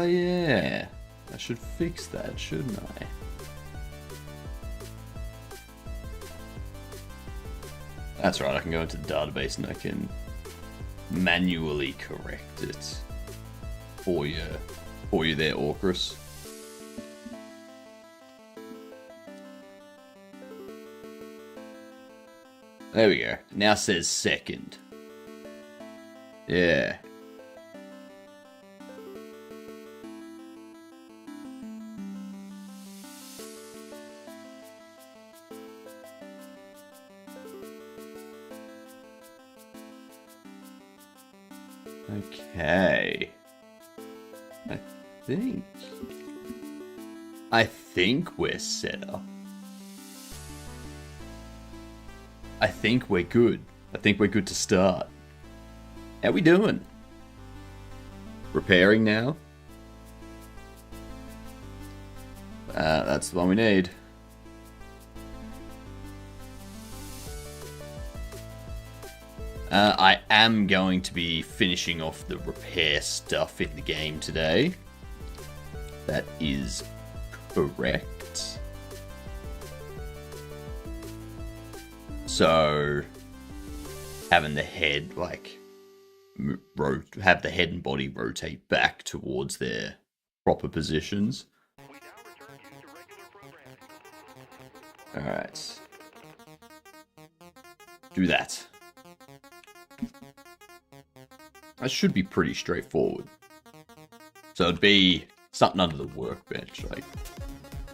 Yeah. I should fix that, shouldn't I? That's right, I can go into the database and I can manually correct it for you there, Orcus. There we go. Now says second. Yeah. Okay. I think we're set up. I think we're good. I think we're good to start. How we doing? Repairing now? That's the one we need. I am going to be finishing off the repair stuff in the game today. That is correct. So, having the head, like, have the head and body rotate back towards their proper positions. Alright. Do that. That should be pretty straightforward. So it'd be something under the workbench, like,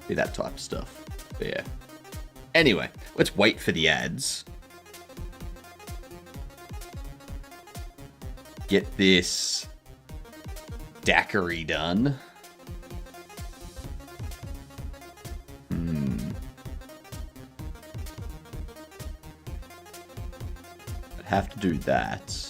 be that type of stuff. But yeah. Anyway, let's wait for the ads. Get this daiquiri done. I'd have to do that.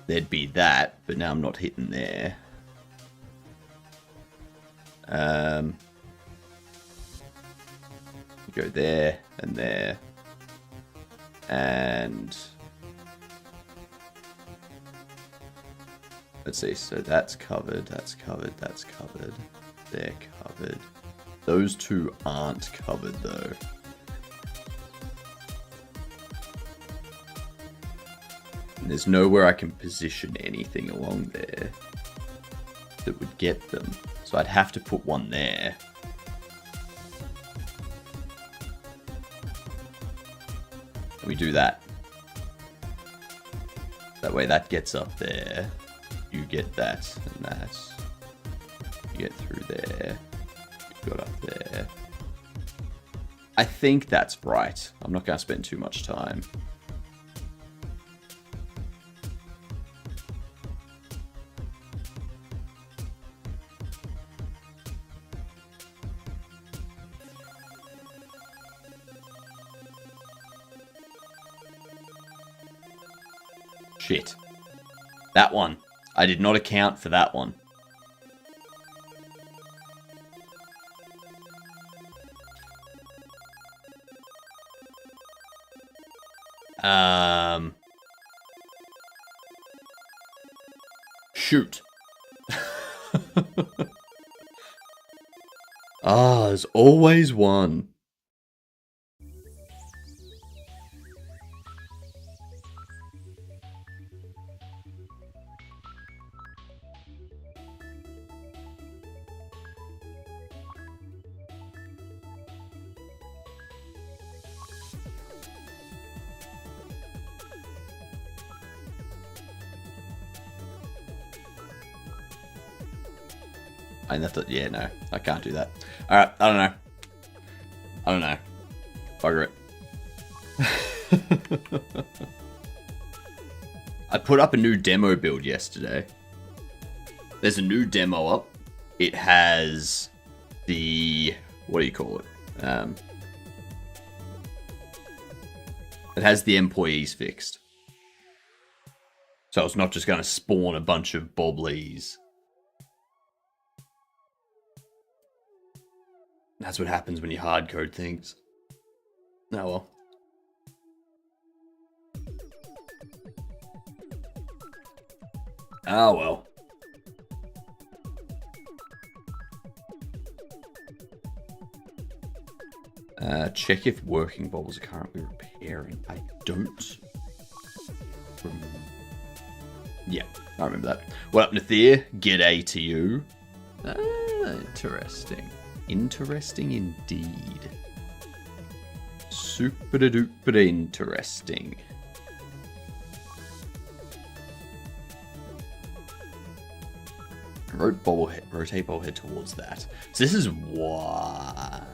There'd be that, but now I'm not hitting there. Go there and there. And let's see, so that's covered, that's covered, that's covered. They're covered. Those two aren't covered though. And there's nowhere I can position anything along there that would get them. So I'd have to put one there. And we do that. That way that gets up there. You get that and that. You get through there. You got up there. I think that's right. I'm not going to spend too much time. Shit. That one. I did not account for that one. Shoot. There's always one. Yeah, no, I can't do that. Alright, I don't know. Bugger it. I put up a new demo build yesterday. There's a new demo up. It has the... what do you call it? It has the employees fixed. So it's not just going to spawn a bunch of bobblies. That's what happens when you hard code things. Oh well. Oh well. Check if working bobbles are currently repairing. I don't. Yeah, I remember that. What up, Nathir? G'day to you. Interesting. Interesting indeed. Super duper interesting. Rotate bobblehead towards that. So this is what.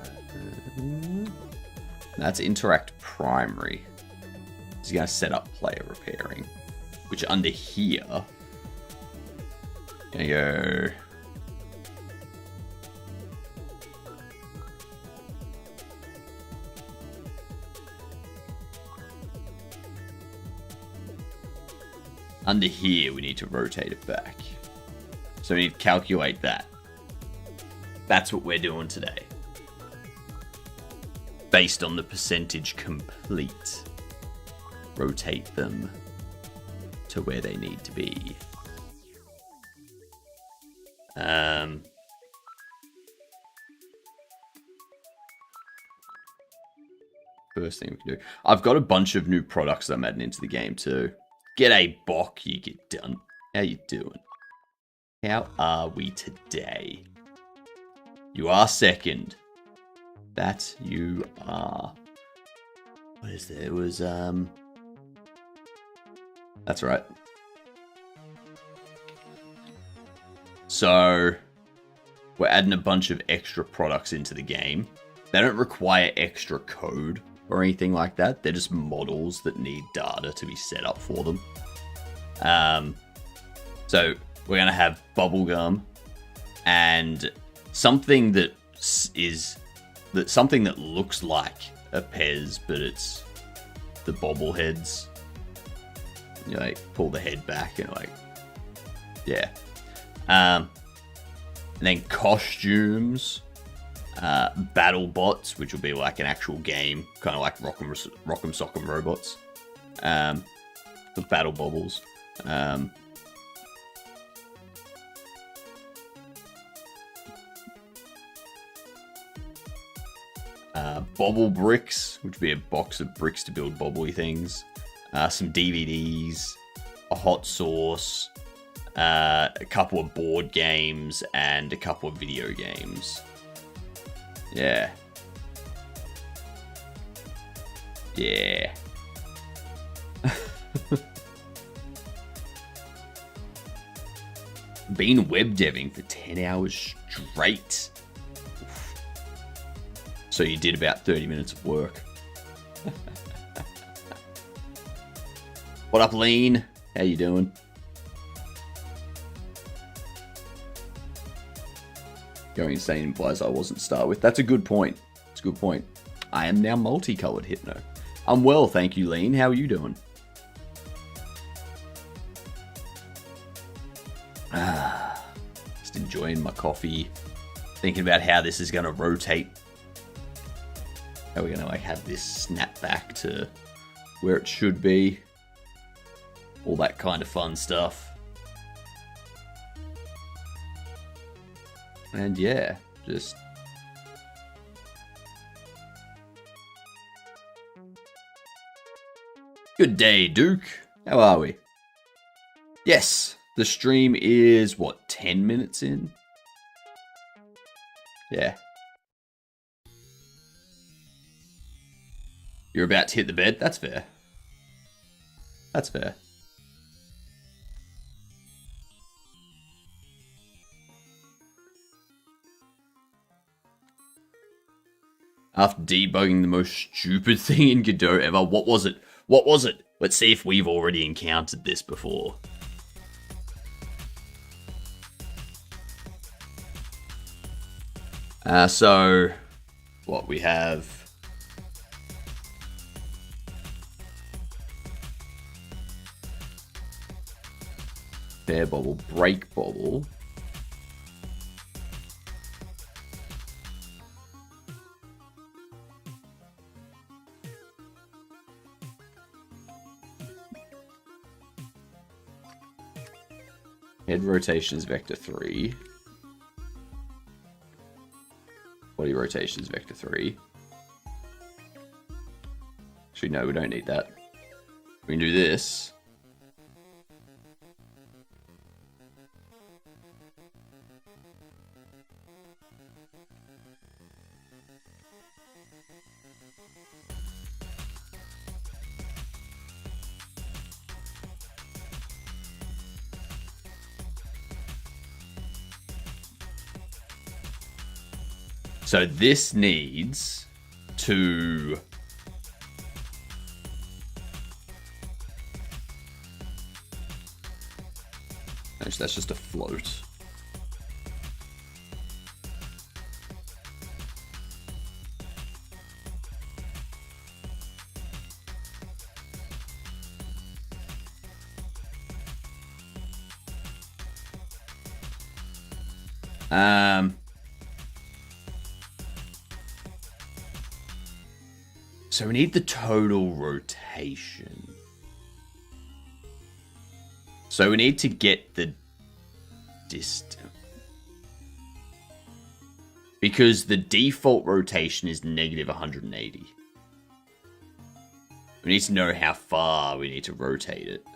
That's interact primary. He's going to set up player repairing, which under here, gonna go. Under here, we need to rotate it back. So we need to calculate that. That's what we're doing today. Based on the percentage complete. Rotate them to where they need to be. First thing we can do. I've got a bunch of new products that I'm adding into the game too. G'day, Bok, you get done. How you doing? How are we today? You are second. That you are. What is there? It was, That's right. So, we're adding a bunch of extra products into the game. They don't require extra code or anything like that. They're just models that need data to be set up for them. So, we're going to have bubblegum and something that something that looks like a Pez, but it's the bobbleheads. You like pull the head back and like, yeah. And then costumes, battle bots, which will be like an actual game, kind of like Rock'em Sock'em Robots. The battle bobbles. Bobble bricks, which would be a box of bricks to build bobbly things. Some DVDs, a hot sauce, a couple of board games, and a couple of video games. Yeah. Yeah. Been web deving for 10 hours straight. So you did about 30 minutes of work. What up, Lean? How you doing? Going insane implies I wasn't to start with. That's a good point. It's a good point. I am now multicolored Hypno. I'm well, thank you, Lean. How are you doing? Just enjoying my coffee. Thinking about how this is going to rotate. How we're going to like have this snap back to where it should be. All that kind of fun stuff. And yeah, just... Good day, Duke. How are we? Yes, the stream is, what, 10 minutes in? Yeah. You're about to hit the bed? That's fair. That's fair. After debugging the most stupid thing in Godot ever, what was it? What was it? Let's see if we've already encountered this before. So, what we have... Fair bobble, break bobble. Head rotation is vector 3. Body rotation is vector 3. Actually, no, we don't need that. We can do this. So this needs to... Actually, that's just a float. So we need the total rotation. So we need to get the distance. Because the default rotation is negative 180. We need to know how far we need to rotate it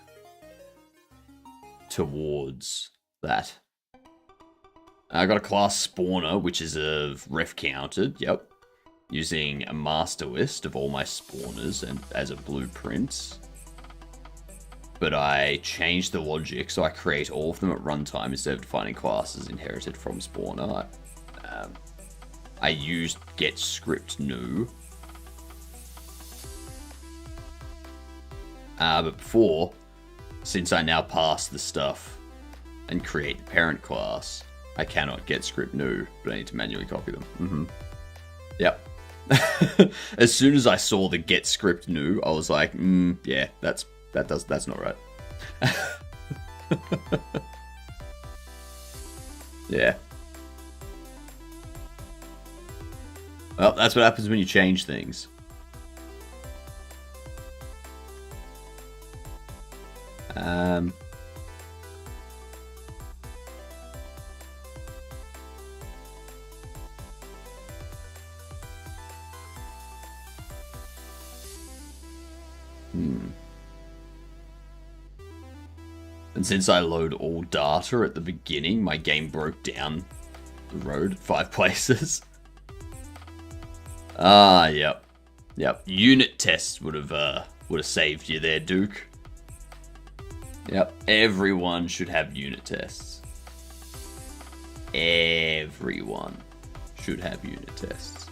towards that. I got a class spawner, which is a ref counted. Yep. Using a master list of all my spawners and as a blueprint. But I changed the logic, so I create all of them at runtime instead of defining classes inherited from spawner. I used get script new. But before, since I now pass the stuff and create the parent class, I cannot get script new, but I need to manually copy them. Yep. As soon as I saw the get script new, I was like, yeah, that's not right. Yeah. Well, that's what happens when you change things. And since I load all data at the beginning, my game broke down the road 5 places. Yep. Unit tests would have saved you there, Duke. Yep. Everyone should have unit tests. Everyone should have unit tests.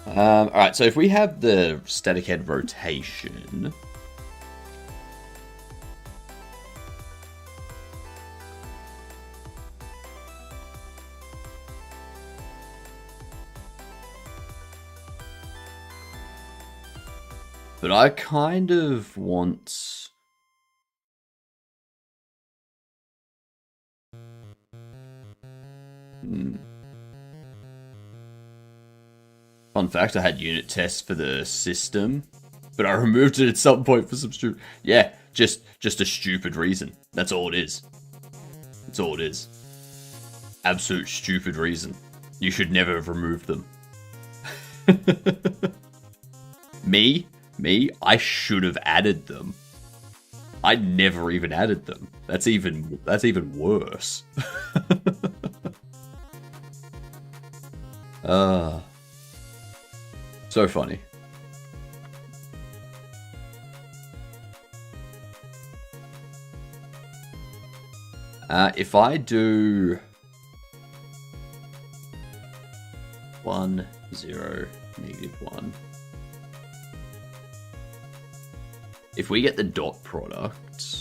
Alright, so if we have the static head rotation... But I kind of want... Fun fact, I had unit tests for the system, but I removed it at some point for some stupid... Yeah, just a stupid reason. That's all it is. That's all it is. Absolute stupid reason. You should never have removed them. Me, I should have added them. I never even added them. That's even worse. So funny. If I do 1, 0, -1. If we get the dot product,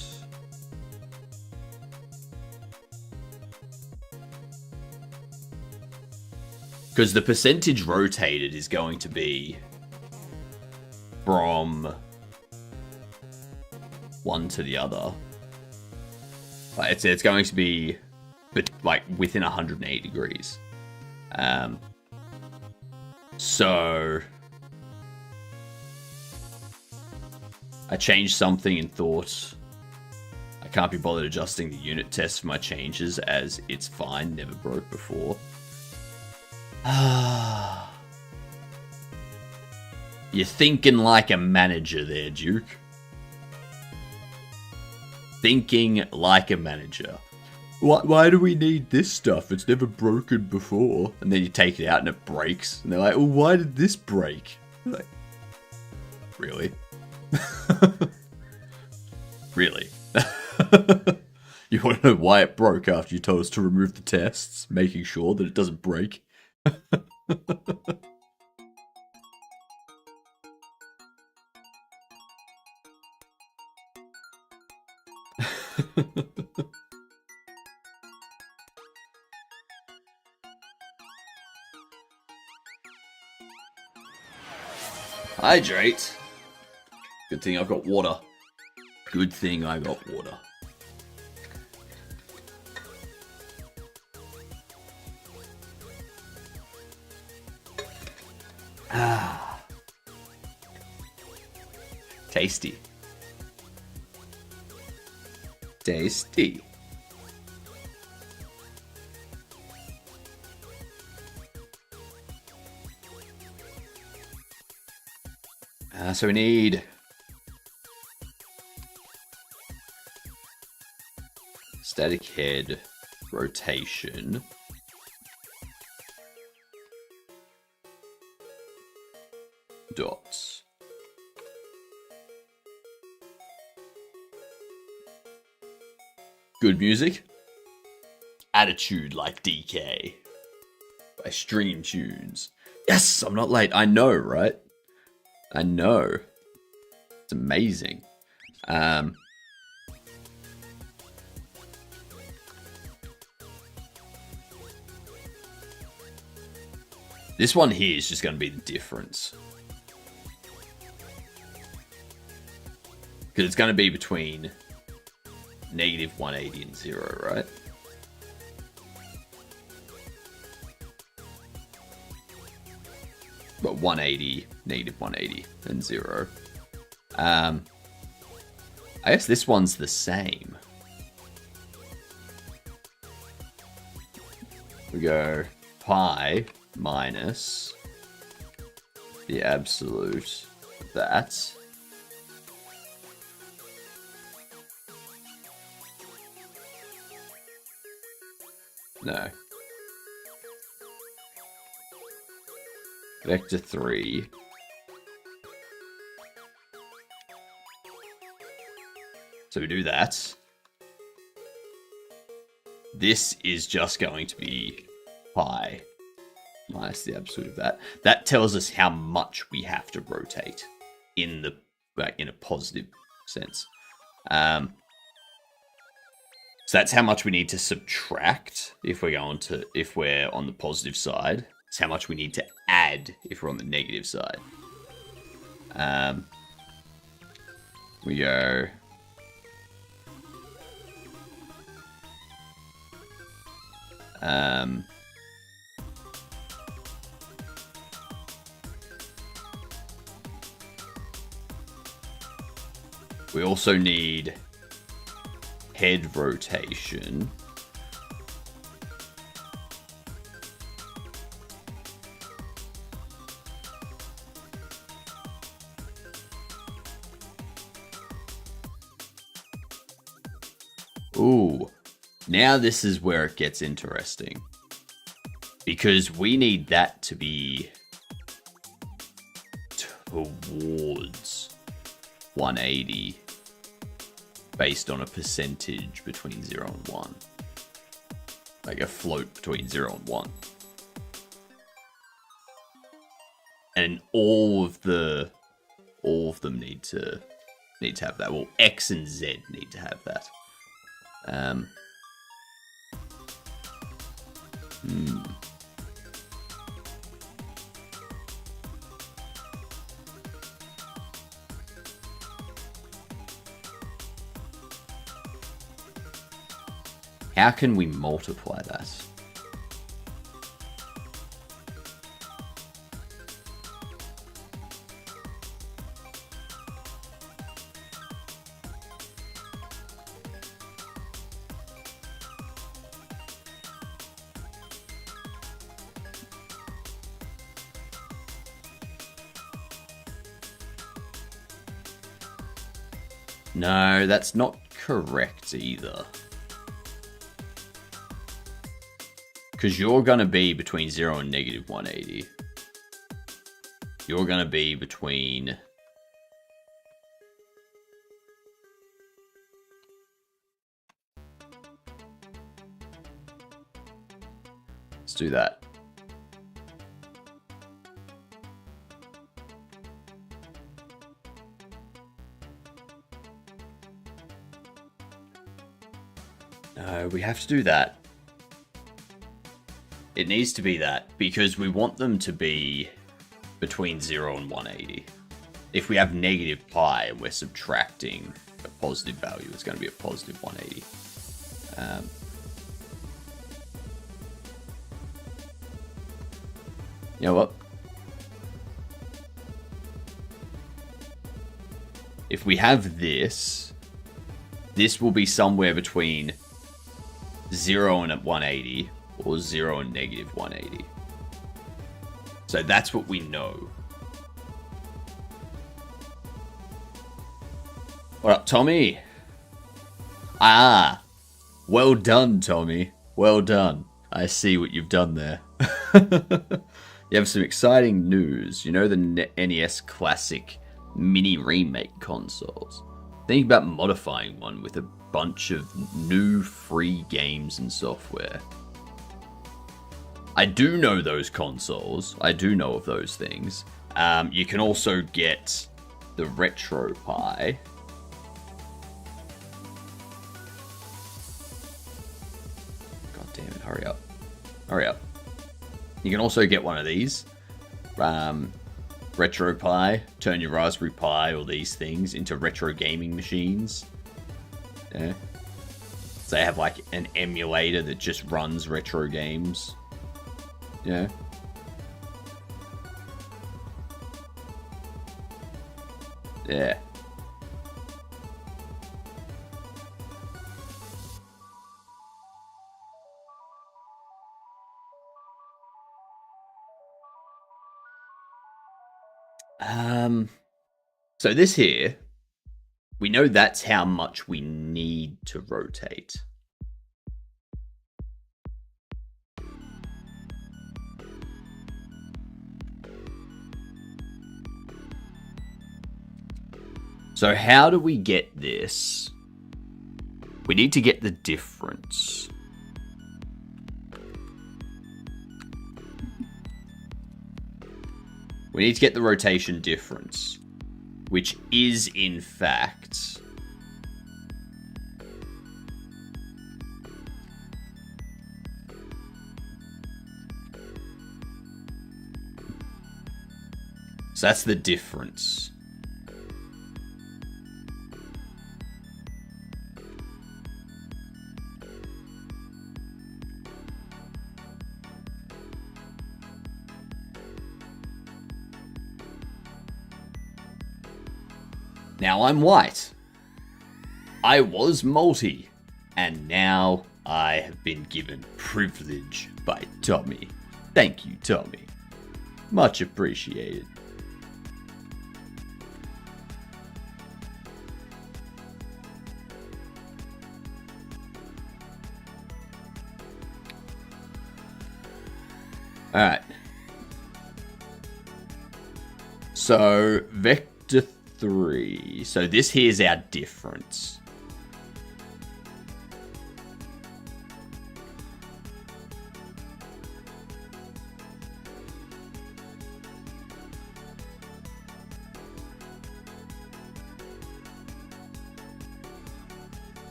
because the percentage rotated is going to be from one to the other. Like it's going to be, but like within 180 degrees. So I changed something and thought I can't be bothered adjusting the unit test for my changes as it's fine, never broke before. You're thinking like a manager there, Duke. Thinking like a manager. Why do we need this stuff? It's never broken before. And then you take it out and it breaks. And they're like, well, why did this break? Like, really? Really? You want to know why it broke after you told us to remove the tests, making sure that it doesn't break? Hydrate. Good thing I've got water. Good thing I got water. Ah. Tasty. Tasty. So we need static head rotation. Dots. Good music. Attitude like DK. By Stream Tunes. Yes, I'm not late. I know, right? I know. It's amazing. This one here is just going to be the difference. Because it's going to be between negative 180 and 0, right? But 180, negative 180, and 0. I guess this one's the same. We go pi minus the absolute of that. No. Vector 3. So we do that. This is just going to be pi minus the absolute of that. That tells us how much we have to rotate in the in a positive sense. So that's how much we need to subtract if we're on the positive side. It's how much we need to add if we're on the negative side. We go we also need head rotation. Ooh, now this is where it gets interesting. Because we need that to be towards 180 based on a percentage between 0 and 1. Like a float between 0 and 1. And all of them need to have that. Well, X and Z need to have that. How can we multiply that? No, that's not correct either. Because you're going to be between 0 and negative 180. You're going to be between... Let's do that. No, we have to do that. It needs to be that, because we want them to be between 0 and 180. If we have negative pi and we're subtracting a positive value, it's going to be a positive 180. You know what? If we have this, this will be somewhere between 0 and 180, or 0 and negative 180. So that's what we know. What up, Tommy? Ah, well done, Tommy. Well done. I see what you've done there. You have some exciting news. You know the NES Classic mini remake consoles? Think about modifying one with a bunch of new free games and software. I do know those consoles. I do know of those things. You can also get the Retro Pi. God damn it, hurry up. Hurry up. You can also get one of these. Retro Pi. Turn your Raspberry Pi or these things into retro gaming machines. Yeah. So they have like an emulator that just runs retro games. Yeah. Yeah. So this here, we know that's how much we need to rotate. So how do we get this? We need to get the difference. We need to get the rotation difference, which is in fact so that's the difference. Now I'm white. I was multi, and now I have been given privilege by Tommy. Thank you, Tommy. Much appreciated. Alright. So, vector 3. So this here's our difference.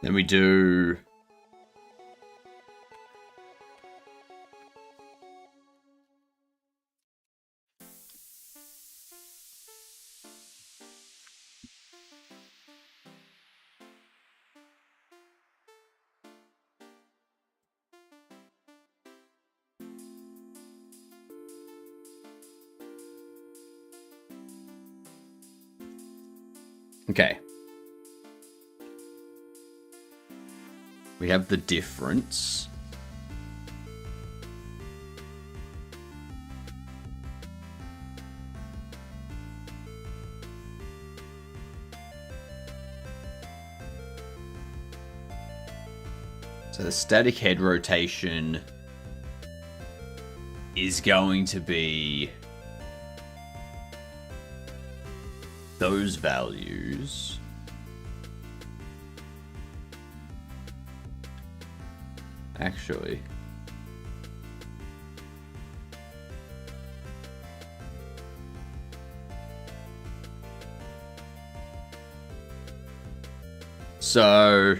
Then we do... Okay. We have the difference. So the static head rotation is going to be those values. Actually, so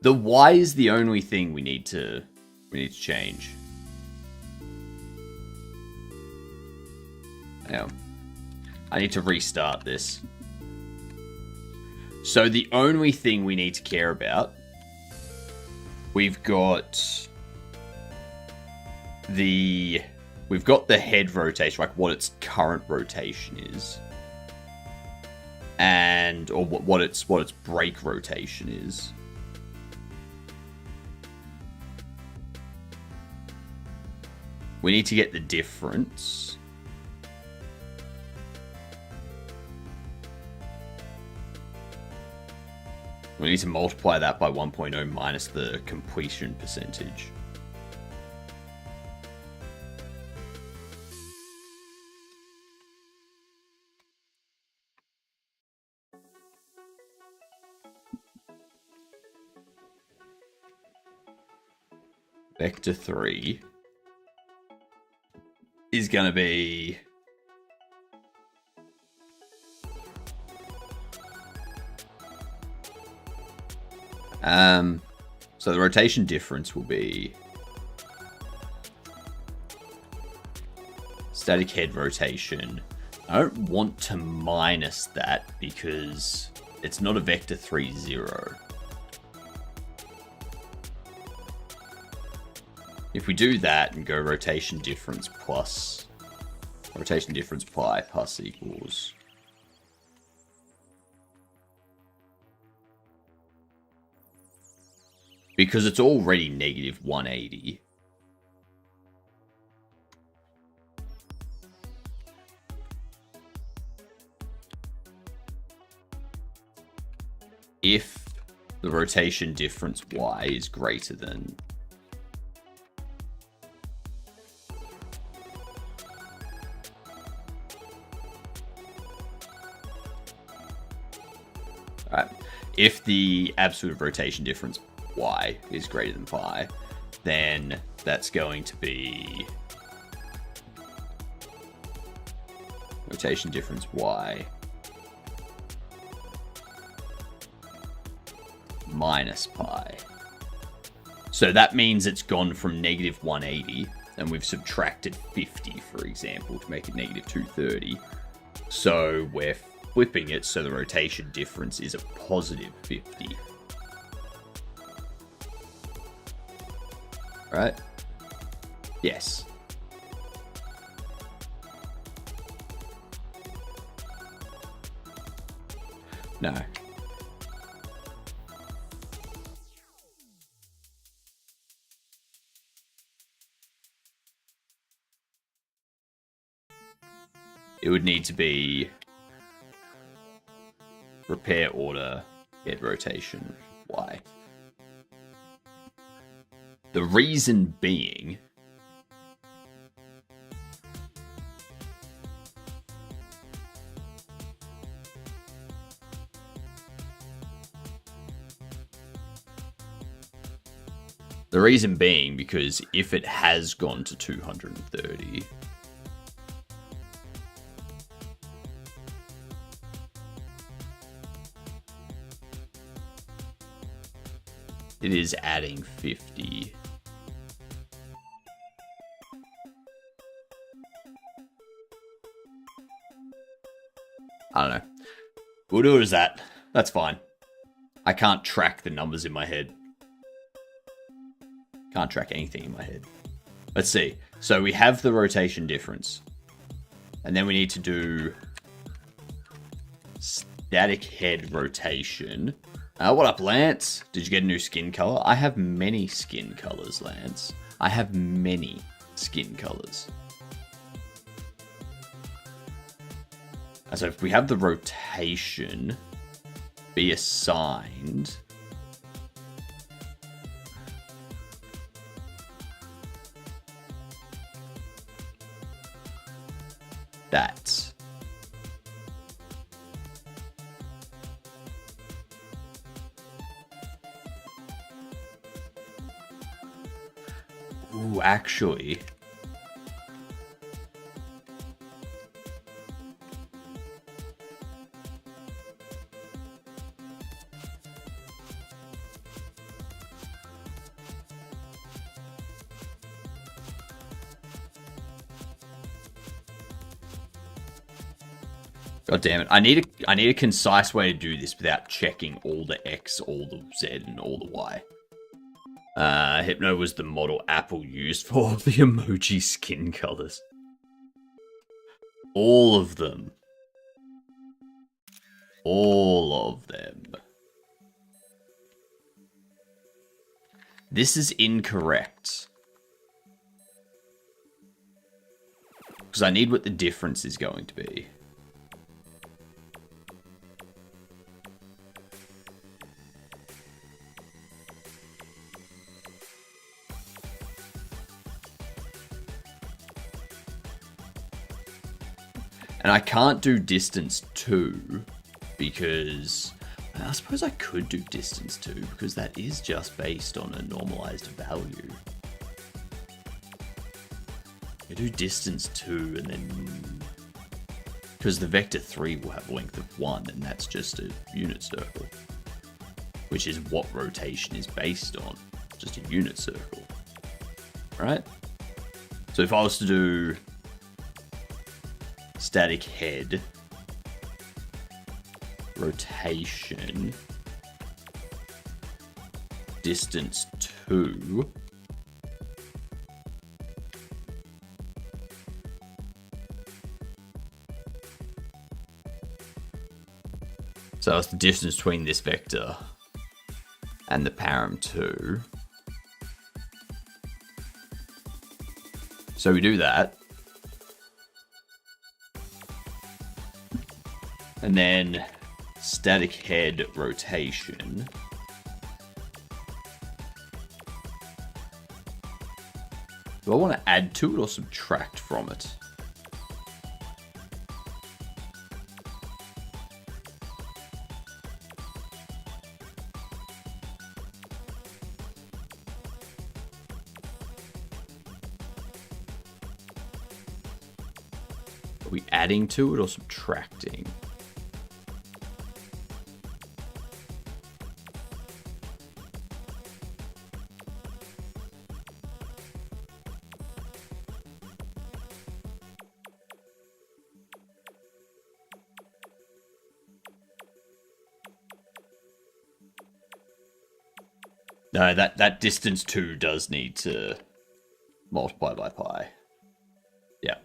the Y is the only thing we need to change. Now, I need to restart this. So the only thing we need to care about, we've got the head rotation, like what its current rotation is, and or what its brake rotation is. We need to get the difference. We need to multiply that by 1.0 minus the completion percentage. Vector 3 is going to be so the rotation difference will be static head rotation. I don't want to minus that because it's not a vector 3 0. If we do that and go rotation difference pi plus equals because it's already negative 180. If the rotation difference y is greater than if the absolute rotation difference y is greater than pi, then that's going to be rotation difference y minus pi. So that means it's gone from negative 180, and we've subtracted 50, for example, to make it negative 230. So we're flipping it so the rotation difference is a positive 50. Right? Yes. No. It would need to be repair order, head rotation, y. The reason being because if it has gone to 230, it is adding 50. I don't know. We'll do it as that. That's fine. I can't track the numbers in my head. Can't track anything in my head. Let's see. So we have the rotation difference. And then we need to do static head rotation. What up, Lance? Did you get a new skin color? I have many skin colors, Lance. I have many skin colors. So if we have the rotation be assigned, that. Ooh, actually. God damn it. I need a concise way to do this without checking all the X, all the Z, and all the Y. Hypno was the model Apple used for the emoji skin colors. All of them. All of them. This is incorrect. Because I need what the difference is going to be. And I can't do distance 2 because I suppose I could do distance 2 because that is just based on a normalized value. I do distance 2 and then because the vector 3 will have a length of 1 and that's just a unit circle, which is what rotation is based on, just a unit circle, right? So if I was to do static head rotation distance 2 so it's the distance between this vector and the param 2. So we do that. And then static head rotation. Do I want to add to it or subtract from it? Are we adding to it or subtracting? No, that distance 2 does need to multiply by pi. Yeah.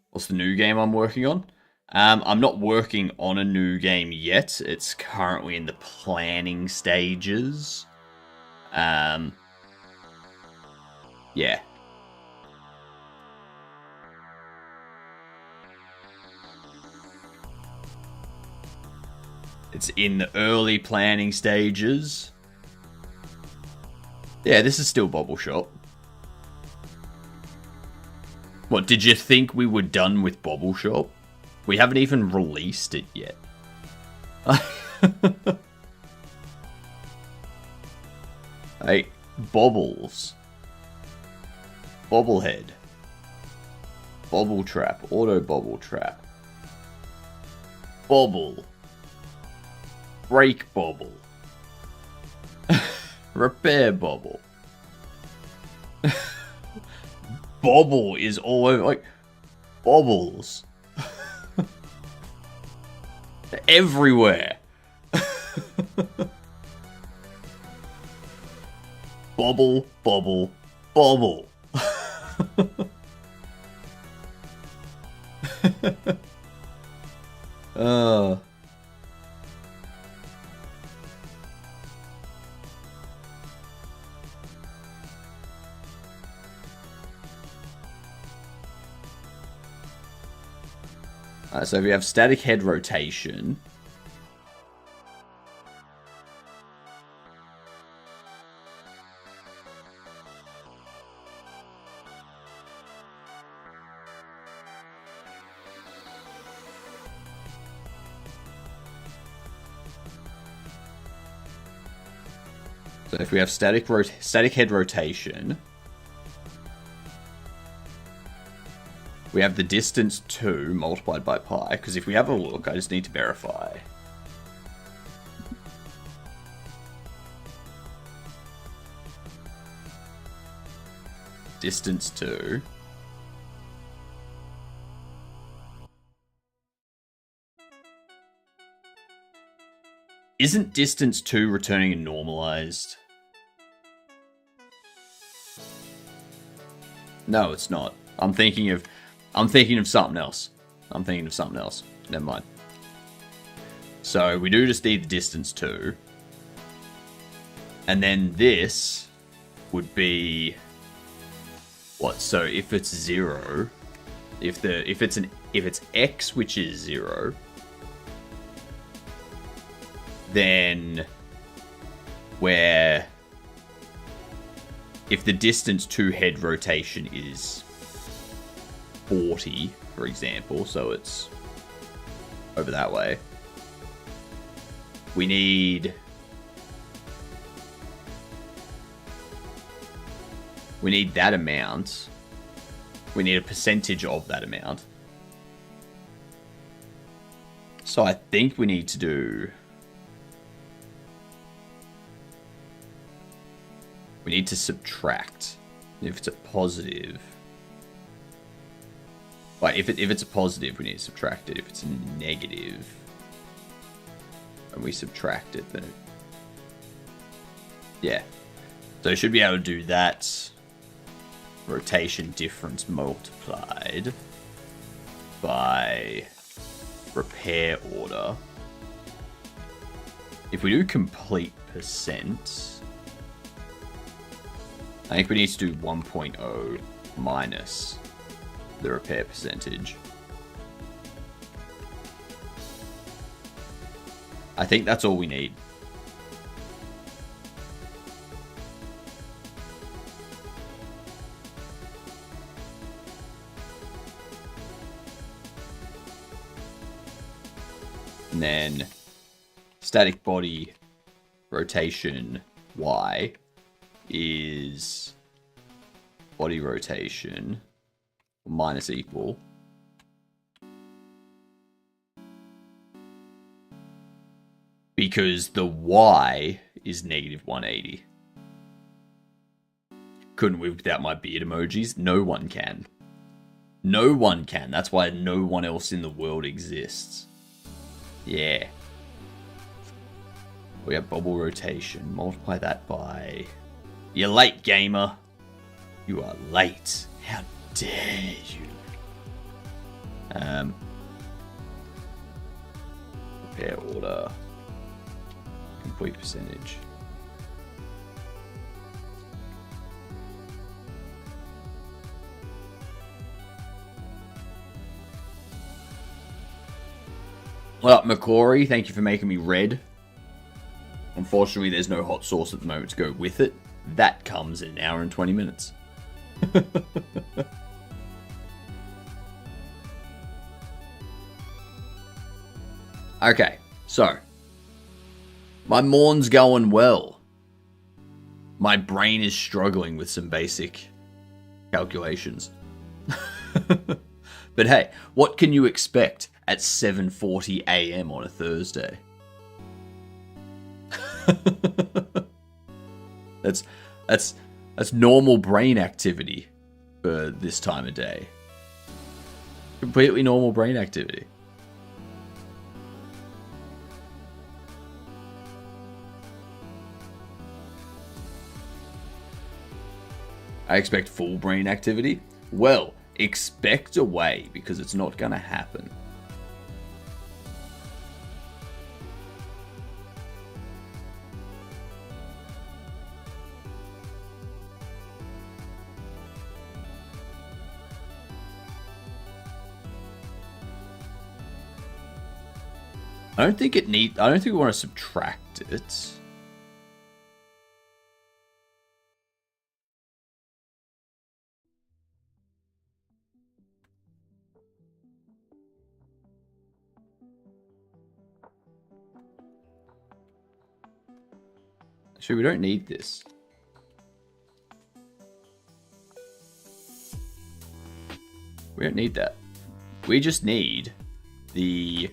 What's the new game I'm working on? I'm not working on a new game yet. It's currently in the planning stages. Yeah. It's in the early planning stages. Yeah, this is still Bobble Shop. What, did you think we were done with Bobble Shop? We haven't even released it yet. Hey, Bobbles. Bobblehead. Bobble Trap. Auto Bobble Trap. Bobble. Break Bobble. Repair Bobble. Bobble is all over, like, bobbles. Everywhere. Bobble, bobble, bobble. uh. So we have static head rotation. So if we have static head rotation, we have the distance 2 multiplied by pi. Because if we have a look, I just need to verify. Distance 2. Isn't distance 2 returning a normalized? No, it's not. I'm thinking of something else. Never mind. So we do just need the distance 2. And then this would be what? So if it's 0, if it's x which is 0, then if the distance to head rotation is 40, for example, so it's over that way, we need that amount. We need a percentage of that amount. So I think we need to do... We need to subtract. If it's a positive... Like, if it's a positive, we need to subtract it. If it's a negative, and we subtract it, then... Yeah. So we should be able to do that. Rotation difference multiplied by repair order. If we do complete percent, I think we need to do 1.0 minus the repair percentage. I think that's all we need. And then static body rotation Y is body rotation minus equal because the Y is negative 180. Couldn't live without my beard emojis. No one can. No one can. That's why no one else in the world exists. Yeah. We have bubble rotation. Multiply that by... You're late, gamer. You are late. How dare you? Repair order. Complete percentage. Well, McClory, thank you for making me red. Unfortunately, there's no hot sauce at the moment to go with it. That comes in an hour and 20 minutes. Okay, so. My morn's going well. My brain is struggling with some basic calculations. But hey, what can you expect at 7:40 a.m. on a Thursday? That's normal brain activity for this time of day. Completely normal brain activity. I expect full brain activity. Well, expect away, because it's not going to happen. I don't think we want to subtract it. Actually, we don't need this. We don't need that. We just need the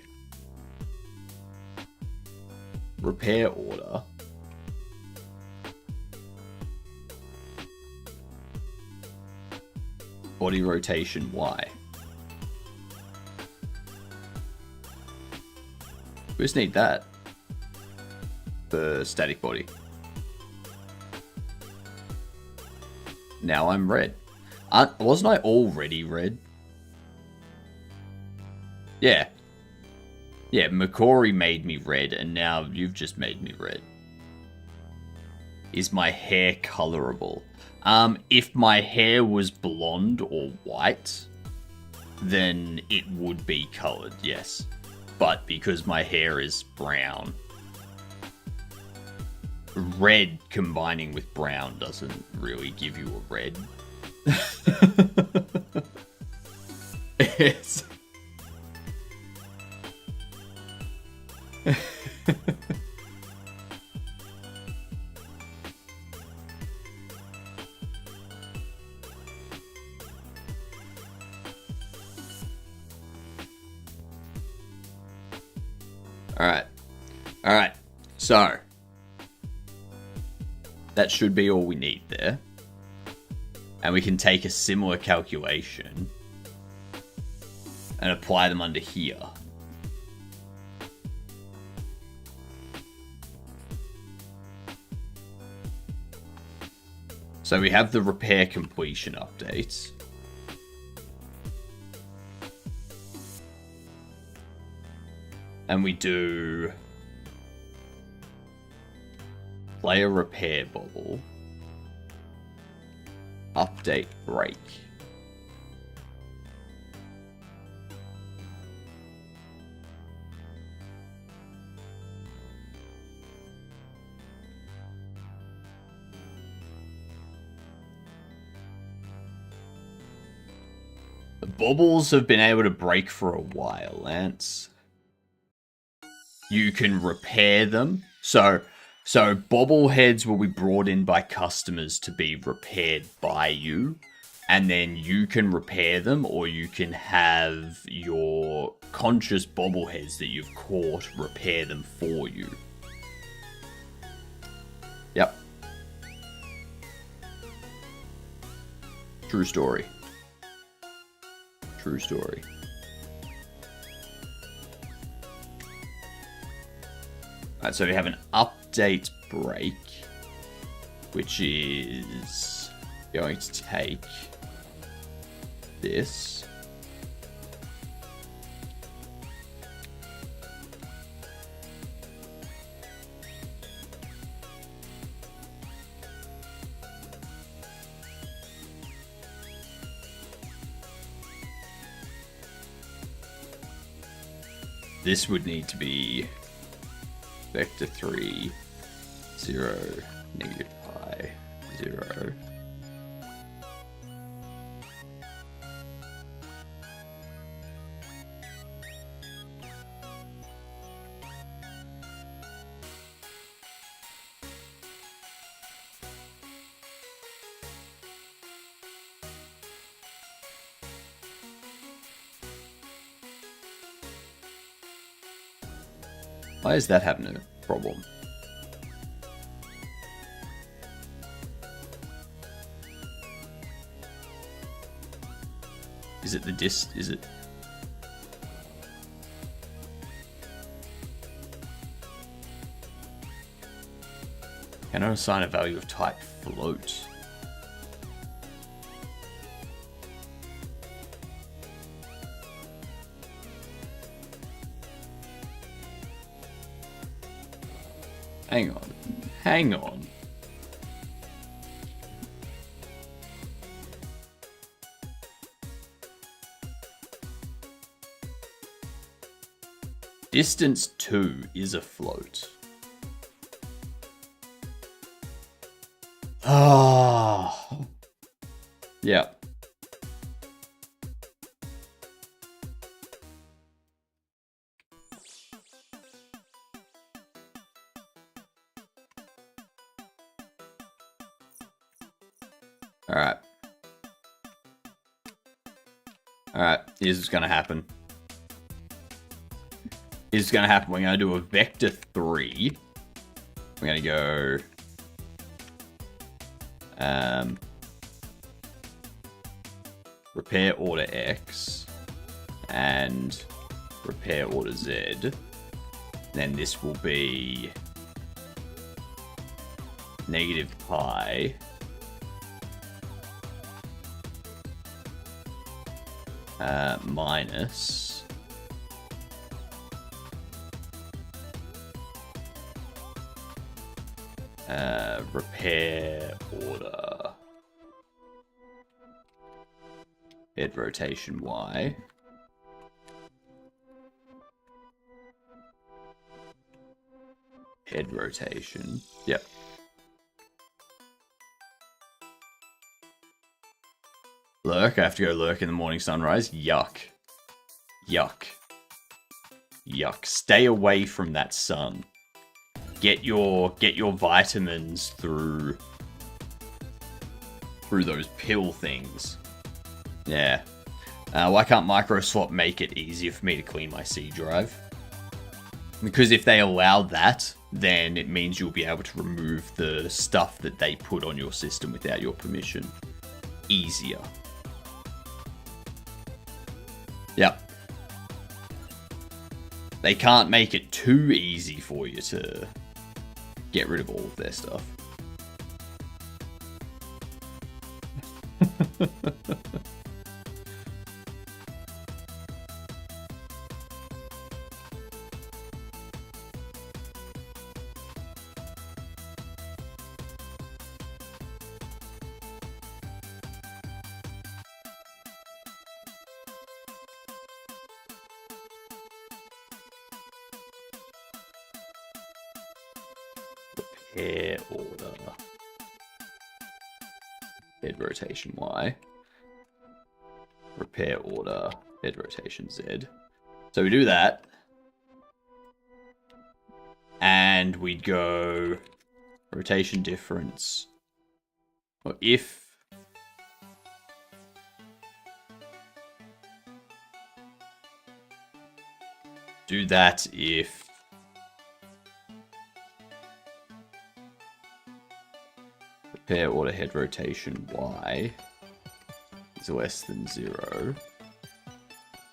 repair order. Body rotation Y. We just need that. The static body. Now I'm red. Wasn't I already red? Yeah. Yeah, Makori made me red, and now you've just made me red. Is my hair colorable? If my hair was blonde or white, then it would be colored, yes. But because my hair is brown, red combining with brown doesn't really give you a red. It's... Alright. So, that should be all we need there. And we can take a similar calculation and apply them under here. So we have the repair completion updates. And we do player repair bubble, update break. The bubbles have been able to break for a while, Lance. You can repair them. So bobbleheads will be brought in by customers to be repaired by you. And then you can repair them, or you can have your conscious bobbleheads that you've caught repair them for you. Yep. True story. True story. Alright, so we have an update break, which is going to take this. This would need to be vector 3, 0, negative pi, 0. Why is that having a problem? Is it the disk? Is it? Cannot assign a value of type float. Hang on. Hang on. Distance 2 is a float. Ah. Yeah. Alright. Alright, here's what's gonna happen. Here's what's gonna happen. We're gonna do a vector 3. We're gonna go... repair order X and repair order Z. Then this will be negative pi minus repair order head rotation Y head rotation. Yep. Lurk. I have to go lurk in the morning sunrise. Yuck. Yuck. Yuck. Stay away from that sun. Get your vitamins through those pill things. Yeah. Why can't Microswap make it easier for me to clean my C drive? Because if they allow that, then it means you'll be able to remove the stuff that they put on your system without your permission. Easier. Yep. They can't make it too easy for you to get rid of all of their stuff. Repair order. Head rotation Y. Repair order. Head rotation Z. So we do that. And we'd go rotation difference. Or if do that if repair order head rotation Y is less than 0,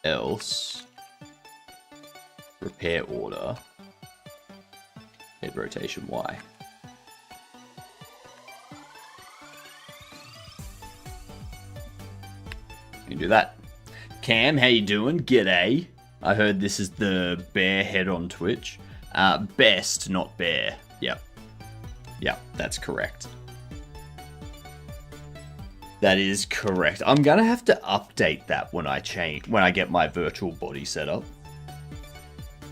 else repair order head rotation Y. You can do that. Cam, how you doing? G'day. I heard this is the bear head on Twitch. Best, not bear. Yep. Yep, that's correct. That is correct. I'm gonna have to update that when I get my virtual body set up.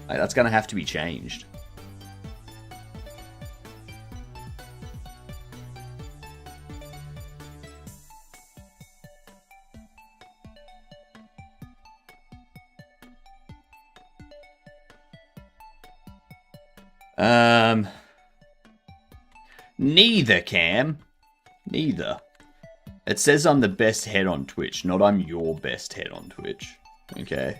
Like, that's gonna have to be changed. Neither, Cam. Neither. It says I'm the best head on Twitch, not I'm your best head on Twitch. Okay.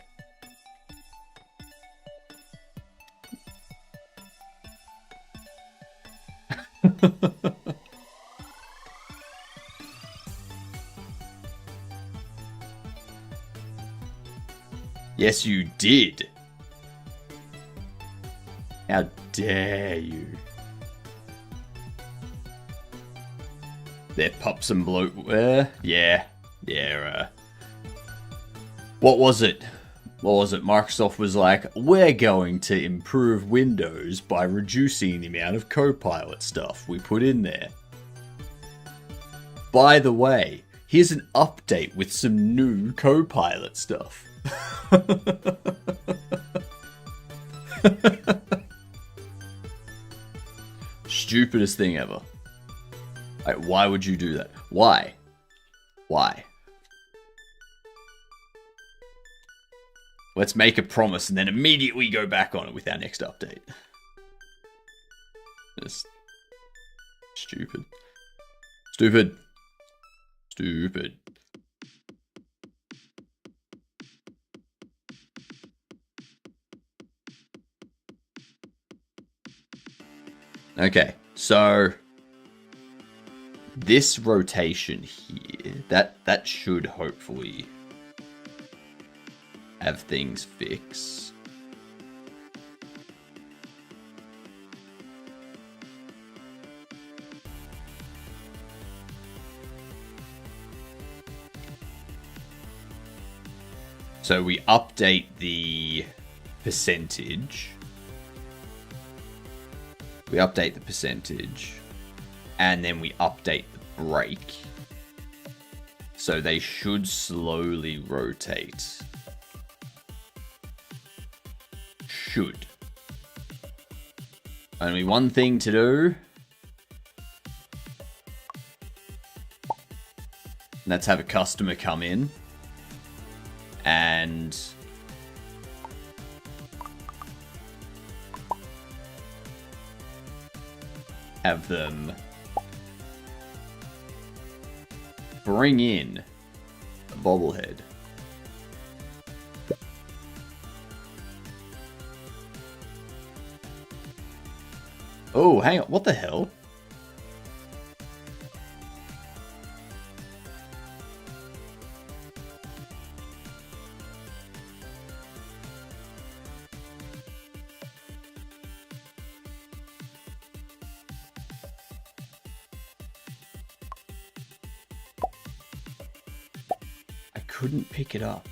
Yes, you did. How dare you? Their pups and bloatware. Yeah. What was it? what was it? Microsoft was like, we're going to improve Windows by reducing the amount of Copilot stuff we put in there. By the way, here's an update with some new Copilot stuff. Stupidest thing ever. Like, why would you do that? Why? Why? Let's make a promise and then immediately go back on it with our next update. Just stupid. Stupid. Stupid. Okay, so this rotation here, that should hopefully have things fixed. So we update the percentage. We update the percentage. And then we update the break. So they should slowly rotate. Should. Only one thing to do. And that's have a customer come in. And have them bring in a bobblehead. Oh, hang on. What the hell? I couldn't pick it up.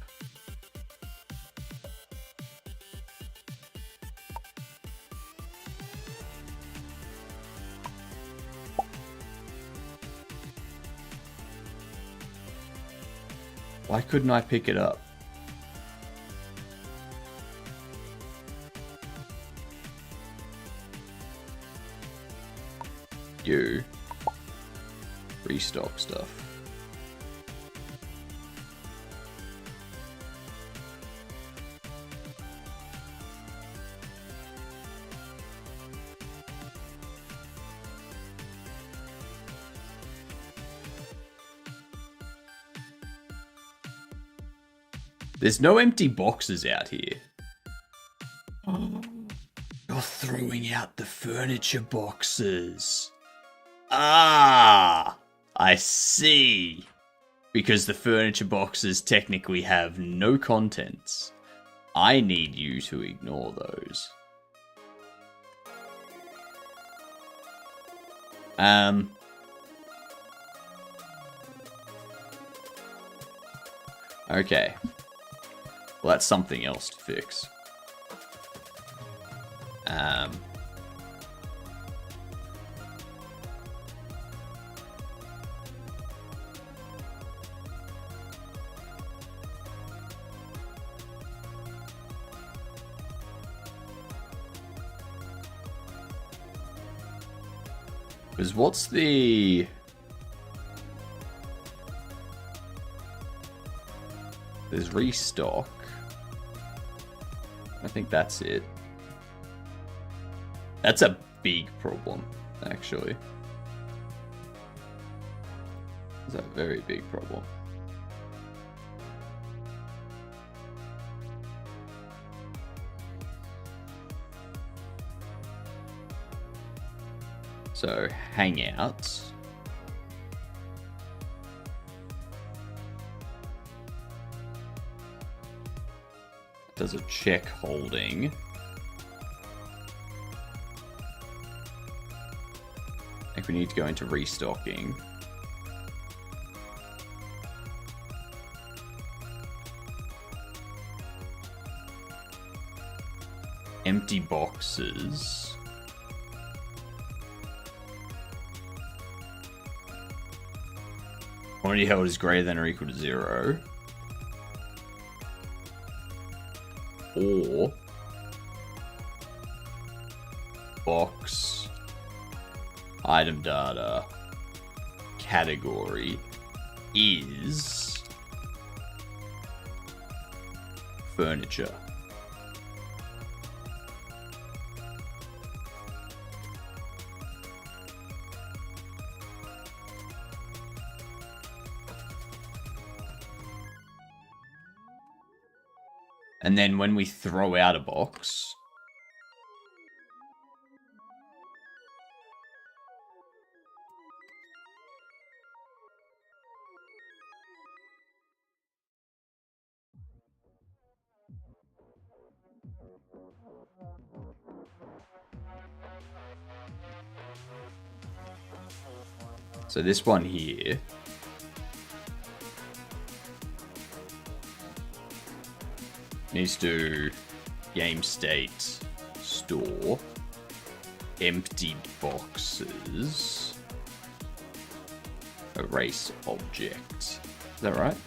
Why couldn't I pick it up? You. Restock stuff. There's no empty boxes out here. You're throwing out the furniture boxes. Ah, I see. Because the furniture boxes technically have no contents. I need you to ignore those. Okay. Well, that's something else to fix. Because what's the... There's restock. I think that's it. That's a big problem, actually. It's a very big problem. So, Hangouts. Does a check holding. I think we need to go into restocking. Empty boxes. Quantity held is greater than or equal to 0. Or box item data category is furniture. And then when we throw out a box, so this one here needs to game state store empty boxes erase object. Is that right?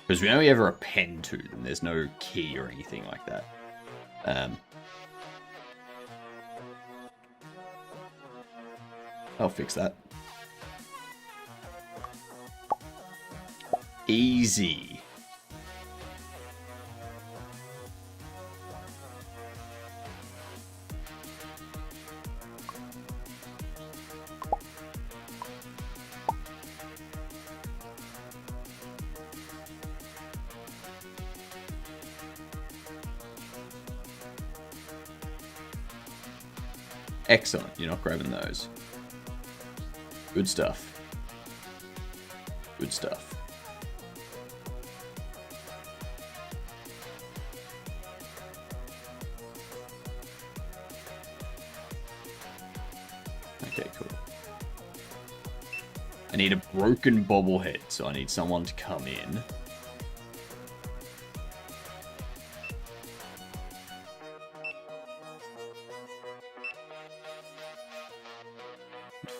Because we only ever append to them. There's no key or anything like that. I'll fix that. Easy. Excellent. You're not grabbing those. Good stuff. Good stuff. Okay, cool. I need a broken bobblehead, so I need someone to come in.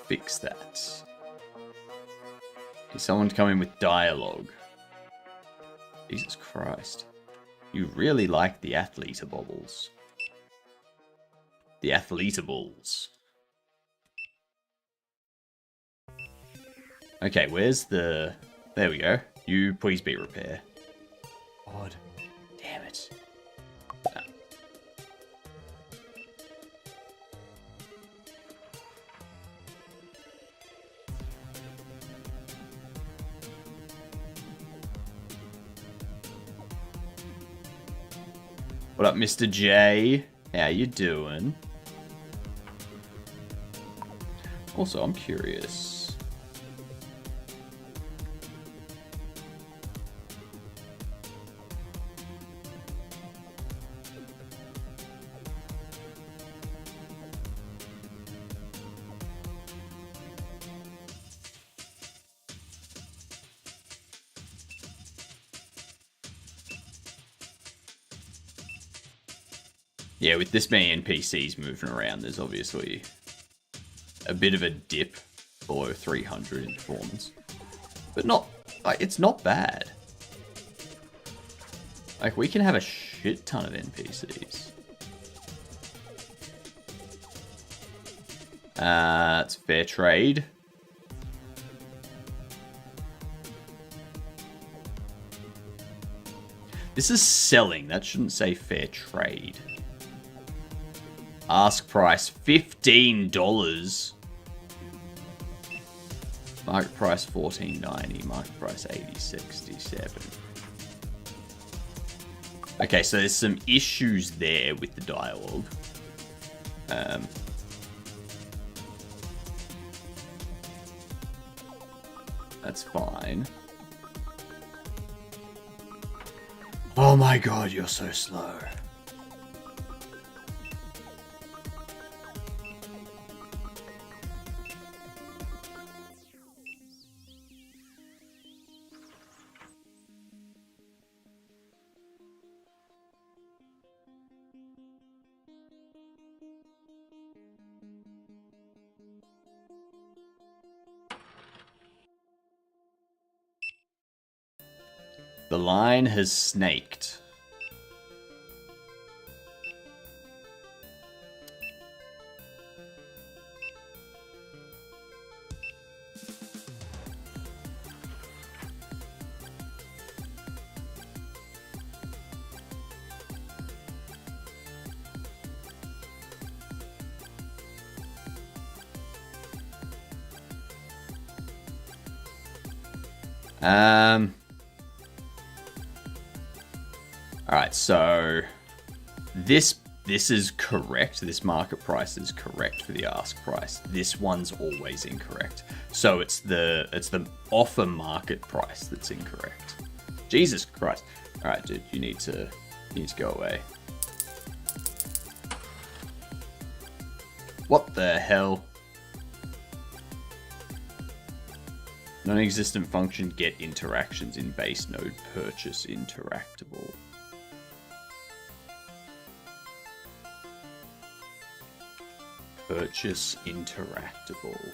Fix that. Need someone to come in with dialogue. Jesus Christ. You really like the athlete-a-bobbles. The athlete-a-balls. Okay, where's the... There we go. You please be repair. God. Damn it. What up, Mr. J? How you doing? Also, I'm curious. Yeah, with this many NPCs moving around, there's obviously a bit of a dip below 300 in performance. But not, like, it's not bad. Like, we can have a shit ton of NPCs. It's fair trade. This is selling. That shouldn't say fair trade. Ask price $15. Market price $14.90. Market price $80.67. Okay, so there's some issues there with the dialogue. That's fine. Oh my god, you're so slow. The line has snaked. Alright, so this is correct. This market price is correct for the ask price. This one's always incorrect. So it's the offer market price that's incorrect. Jesus Christ. Alright, dude, you need to go away. What the hell? Non-existent function get interactions in base node purchase interactable. Purchase interactable.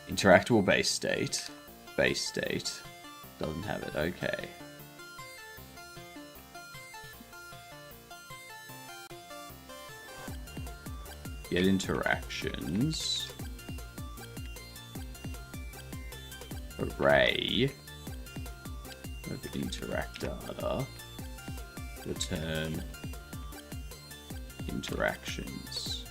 Interactable base state. Base state. Doesn't have it. Okay. Get interactions. Array. Of interact data. Return interactions.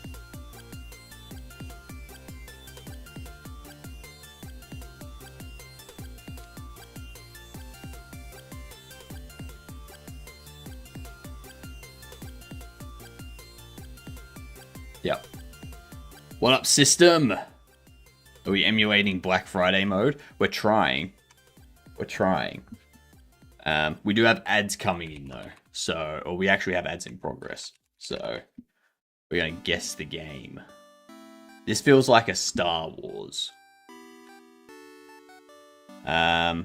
Yep. What up, system? Are we emulating Black Friday mode? We're trying. We're trying. We do have ads coming in though. So, or we actually have ads in progress. So, we're going to guess the game. This feels like a Star Wars. Alright.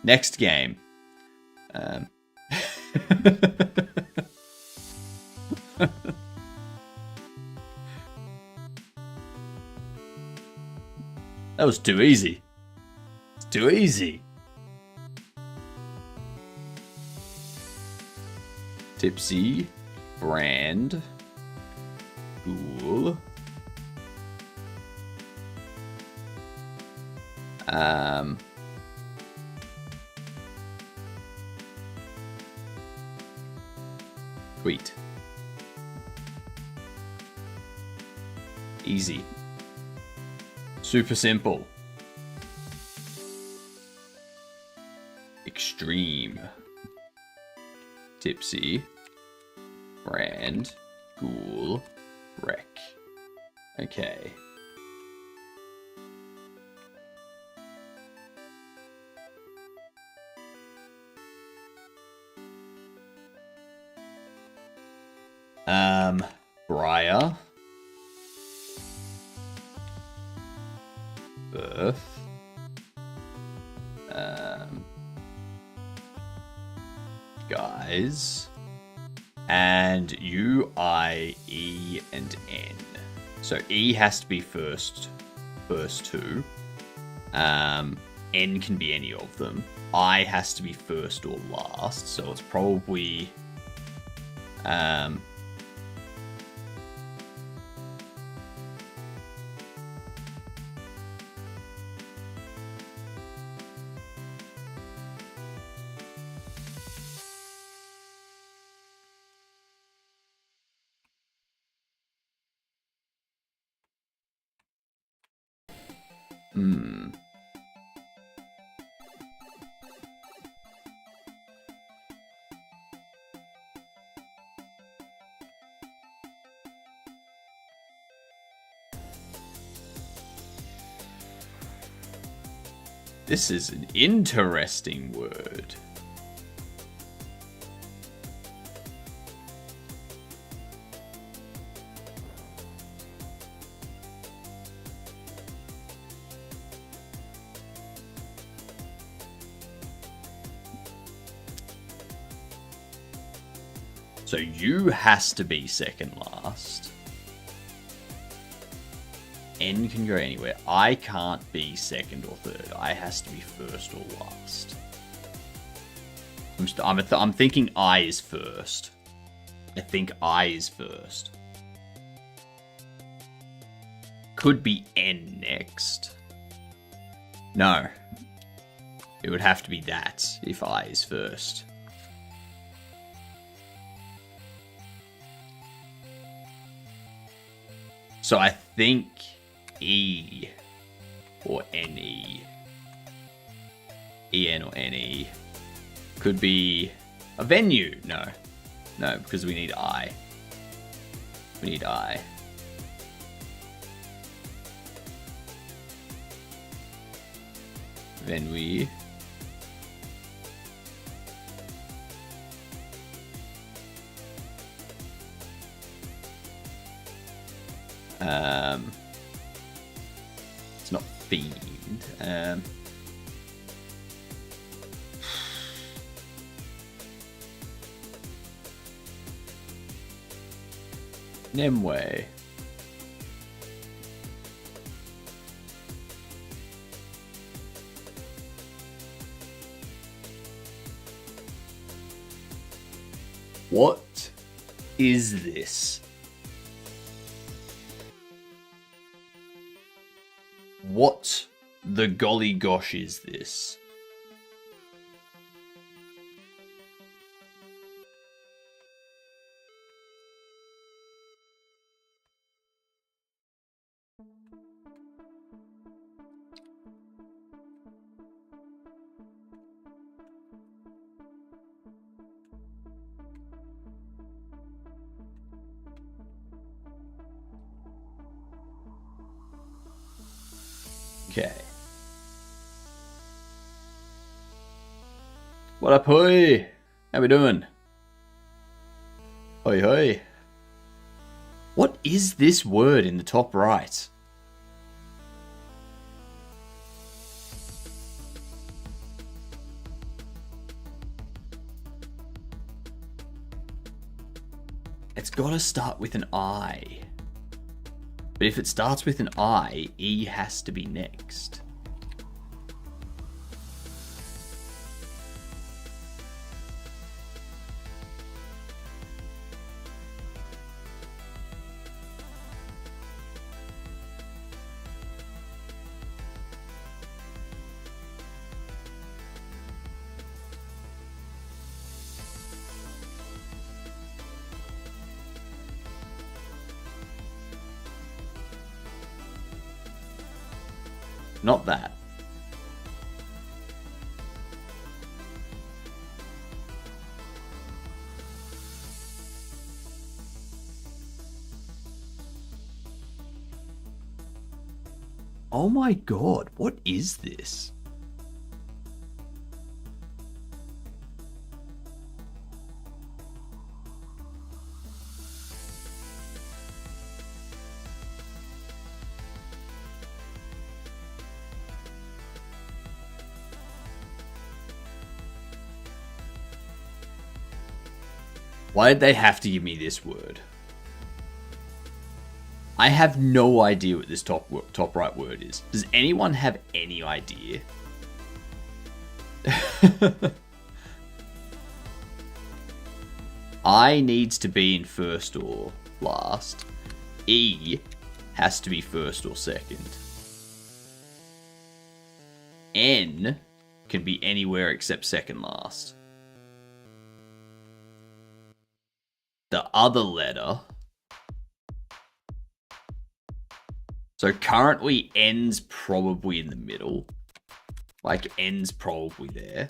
Next game. That was too easy. It's too easy. Tipsy, brand, cool. Tweet. Easy. Super simple. Extreme. Tipsy. Brand. Ghoul. Wreck. Okay. Briar. Birth. Guys. And U, I, E, and N. So E has to be first two. N can be any of them. I has to be first or last. So it's probably this is an interesting word. So U has to be second last. N can go anywhere. I can't be second or third. I has to be first or last. I'm thinking I is first. I think I is first. Could be N next. No. It would have to be that if I is first. So I think E or NE. EN or NE. Could be a venue. No. No, because we need I. We need I. Then we... It's not fiend. Nimue. What is this? What the golly gosh is this? Okay. What up, hoy? How we doing? Hoi hoi. What is this word in the top right? It's gotta start with an I. But if it starts with an I, E has to be next. Not that. Oh my god, what is this? Why did they have to give me this word? I have no idea what this top right word is. Does anyone have any idea? I needs to be in first or last. E has to be first or second. N can be anywhere except second last. The other letter. So currently N's probably in the middle. Like N's probably there.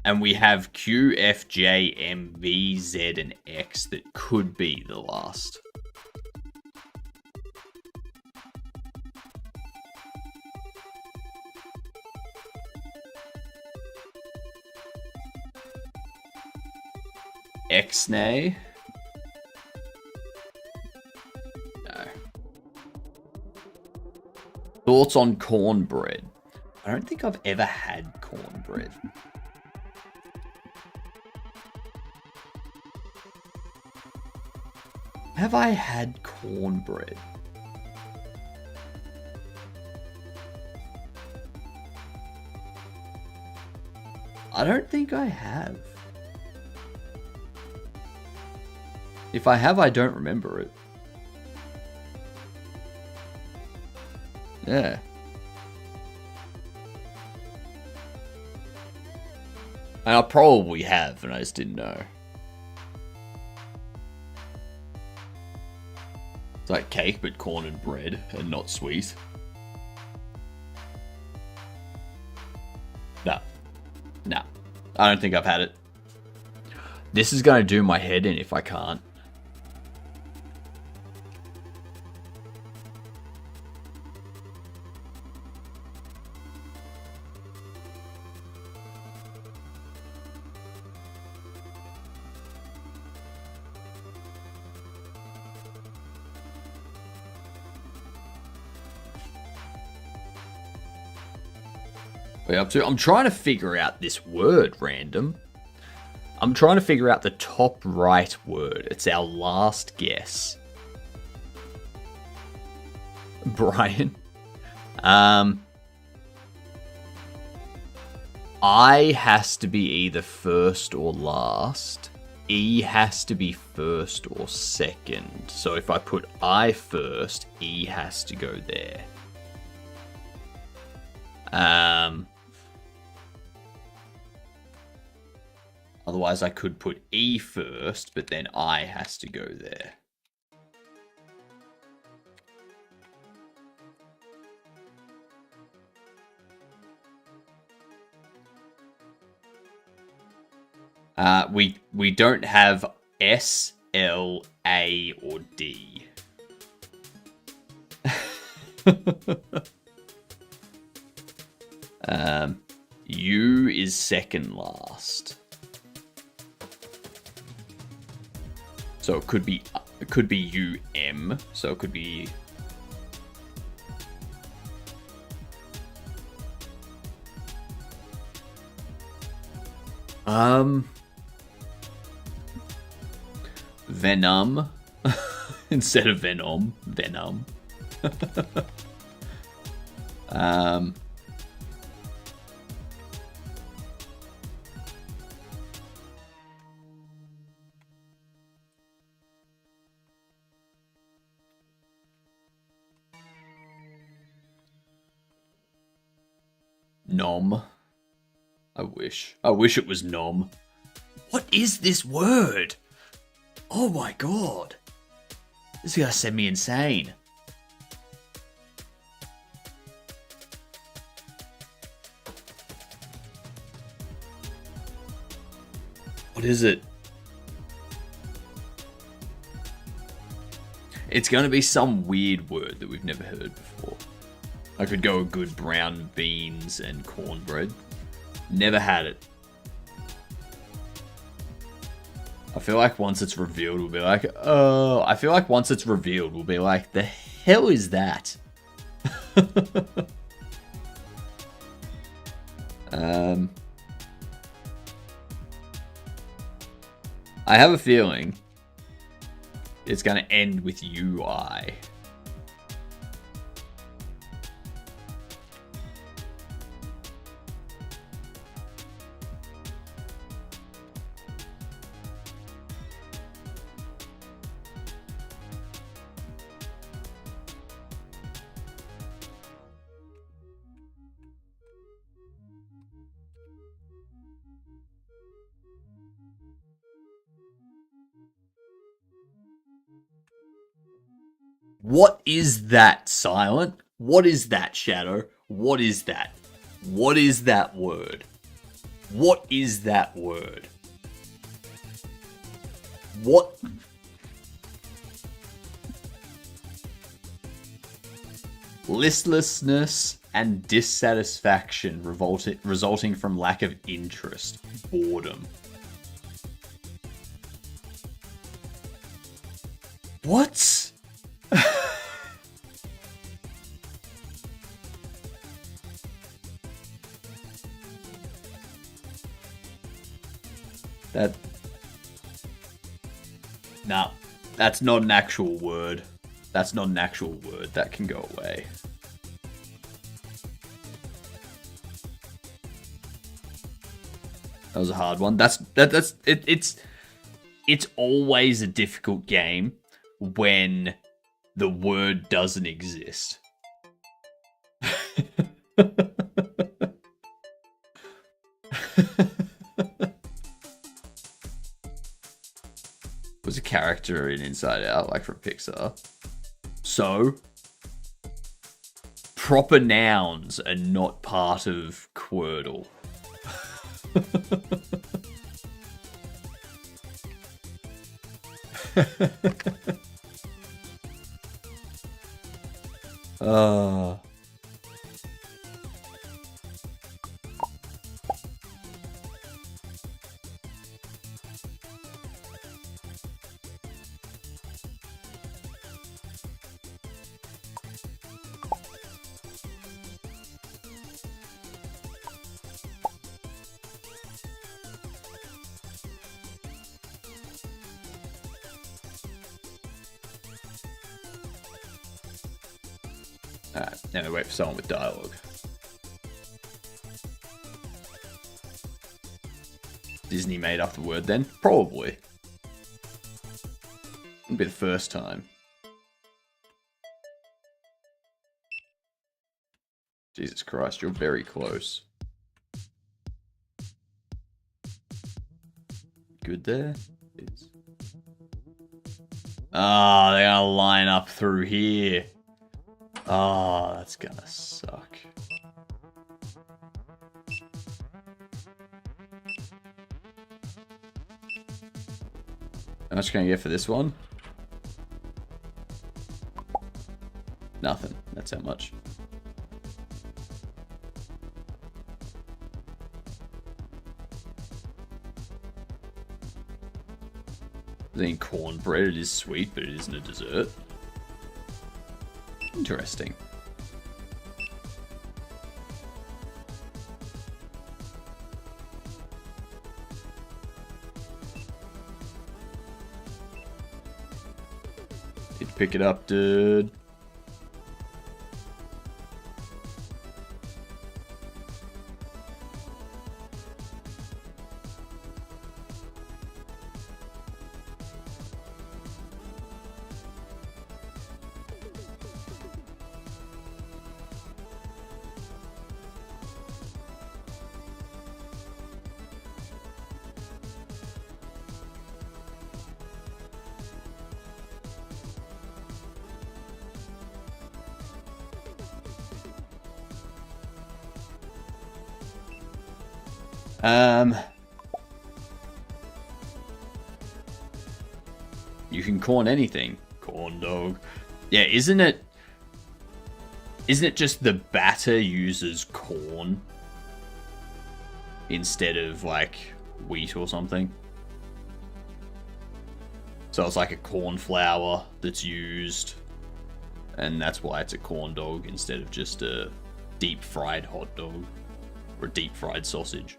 And we have Q, F, J, M, V, Z, and X that could be the last. X-nay? No. Thoughts on cornbread? I don't think I've ever had cornbread. Have I had cornbread? I don't think I have. If I have, I don't remember it. Yeah. And I probably have, and I just didn't know. It's like cake, but corn and bread, and not sweet. No. No. I don't think I've had it. This is going to do my head in if I can't. What are you up to? I'm trying to figure out this word, random. I'm trying to figure out the top right word. It's our last guess. Brian. I has to be either first or last. E has to be first or second. So if I put I first, E has to go there. Otherwise, I could put E first, but then I has to go there. We don't have S, L, A, or D. U is second last. So it could be UM. So it could be Venom instead of Venom. Venom. Nom. I wish it was nom. What is this word? Oh my god. This is gonna send me insane. What is it? It's gonna be some weird word that we've never heard before. I could go a good brown beans and cornbread. Never had it. I feel like once it's revealed, we'll be like, oh. I feel like once it's revealed, we'll be like, the hell is that? I have a feeling it's going to end with UI. What is that, Silent? What is that, Shadow? What is that? What is that word? What is that word? What? Listlessness and dissatisfaction resulting from lack of interest. Boredom. What? That... Nah, that's not an actual word. That's not an actual word. That can go away. That was a hard one. It's always a difficult game when the word doesn't exist. Was a character in Inside Out, like from Pixar. So, proper nouns are not part of Quirtle. Oh. Alright, now we wait for someone with dialogue. Disney made up the word then? Probably. Wouldn't be the first time. Jesus Christ, you're very close. Good there? Ah, they're gonna line up through here. Oh, that's gonna suck. How much can I get for this one? Nothing. That's how much. I think cornbread, it is sweet, but it isn't a dessert. Interesting. Need to pick it up, dude. You can corn anything. Corn dog. Yeah, isn't it just the batter uses corn instead of like wheat or something? So it's like a corn flour that's used, and that's why it's a corn dog instead of just a deep fried hot dog or a deep fried sausage.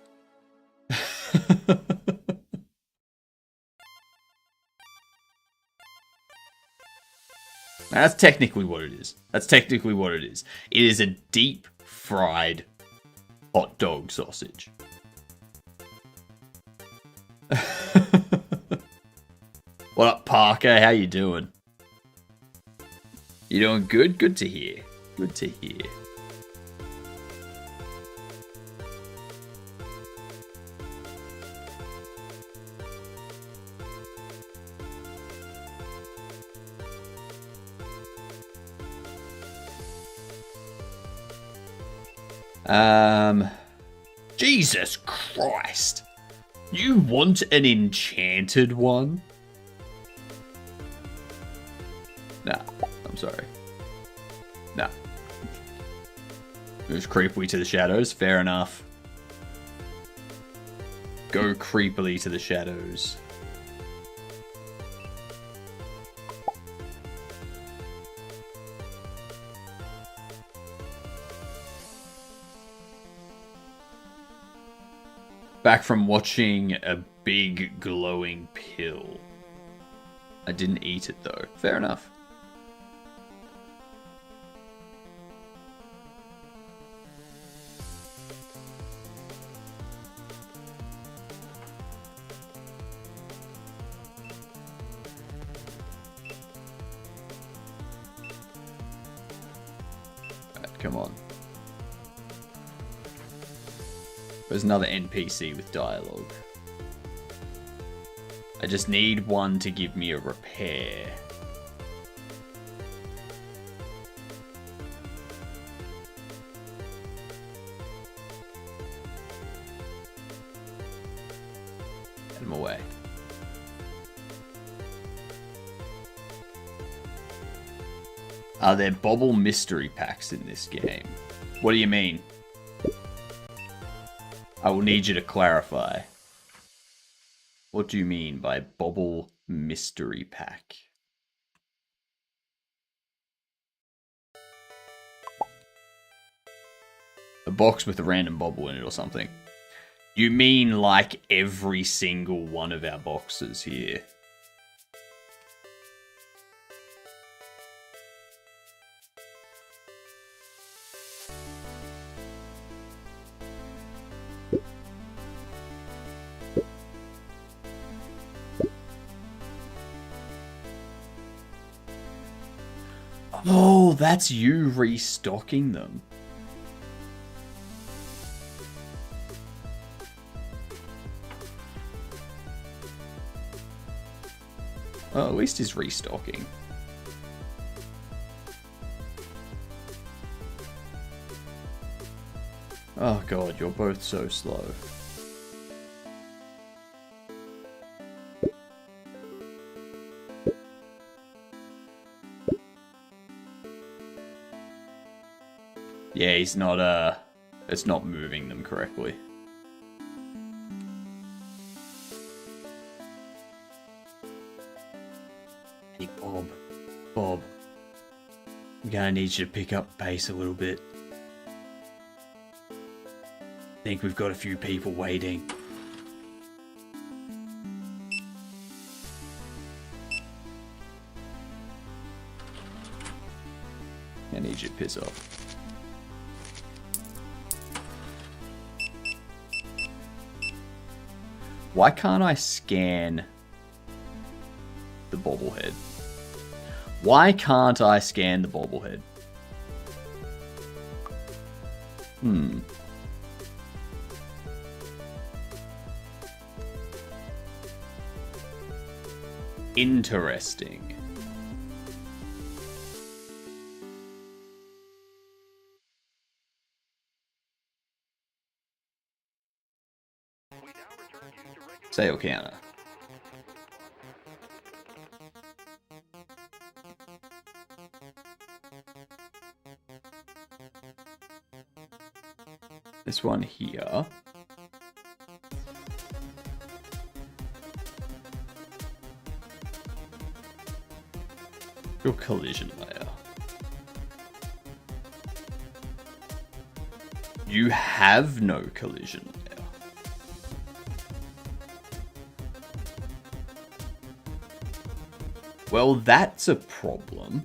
That's technically what it is. That's technically what it is. It is a deep fried hot dog sausage. What up, Parker? How you doing? You doing good? Good to hear. Good to hear. Jesus Christ. You want an enchanted one? Nah, I'm sorry. Nah. Moves creepily to the shadows, fair enough. Go creepily to the shadows. Back from watching a big glowing pill. I didn't eat it though. Fair enough. Right, come on. There's another NPC with dialogue. I just need one to give me a repair. Get him away. Are there Bobble mystery packs in this game? What do you mean? I will need you to clarify. What do you mean by Bobble mystery pack? A box with a random bobble in it or something. You mean like every single one of our boxes here? Oh, that's you restocking them. Oh, at least he's restocking. Oh god, you're both so slow. Yeah, he's not, it's not moving them correctly. Hey, Bob, I'm gonna need you to pick up pace a little bit. I think we've got a few people waiting. I need you to piss off. Why can't I scan the bobblehead? Why can't I scan the bobblehead? Interesting. Sale counter. This one here. Your collision layer. You have no collision layer. Well, that's a problem.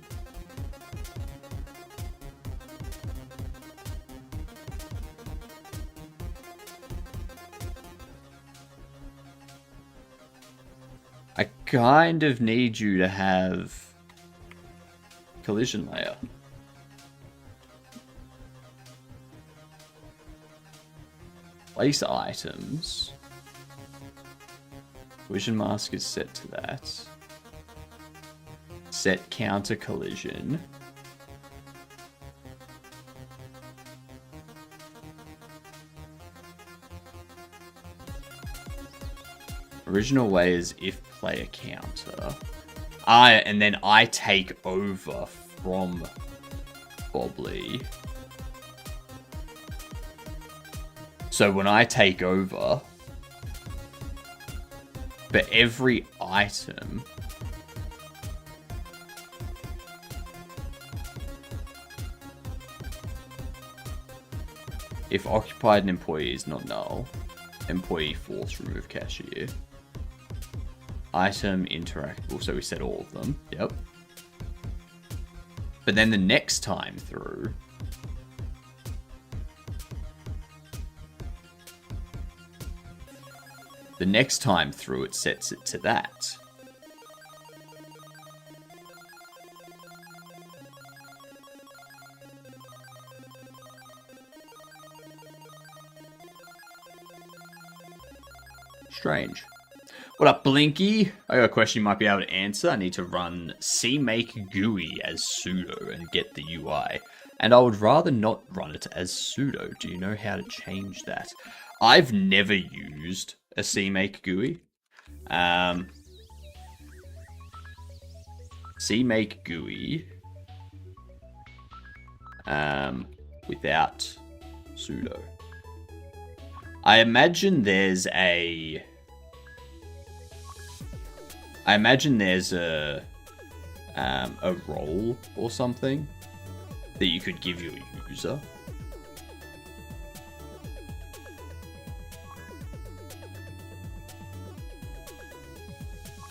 I kind of need you to have collision layer. Place items. Collision mask is set to that. Set counter collision. Original way is if player counter. And then I take over from Bobbly. So when I take over, for every item, if occupied an employee is not null, Employee force remove cashier. Item interactable, so we set all of them. Yep. But then the next time through, it sets it to that. Strange. What up, Blinky? I got a question you might be able to answer. I need to run CMake GUI as sudo and get the UI. And I would rather not run it as sudo. Do you know how to change that? I've never used a CMake GUI. CMake GUI without sudo. I imagine there's a role or something that you could give your user.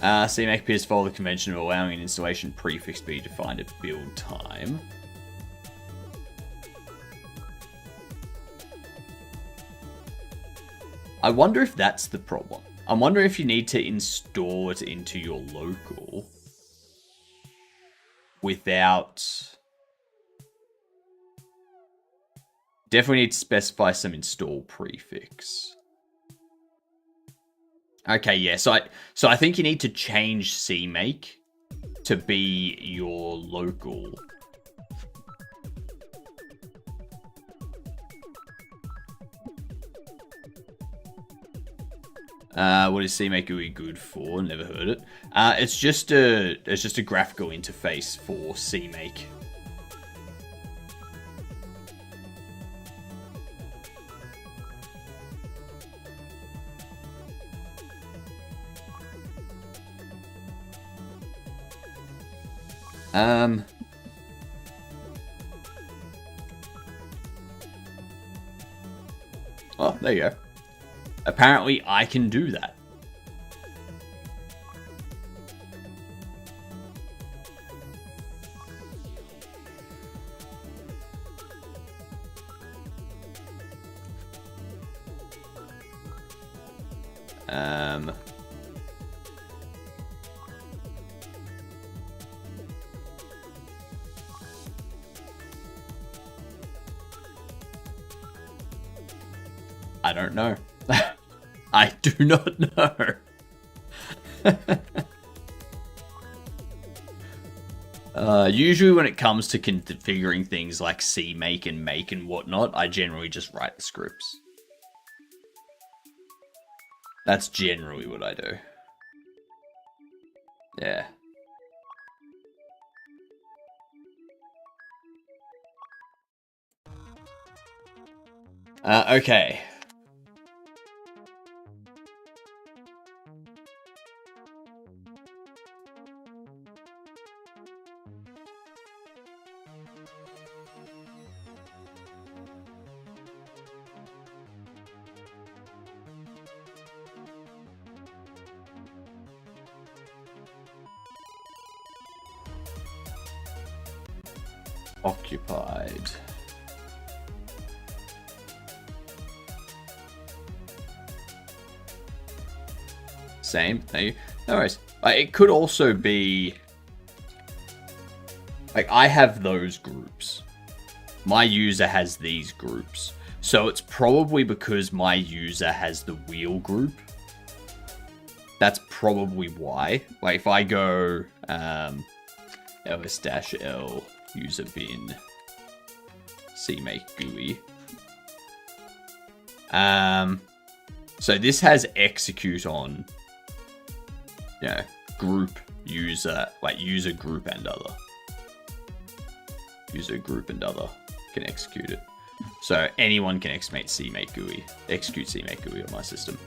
CMake appears to follow the convention of allowing an installation prefix be defined at build time. I wonder if that's the problem. I wonder if you need to install it into your local without... Definitely need to specify some install prefix. Okay, yeah, so I think you need to change CMake to be your local. What is CMake GUI good for? Never heard it. It's just a graphical interface for CMake. Well, there you go. Apparently, I can do that. I don't know. I do not know. Usually when it comes to configuring things like CMake and make and whatnot, I generally just write the scripts. That's generally what I do. Yeah. Okay. Occupied. Same. No worries. It could also be... Like, I have those groups. My user has these groups. So it's probably because my user has the wheel group. That's probably why. Like, if I go ls-l user bin CMake GUI. So this has execute on, you know, group user, like user group and other. User group and other can execute it. So anyone can execute CMake GUI on my system.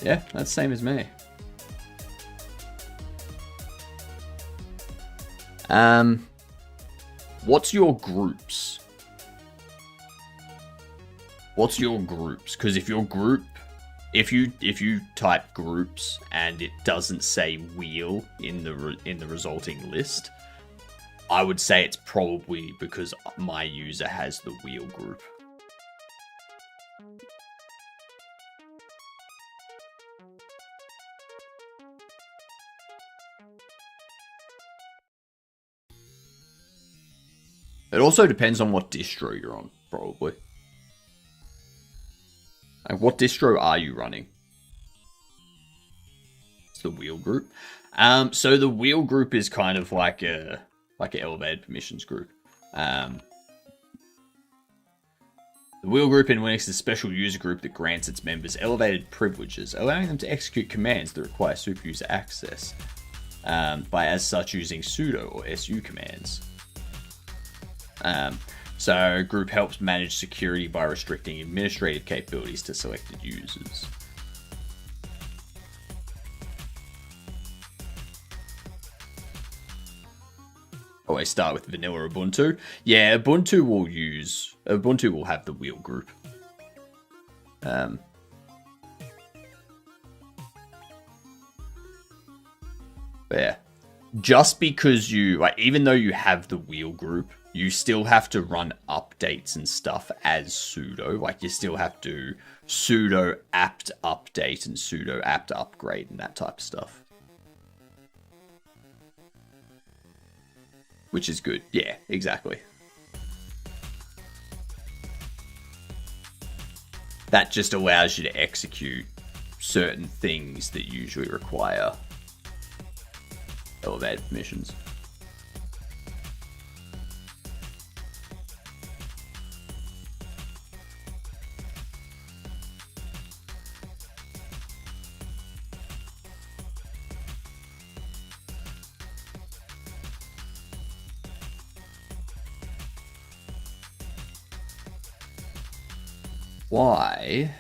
Yeah, that's the same as me. What's your groups? What's your groups? Because if your group, if you type groups and it doesn't say wheel in the resulting list, I would say it's probably because my user has the wheel group. It also depends on what distro you're on, probably. Like, what distro are you running? It's the wheel group. So the wheel group is kind of like an elevated permissions group. The wheel group in Linux is a special user group that grants its members elevated privileges, allowing them to execute commands that require super user access, by as such using sudo or su commands. So group helps manage security by restricting administrative capabilities to selected users. Always start with vanilla Ubuntu. Yeah, Ubuntu will have the wheel group. But yeah, just because even though you have the wheel group, you still have to run updates and stuff as sudo. Like, you still have to sudo apt update and sudo apt upgrade and that type of stuff. Which is good. Yeah, exactly. That just allows you to execute certain things that usually require elevated permissions. Why?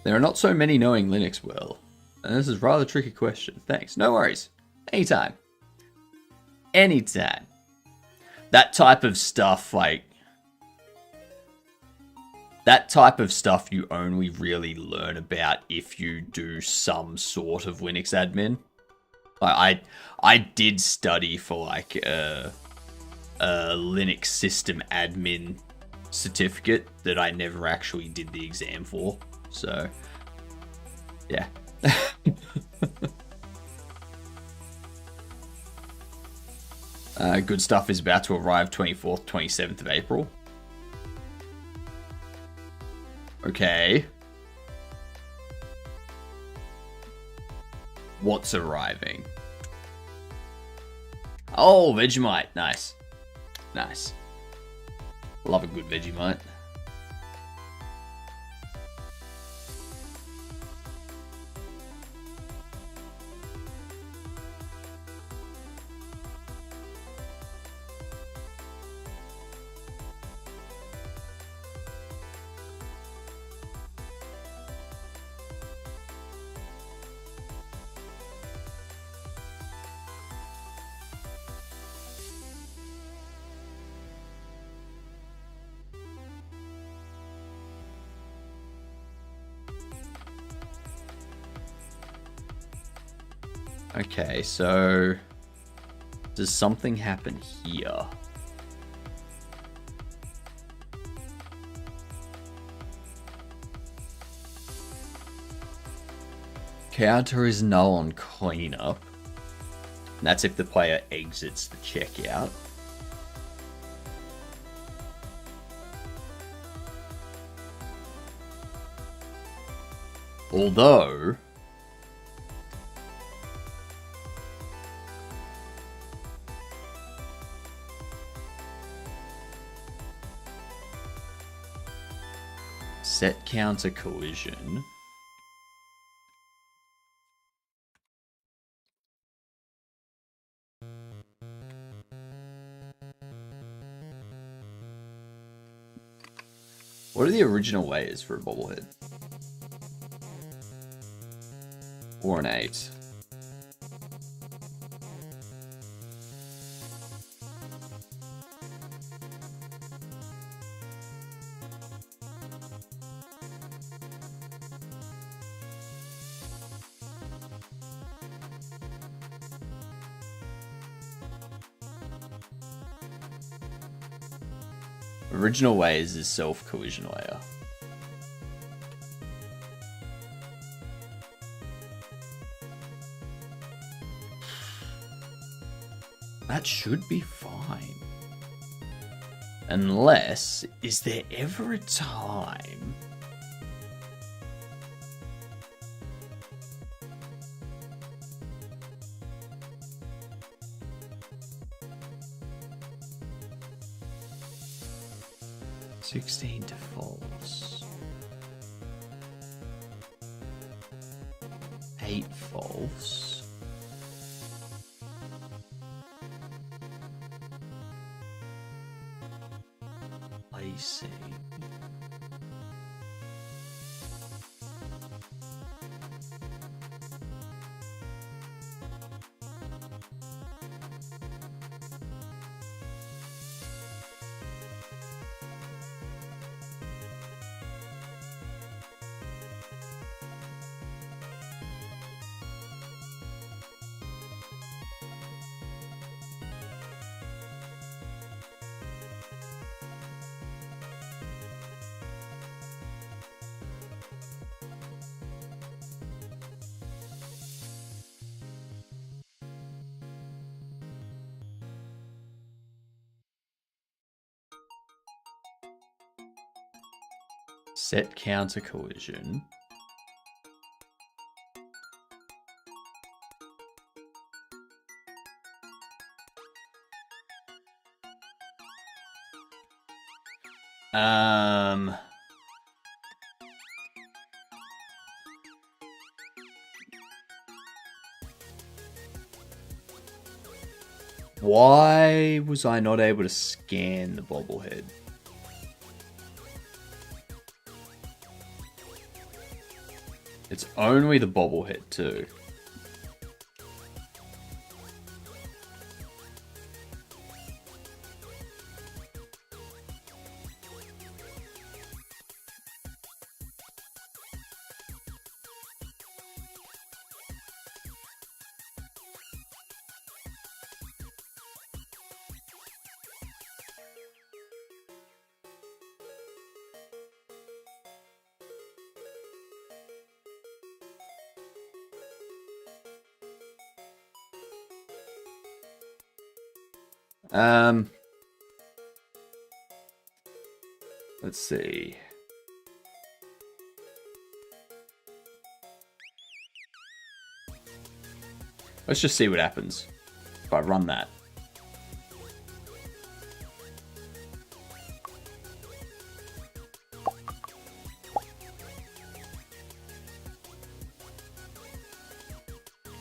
There are not so many knowing Linux well. And this is a rather tricky question. Thanks. No worries. Anytime. Anytime. That type of stuff, that type of stuff you only really learn about if you do some sort of Linux admin. I did study for a Linux system admin certificate that I never actually did the exam for. So, yeah. Good stuff is about to arrive 24th, 27th of April. Okay. What's arriving? Oh, Vegemite. Nice. Nice. Love a good Vegemite. Okay, so does something happen here? Counter is null on cleanup. And that's if the player exits the checkout. Although Set counter collision. What are the original layers for a bobblehead? 4 and 8. Original layers is self-collision layer. That should be fine. Unless, is there ever a time... $16 to false. 8 false. Placing. Set counter collision. Why was I not able to scan the bobblehead? It's only the bobblehead too. Let's see. Let's just see what happens if I run that.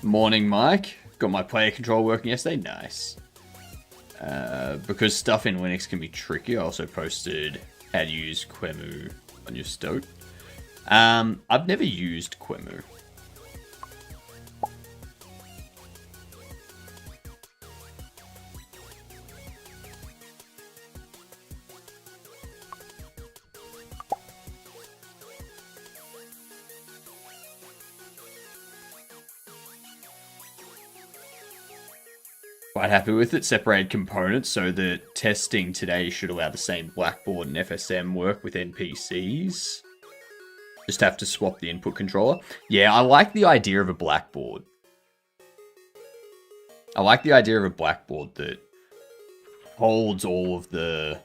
Morning, Mike. Got my player control working yesterday. Nice. Because stuff in Linux can be tricky, I also posted how to use Qemu on your Stoat. I've never used Qemu. Quite happy with it. Separated components, so the testing today should allow the same Blackboard and FSM work with NPCs. Just have to swap the input controller. Yeah, I like the idea of a Blackboard. I like the idea of a Blackboard that holds all of the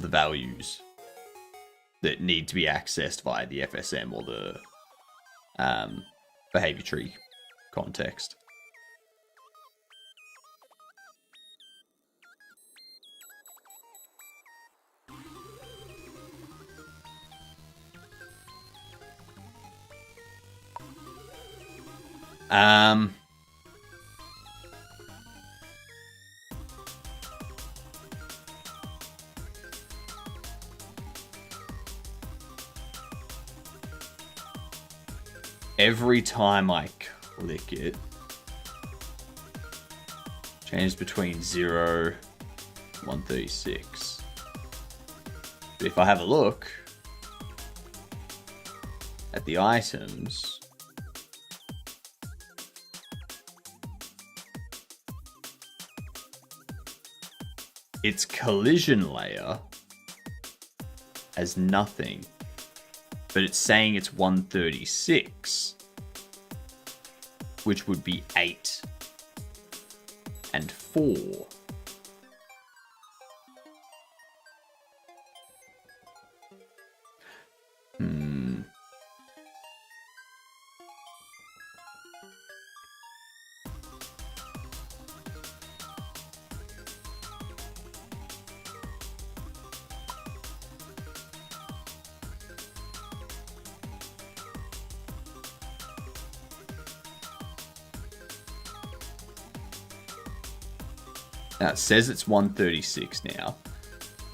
values that need to be accessed via the FSM or the behavior tree context. Um, every time I click it, changes between 0 and 136. But if I have a look at the items, its collision layer has nothing, but it's saying it's 136, which would be 8 and 4. Now it says it's 136 now,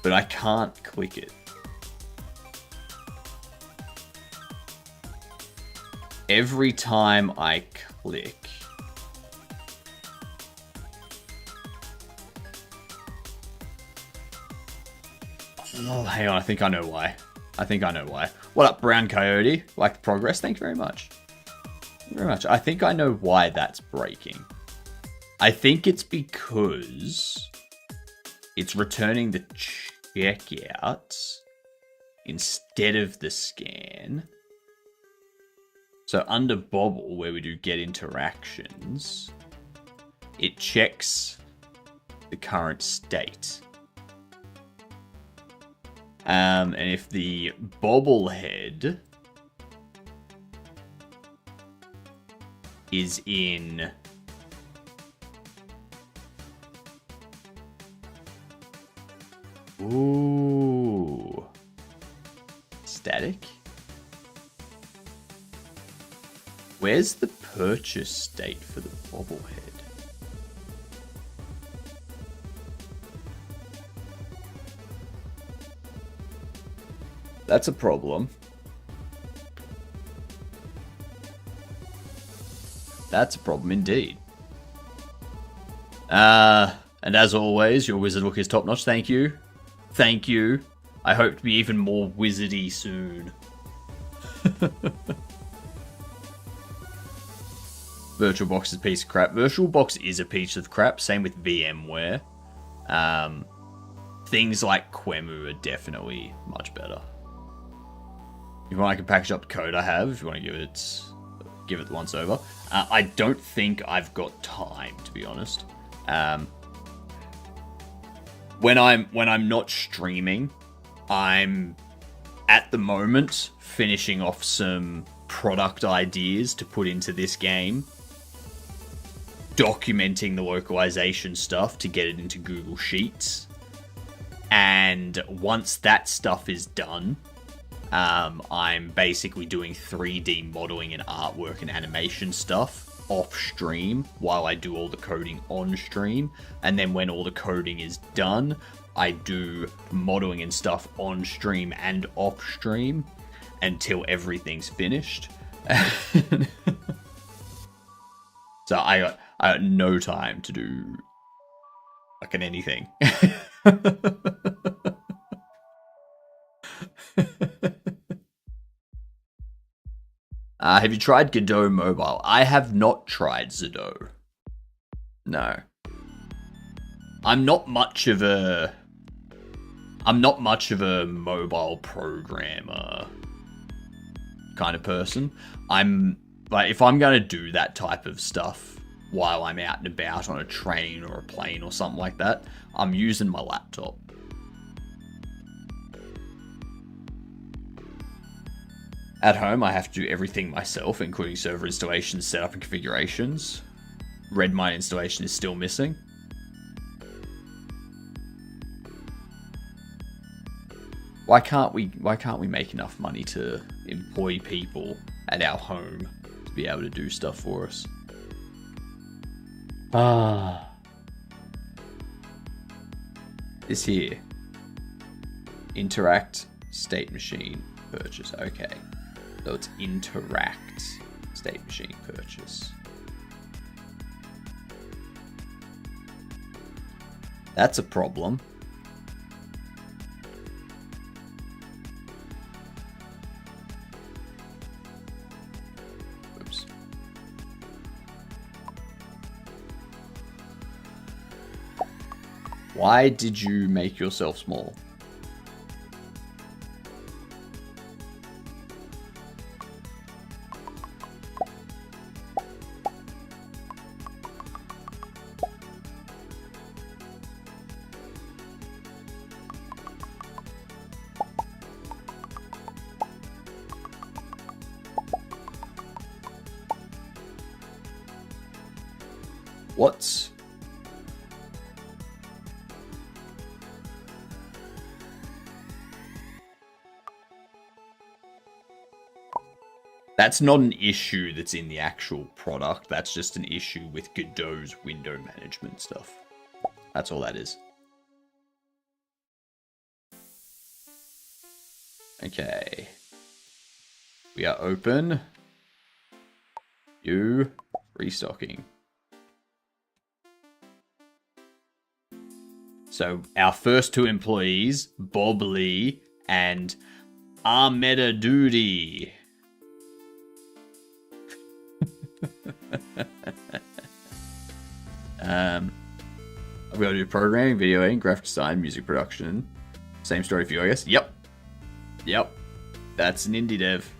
but I can't click it. Every time I click, oh, hang on, I think I know why. What up, Brown Coyote? Like the progress? Thank you very much. Thank you very much. I think I know why that's breaking. I think it's because it's returning the checkout instead of the scan. So under Bobble, where we do get interactions, it checks the current state. And if the bobblehead is in static? Where's the purchase state for the bobblehead? That's a problem. That's a problem indeed. And as always, your wizard look is top notch. Thank you. Thank you. I hope to be even more wizardy soon. VirtualBox is a piece of crap. VirtualBox is a piece of crap. Same with VMware. Things like Quemu are definitely much better. If you want, I can package up the code I have. If you want to give it the once over. I don't think I've got time, to be honest. When I'm not streaming, I'm at the moment finishing off some product ideas to put into this game, documenting the localization stuff to get it into Google Sheets, and once that stuff is done, I'm basically doing 3D modeling and artwork and animation stuff off stream while I do all the coding on stream, and then when all the coding is done, I do modeling and stuff on stream and off stream until everything's finished. So I got no time to do fucking anything. Have you tried Godot Mobile? I have not tried Godot. No. I'm not much of a mobile programmer kind of person. If I'm going to do that type of stuff while I'm out and about on a train or a plane or something like that, I'm using my laptop. At home, I have to do everything myself, including server installations, setup, and configurations. Redmine installation is still missing. Why can't we make enough money to employ people at our home to be able to do stuff for us? Ah. This here. Interact state machine purchase. Okay. So it's interact state machine purchase. That's a problem. Oops. Why did you make yourself small? What? That's not an issue that's in the actual product. That's just an issue with Godot's window management stuff. That's all that is. Okay. We are open. You restocking. So our first two employees, Bob Lee and Ahmeda Doody. I've got to do programming, video editing, graphic design, music production. Same story for you, I guess. Yep. Yep. That's an indie dev.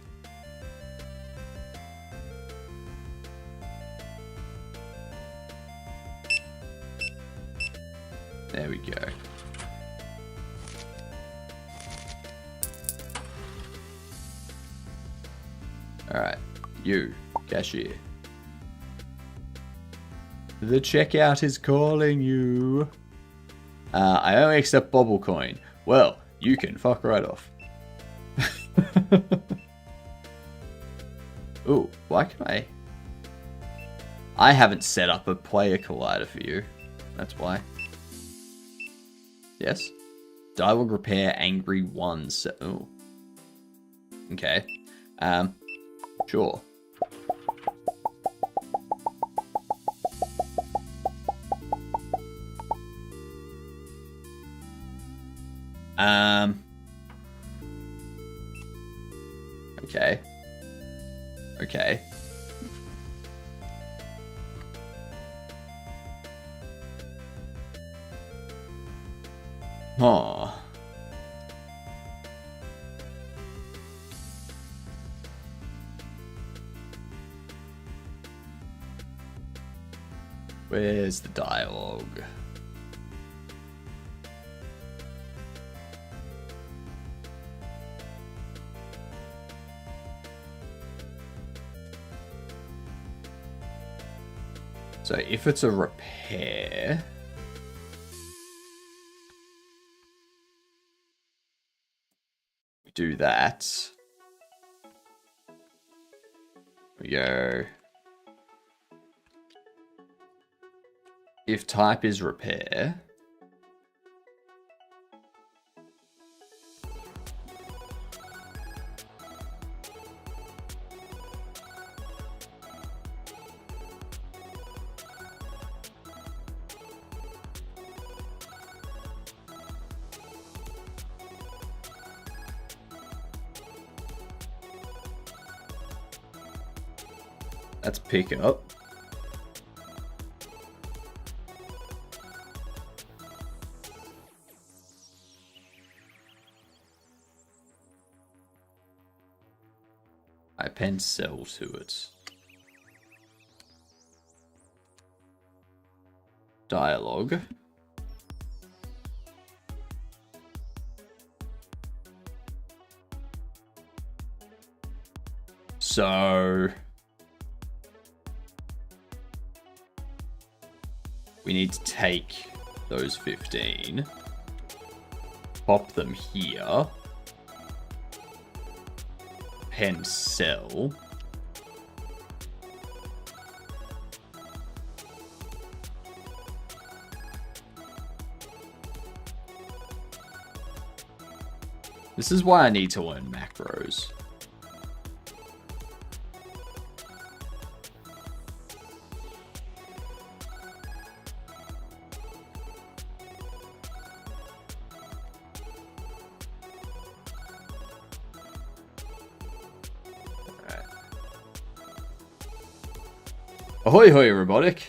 There we go. Alright. You, cashier. The checkout is calling you. I only accept Bobble coin. Well, you can fuck right off. Ooh, why can I? I haven't set up a player collider for you. That's why. Yes. Dialogue repair angry ones. Oh. Okay. Sure. Okay. Okay. Huh. Where's the dialogue? So if it's a repair, we do that. We go. If type is repair, that's pick up. I append cell to it. Dialogue. So we need to take those 15, pop them here, pen cell, This is why I need to learn macros. Ahoy, hoy, robotic.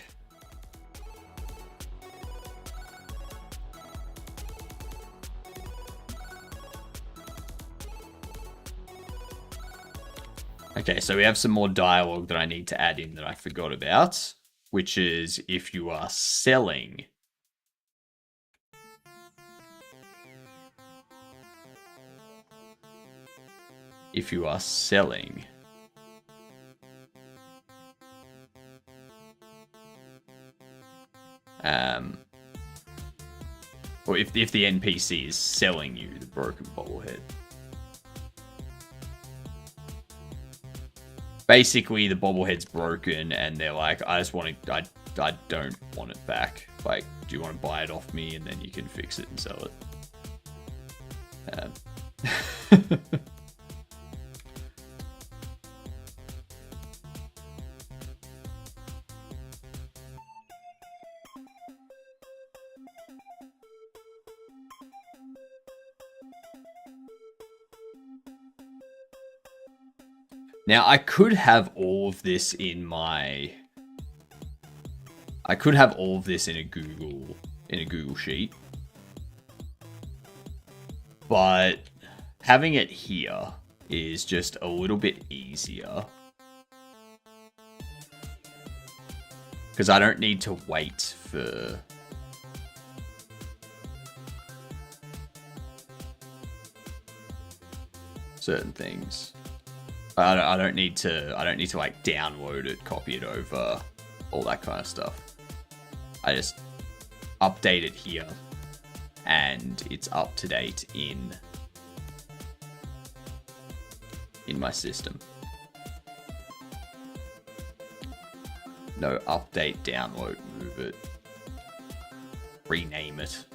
Okay, so we have some more dialogue that I need to add in that I forgot about, which is if you are selling. If you are selling. Or if the NPC is selling you the broken bobblehead. Basically, the bobblehead's broken, and they're like, I don't want it back. Like, do you want to buy it off me, and then you can fix it and sell it? Now, I could have all of this in my... I could have all of this in a Google sheet. But having it here is just a little bit easier. Because I don't need to wait for... certain things. I don't need to like download it, copy it over, all that kind of stuff. I just update it here and it's up to date in my system. No update, download, move it, rename it.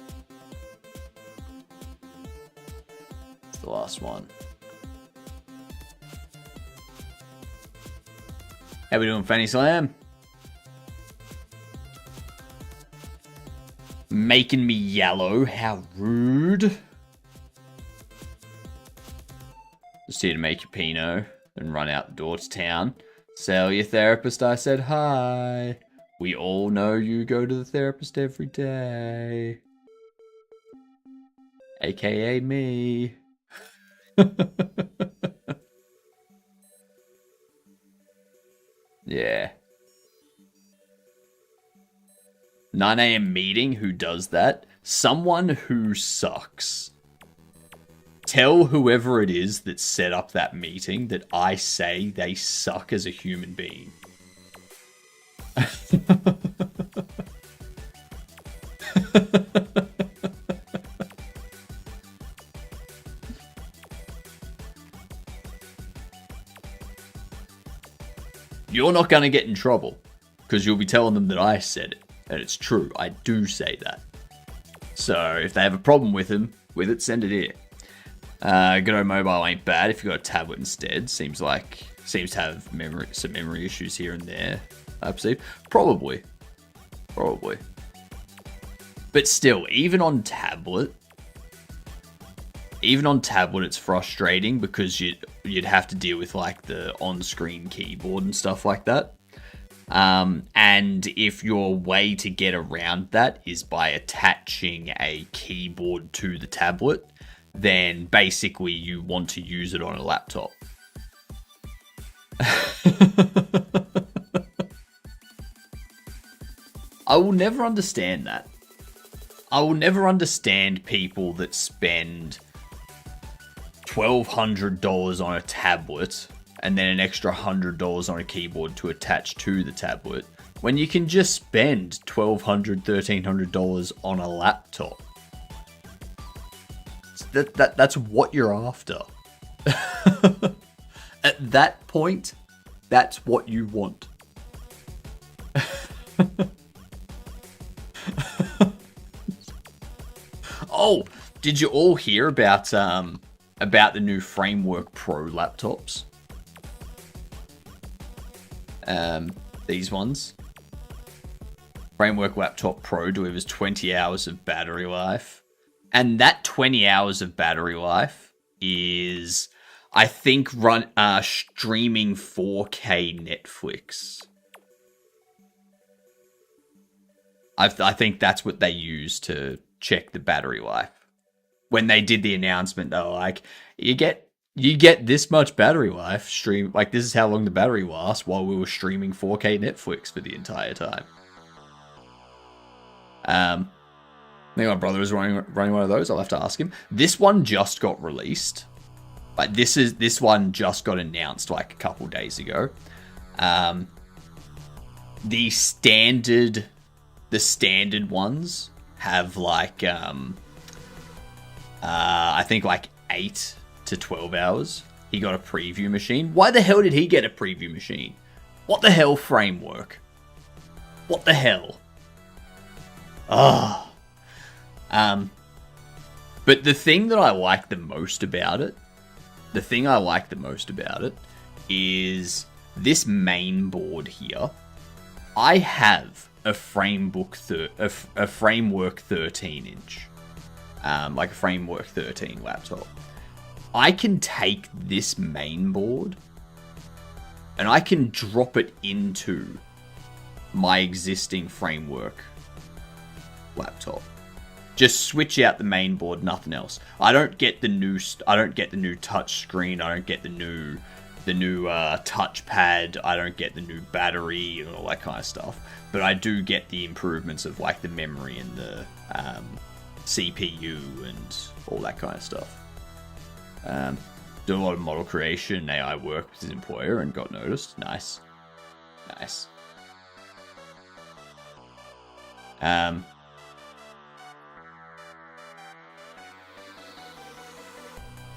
It's the last one. How we doing, Fanny Slam? Making me yellow. How rude. Just here to make your Pinot and run out the door to town. Sell your therapist, I said hi. We all know you go to the therapist every day. AKA me. Yeah. 9 a.m. meeting, who does that? Someone who sucks. Tell whoever it is that set up that meeting that I say they suck as a human being. You're not going to get in trouble because you'll be telling them that I said it. And it's true. I do say that. So if they have a problem with it, send it here. Good old mobile ain't bad if you got a tablet instead. Seems to have some memory issues here and there. I perceive. Probably. But still, even on tablet, it's frustrating because you'd have to deal with like the on-screen keyboard and stuff like that. And if your way to get around that is by attaching a keyboard to the tablet, then basically you want to use it on a laptop. I will never understand that. I will never understand people that spend $1,200 on a tablet and then an extra $100 on a keyboard to attach to the tablet when you can just spend $1,200, $1,300 on a laptop. That's what you're after. At that point, that's what you want. Oh, did you all hear about about the new Framework Pro laptops. These ones. Framework Laptop Pro delivers 20 hours of battery life. And that 20 hours of battery life is, I think, streaming 4K Netflix. I think that's what they use to check the battery life. When they did the announcement, they were like, you get this much battery life stream, like this is how long the battery lasts while we were streaming 4K Netflix for the entire time. I think my brother was running one of those. I'll have to ask him. This one just got released. Like this one just got announced like a couple days ago. The standard ones have like I think like 8 to 12 hours. He got a preview machine. Why the hell did he get a preview machine? What the hell, Framework? What the hell? But the thing that I like the most about it, is this main board here. I have a Framework 13 inch, like a Framework 13 laptop. I can take this main board and I can drop it into my existing Framework laptop. Just switch out the main board, nothing else. I don't get the new touch screen. I don't get the new touchpad. I don't get the new battery and all that kind of stuff. But I do get the improvements of like the memory and the CPU and all that kind of stuff. Do a lot of model creation, AI work with his employer, and got noticed. Nice.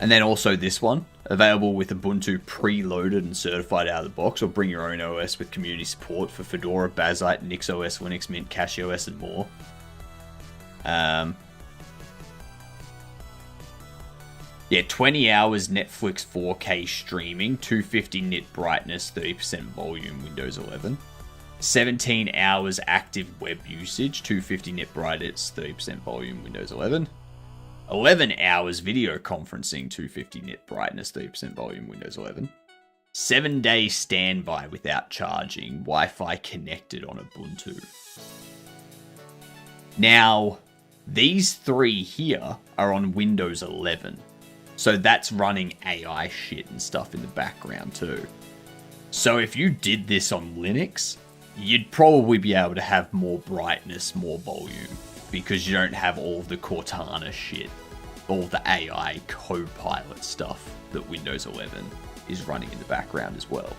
And then also this one, available with Ubuntu preloaded and certified out of the box, or bring your own OS with community support for Fedora, Bazzite, NixOS, Linux Mint, CachyOS, and more. Yeah, 20 hours Netflix 4K streaming, 250 nit brightness, 30% volume, Windows 11. 17 hours active web usage, 250 nit brightness, 30% volume, Windows 11. 11 hours video conferencing, 250 nit brightness, 30% volume, Windows 11. 7-day standby without charging, Wi-Fi connected on Ubuntu. Now, these three here are on Windows 11. So that's running AI shit and stuff in the background too. So if you did this on Linux, you'd probably be able to have more brightness, more volume, because you don't have all the Cortana shit, all the AI Copilot stuff that Windows 11 is running in the background as well.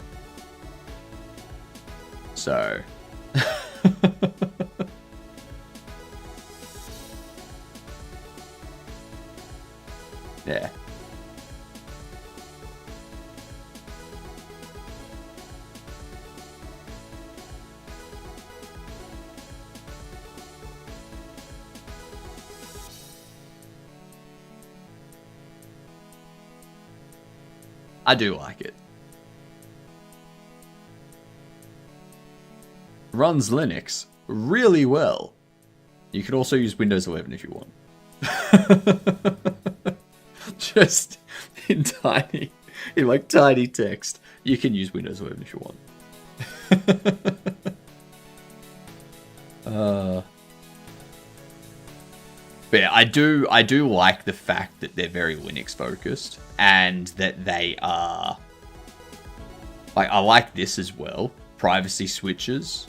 So... yeah. I do like it. Runs Linux really well. You could also use Windows 11 if you want. Just in tiny text. You can use Windows 11 if you want. But yeah, I do like the fact that they're very Linux focused and that they are like, I like this as well. Privacy switches.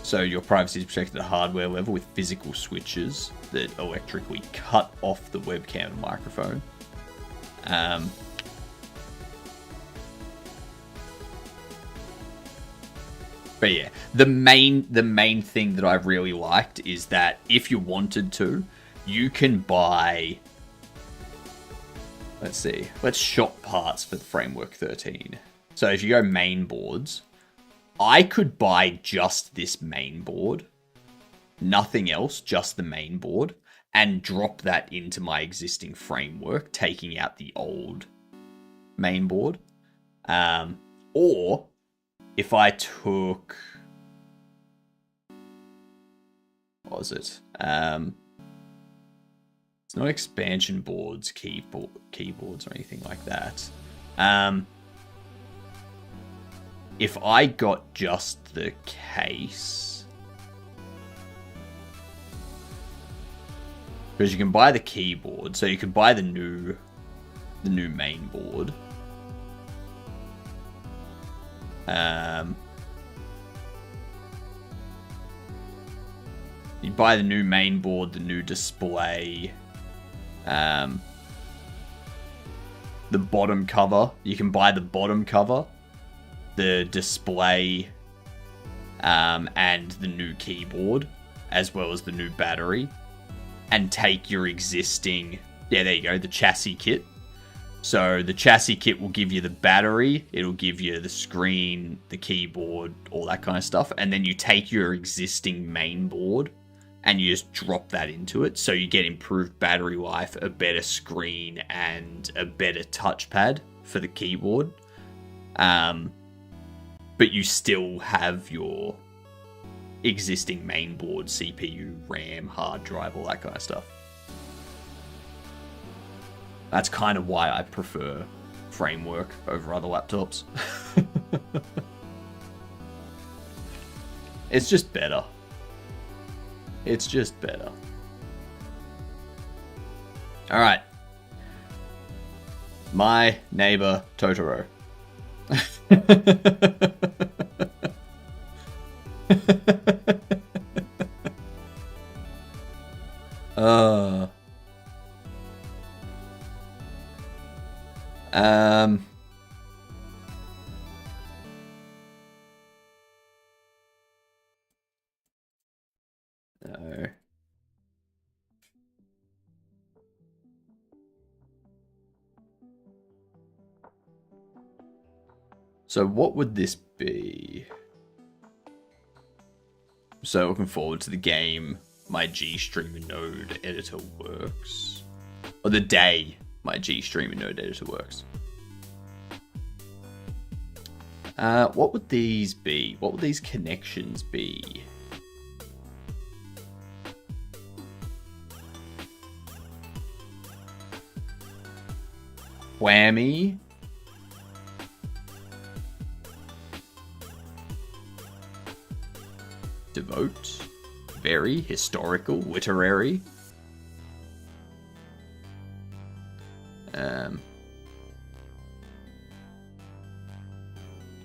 So your privacy is protected at hardware level with physical switches that electrically cut off the webcam and microphone. But yeah, the main thing that I really liked is that if you wanted to, you can buy, let's see, let's shop parts for the Framework 13. So if you go main boards, I could buy just this main board, nothing else, just the main board, and drop that into my existing framework, taking out the old main board. Or if I took, what was it? It's not expansion boards, keyboards or anything like that. If I got just the case, because you can buy the keyboard, so you can buy the new main board. You buy the new main board, the new display, the bottom cover. You can buy the bottom cover, the display, and the new keyboard, as well as the new battery, and take your existing, there you go, the chassis kit. So the chassis kit will give you the battery, it'll give you the screen, the keyboard, all that kind of stuff, and then you take your existing main board and you just drop that into it, so you get improved battery life, a better screen, and a better touchpad for the keyboard. But you still have your existing main board, CPU, RAM, hard drive, all that kind of stuff. That's kind of why I prefer framework over other laptops. It's just better. It's just better. Alright. My neighbor Totoro. No. So what would this be? So looking forward to the game my GStreamer node editor works. Or the day my GStreamer node editor works. What would these be? What would these connections be? Whammy. Devote. Very historical, literary.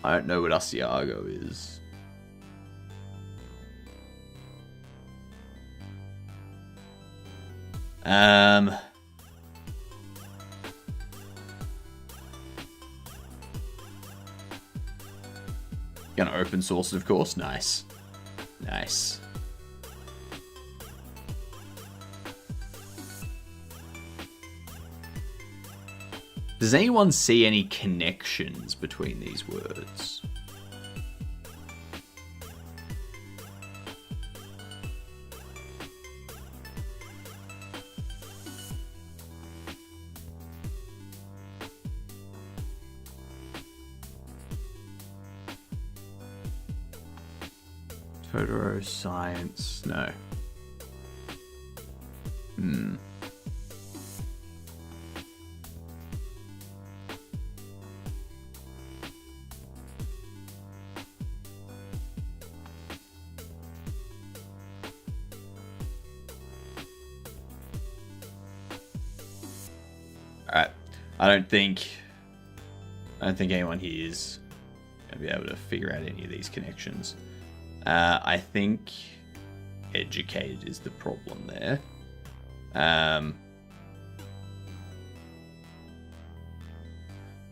I don't know what Asiago is. Gonna open source, of course. Nice. Nice. Does anyone see any connections between these words? Totoro science. No. Alright. I don't think anyone here is going to be able to figure out any of these connections. I think educated is the problem there.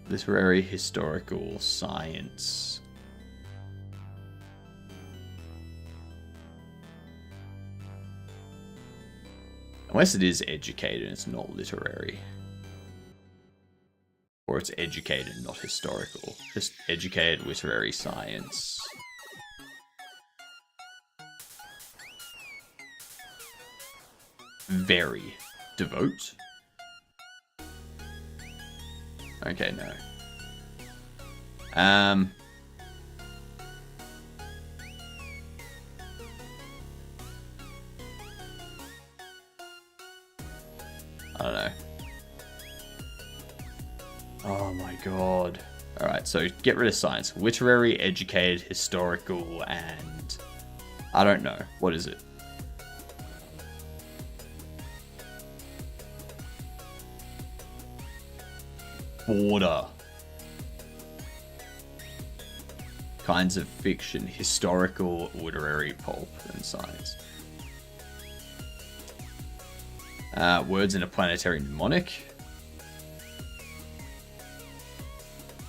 Literary, historical, science. Unless it is educated and it's not literary. Or it's educated, not historical. Just educated, literary, science. Very. Devote? Okay, no. I don't know. Oh my god. Alright, so get rid of science. Literary, educated, historical, and... I don't know. What is it? Border. Kinds of fiction. Historical, literary, pulp, and science. Words in a planetary mnemonic.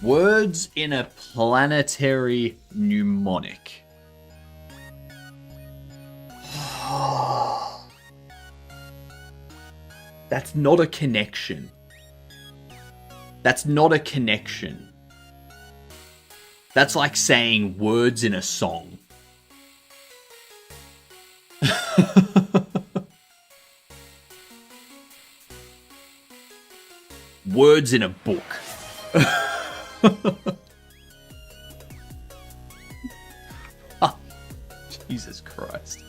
Words in a planetary mnemonic. That's not a connection. That's not a connection. That's like saying words in a song. Words in a book. Oh, Jesus Christ.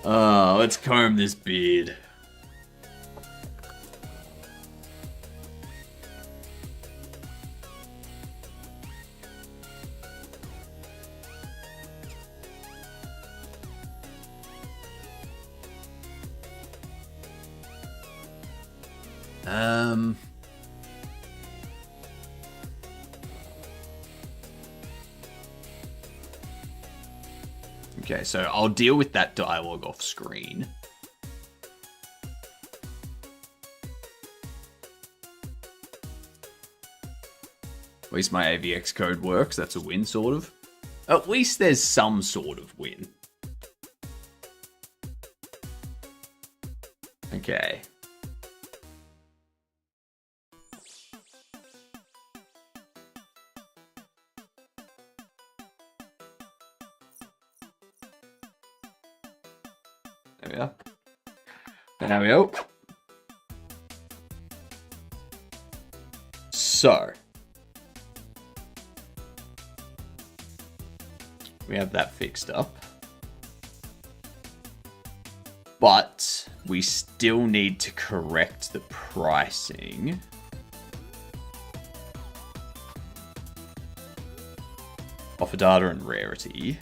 Let's comb this beard. Okay, so I'll deal with that dialogue off screen. At least my AVX code works. That's a win, sort of. At least there's some sort of win. Okay. There we are. There we go. So. We have that fixed up. But we still need to correct the pricing. Offer data and rarity.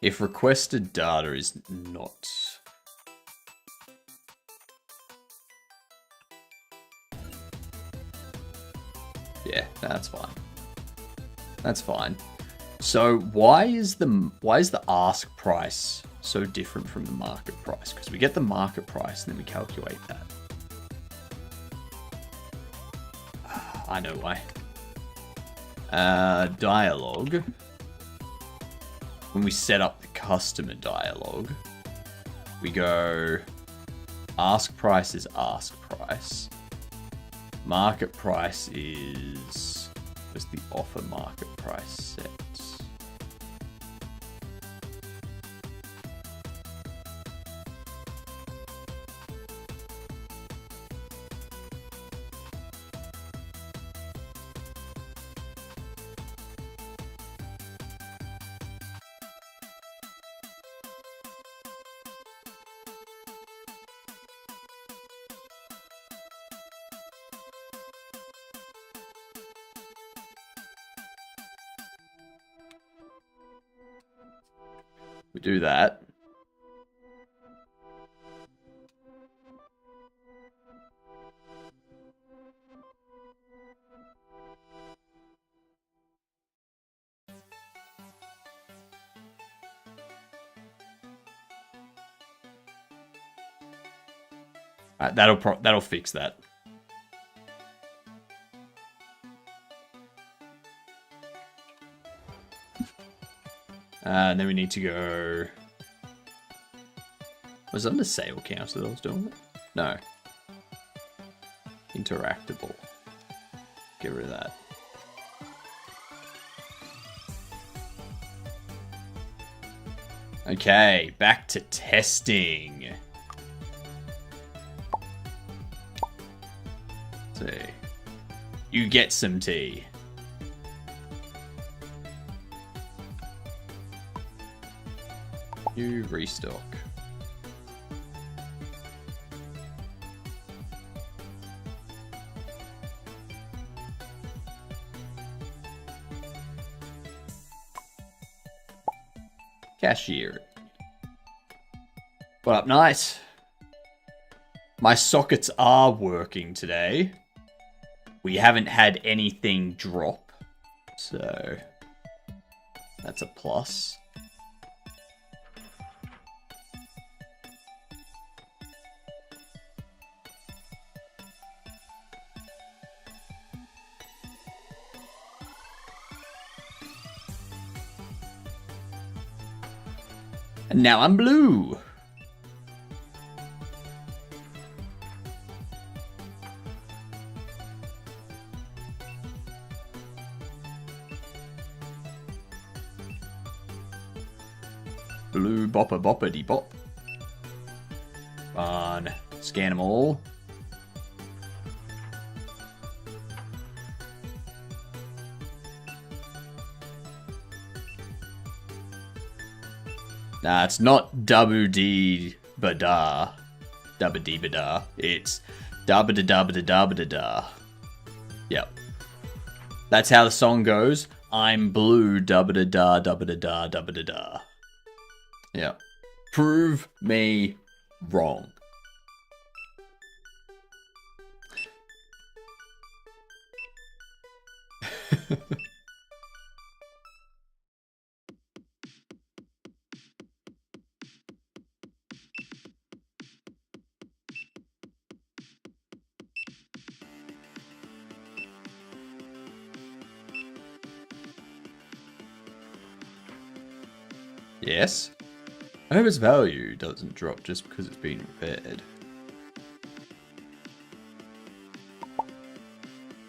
If requested data is not... Yeah, that's fine. That's fine. So why is the ask price so different from the market price? Because we get the market price and then we calculate that. I know why. Dialogue. When we set up the customer dialogue, we go ask price is ask price. Market price is the offer market price set. We do that. Right, that'll fix that. And then we need to go... Was that the sale counter that I was doing? No. Interactable. Get rid of that. Okay, back to testing. Let's see. You get some tea. You restock. Cashier. What up, night? My sockets are working today. We haven't had anything drop, so that's a plus. And now I'm blue. Blue bopper boppity bop. Fun. Scan them all. Nah, it's not Dabba-dee Bada. Dabba-dee Bada. It's Dabba-da-dabba-da-dabba-da-da. Yep. That's how the song goes. I'm blue, dabba-da-da, dabba-da-da, dabba-da-da. Yep. Prove me wrong. Yes. I hope its value doesn't drop just because it's been repaired.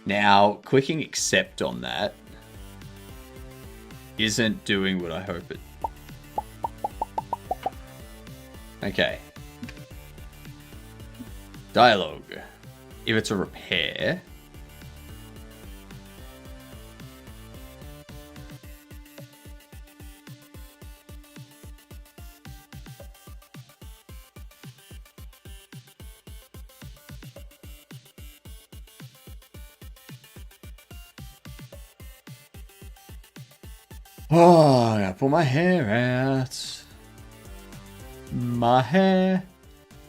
Now, clicking accept on that isn't doing what I hope it... Okay. Dialogue. If it's a repair... Oh, I gotta pull my hair out. My hair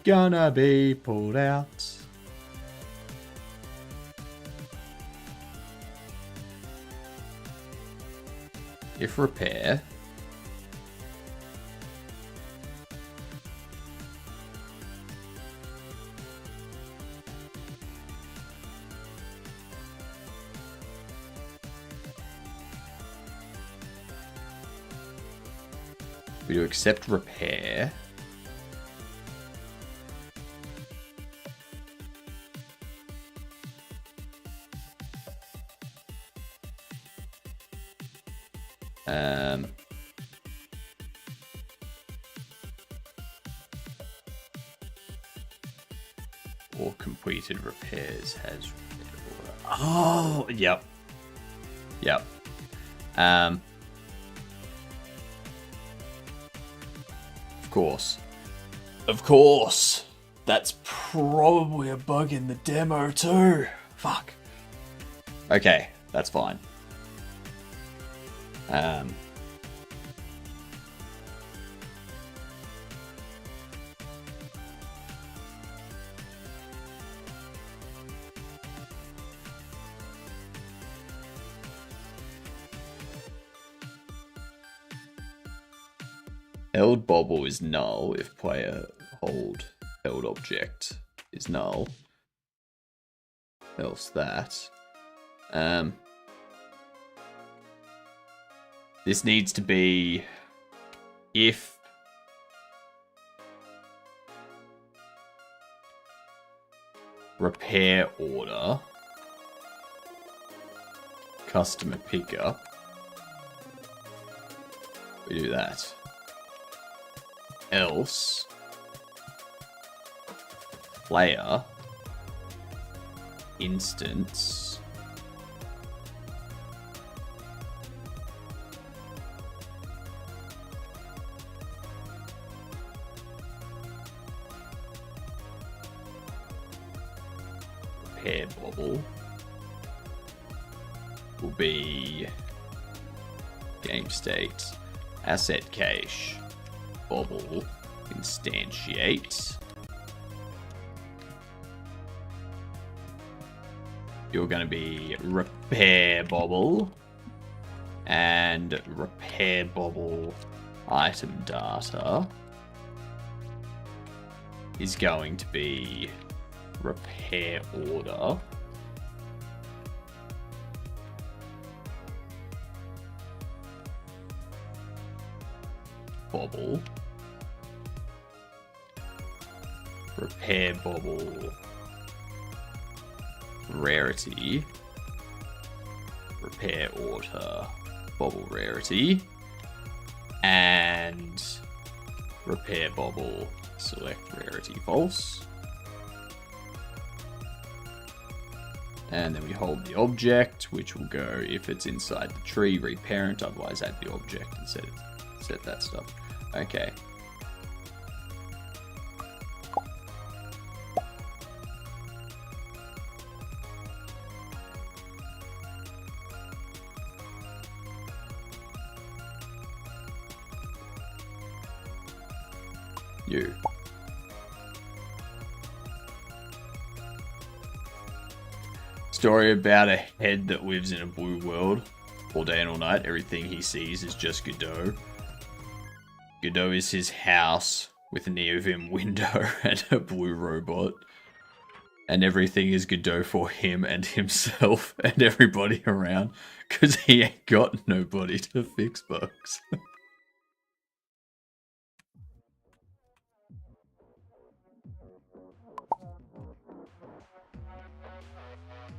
gonna be pulled out. If repair. We do accept repair. Or completed repairs has... Oh, yep. Yep. Course. Of course. That's probably a bug in the demo too. Fuck. Okay, that's fine. Held bobble is null if player hold held object. is null. Else that. This needs to be if repair order, customer pickup. We do that. Else player instance repair bobble will be game state asset cache bobble instantiate. You're going to be repair bobble and repair bobble item data is going to be repair order. Bobble. Repair bobble. Rarity. Repair order. Bobble rarity. And repair bobble. Select rarity false. And then we hold the object, which will go if it's inside the tree, reparent, otherwise add the object and set that stuff. Okay. You. Story about a head that lives in a blue world. All day and all night, everything he sees is just Godot. Godot is his house with a Neovim window and a blue robot. And everything is Godot for him and himself and everybody around. Because he ain't got nobody to fix bugs.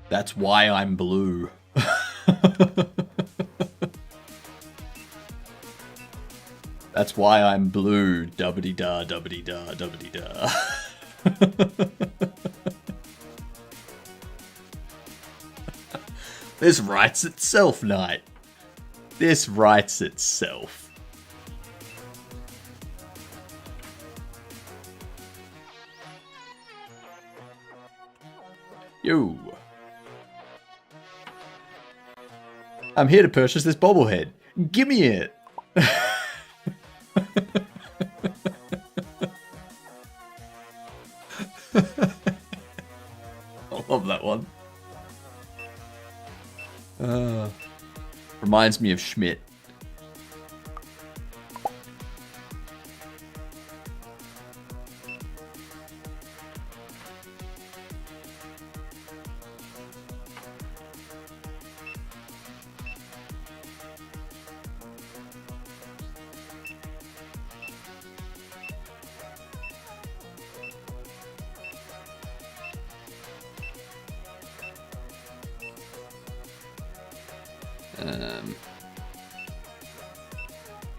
That's why I'm blue. That's why I'm blue. Dubbity-da, dubbity-da, dubbity-da. This writes itself, Knight. This writes itself. Yo. I'm here to purchase this bobblehead. Give me it. I love that one. Reminds me of Schmidt.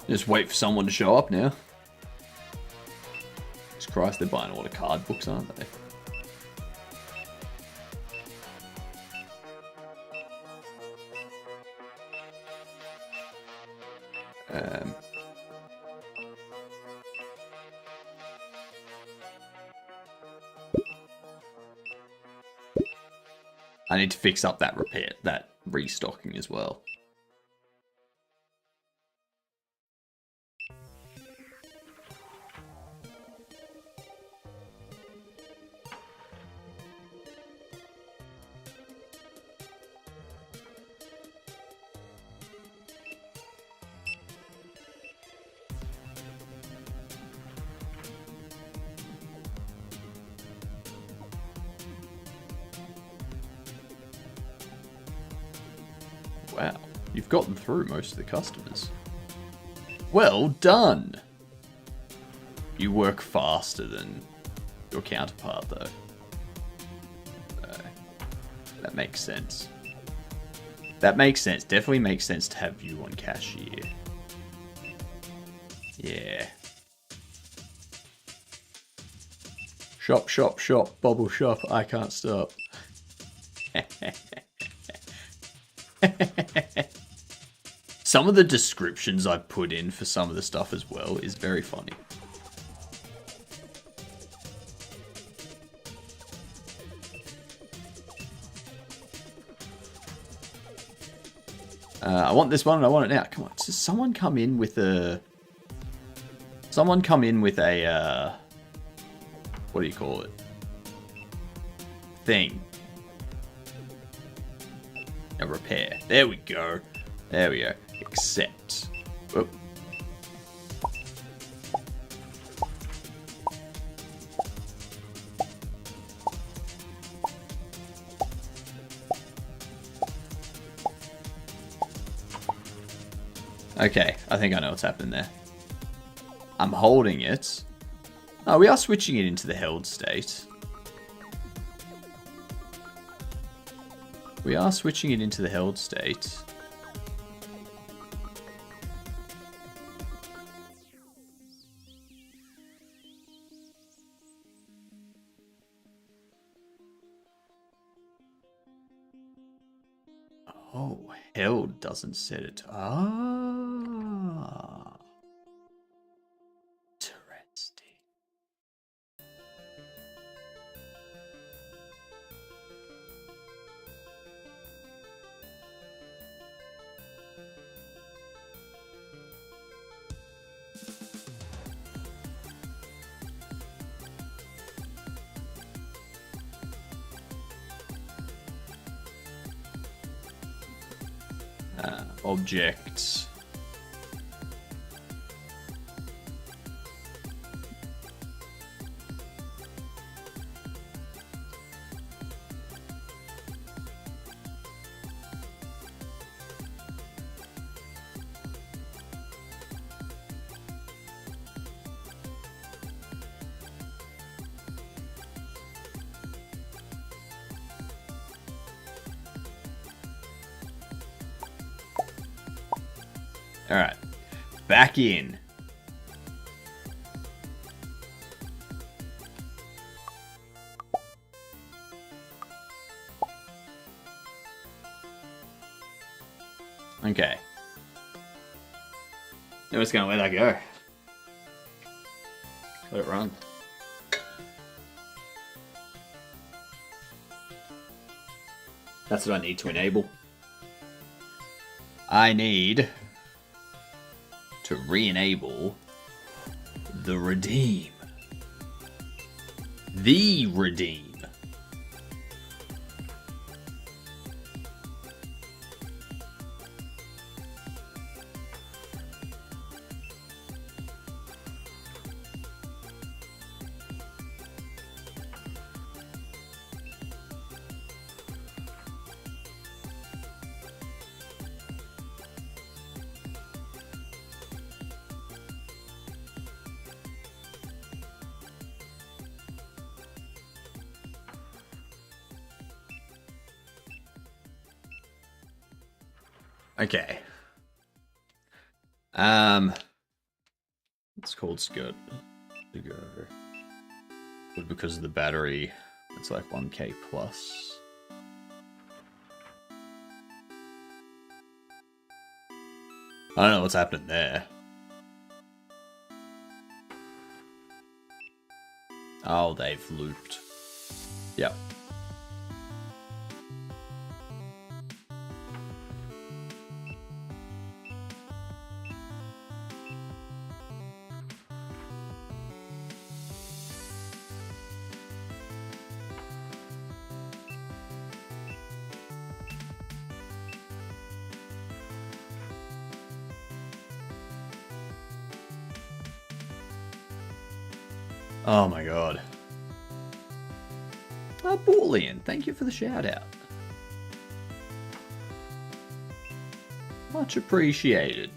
Just wait for someone to show up now. Jesus Christ, they're buying all the card books, aren't they? I need to fix up that restocking as well. Wow, you've gotten through most of the customers. Well done! You work faster than your counterpart, though. That makes sense. That makes sense. Definitely makes sense to have you on cashier. Yeah. Shop, shop, shop. Bobble shop. I can't stop. Some of the descriptions I've put in for some of the stuff as well is very funny. I want this one and I want it now. Come on, does someone come in with a... Someone come in with a... what do you call it? Thing. A repair. There we go. There we go. Accept. Whoop. Okay, I think I know what's happening there. I'm holding it. Oh, we are switching it into the held state. We are switching it into the held state. Oh, held doesn't set it. Ah. Interesting. Objects. All right, back in. Okay. I'm just gonna let that go. Let it run. That's what I need to enable. I need to re-enable the redeem. The redeem. Okay. It's called Skirt to go. But because of the battery, it's like 1k plus. I don't know what's happening there. Oh, they've looped. Yep. Oh my god. Oh, Boolean, thank you for the shout out. Much appreciated.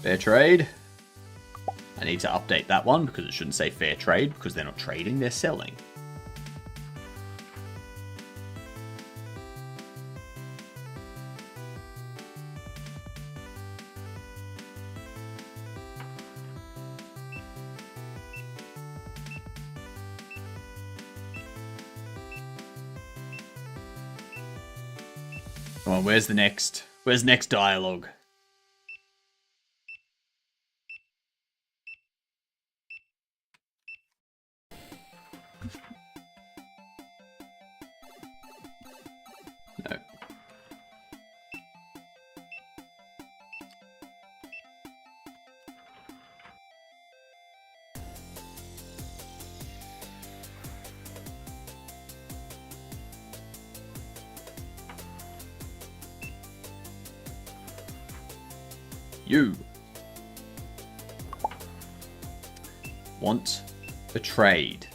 Fair trade. I need to update that one because it shouldn't say fair trade because they're not trading, they're selling. Come on, where's next dialogue? No. You want a trade.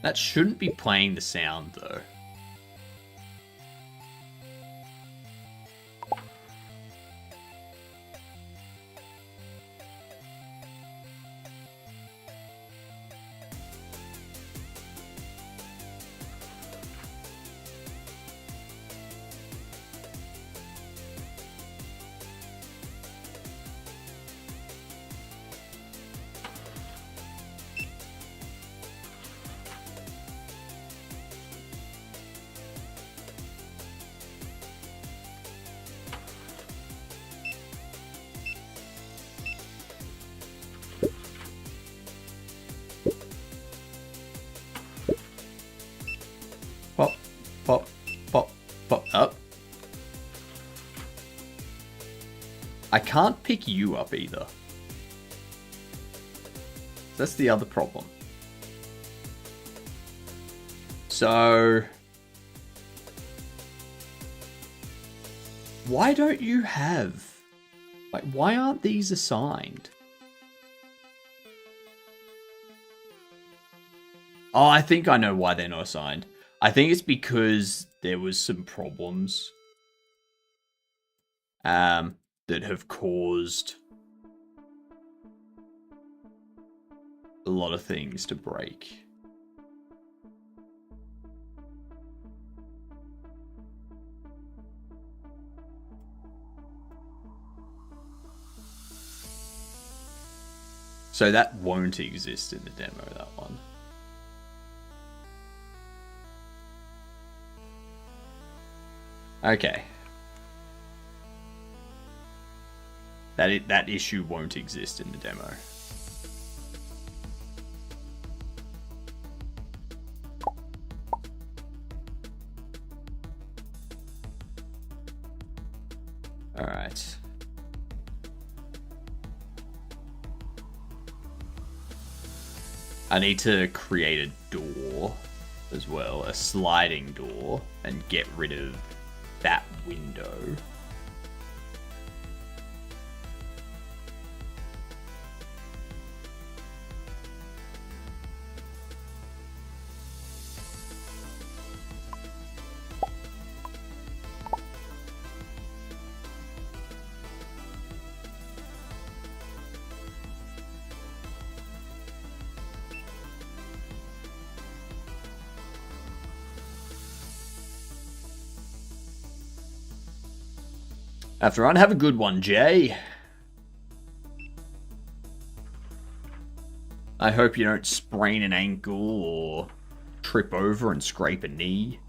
That shouldn't be playing the sound, though. Pop, pop, pop, pop up. I can't pick you up either. That's the other problem. So, why don't you have... Like, why aren't these assigned? Oh, I think I know why they're not assigned. I think it's because there was some problems that have caused a lot of things to break. So that won't exist in the demo, that one. Okay. That issue won't exist in the demo. All right. I need to create a door as well, a sliding door, and get rid of that window. After run, have a good one, Jay. I hope you don't sprain an ankle or trip over and scrape a knee.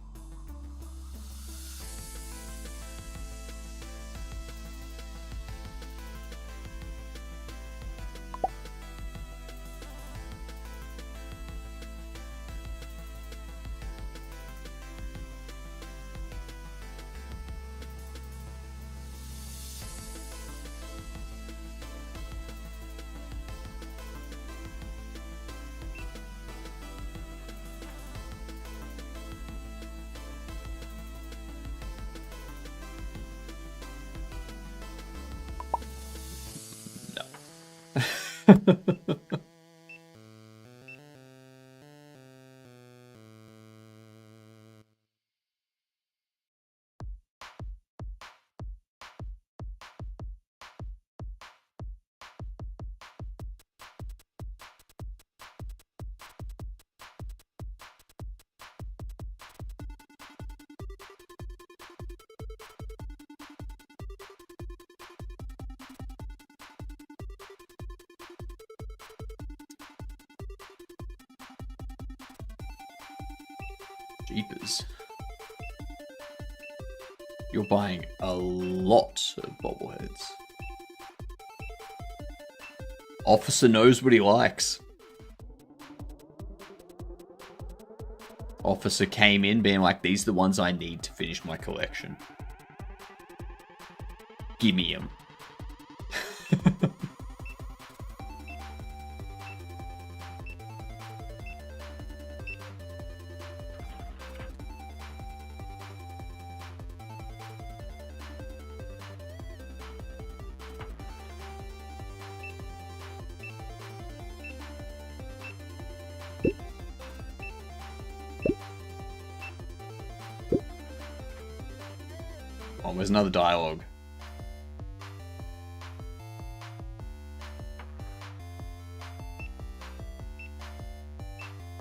Jeepers. You're buying a lot of bobbleheads. Officer knows what he likes. Officer came in being like, these are the ones I need to finish my collection. Gimme them. Oh, there's another dialogue.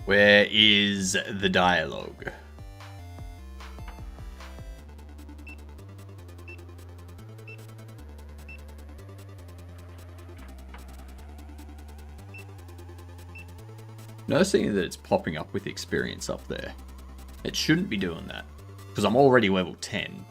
Where is the dialogue? Noticing that it's popping up with experience up there. It shouldn't be doing that, because I'm already level 10.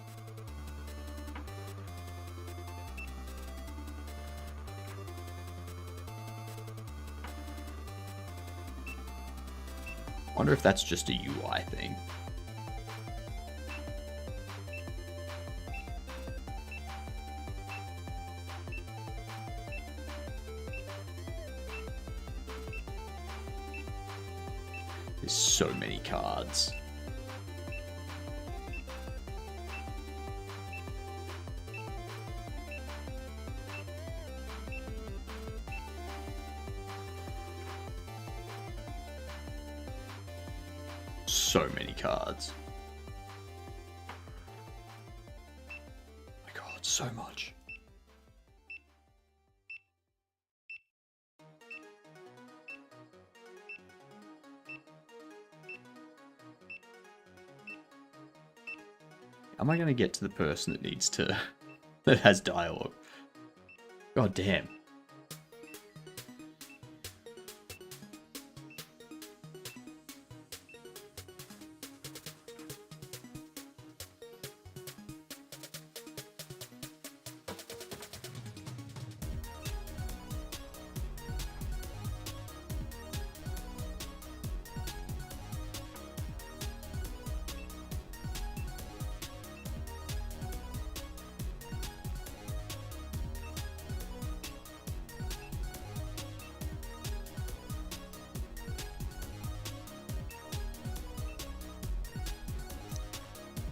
Wonder if that's just a UI thing. There's so many cards. So many cards. Oh my god, so much. Am I going to get to the person that needs to... that has dialogue? God damn.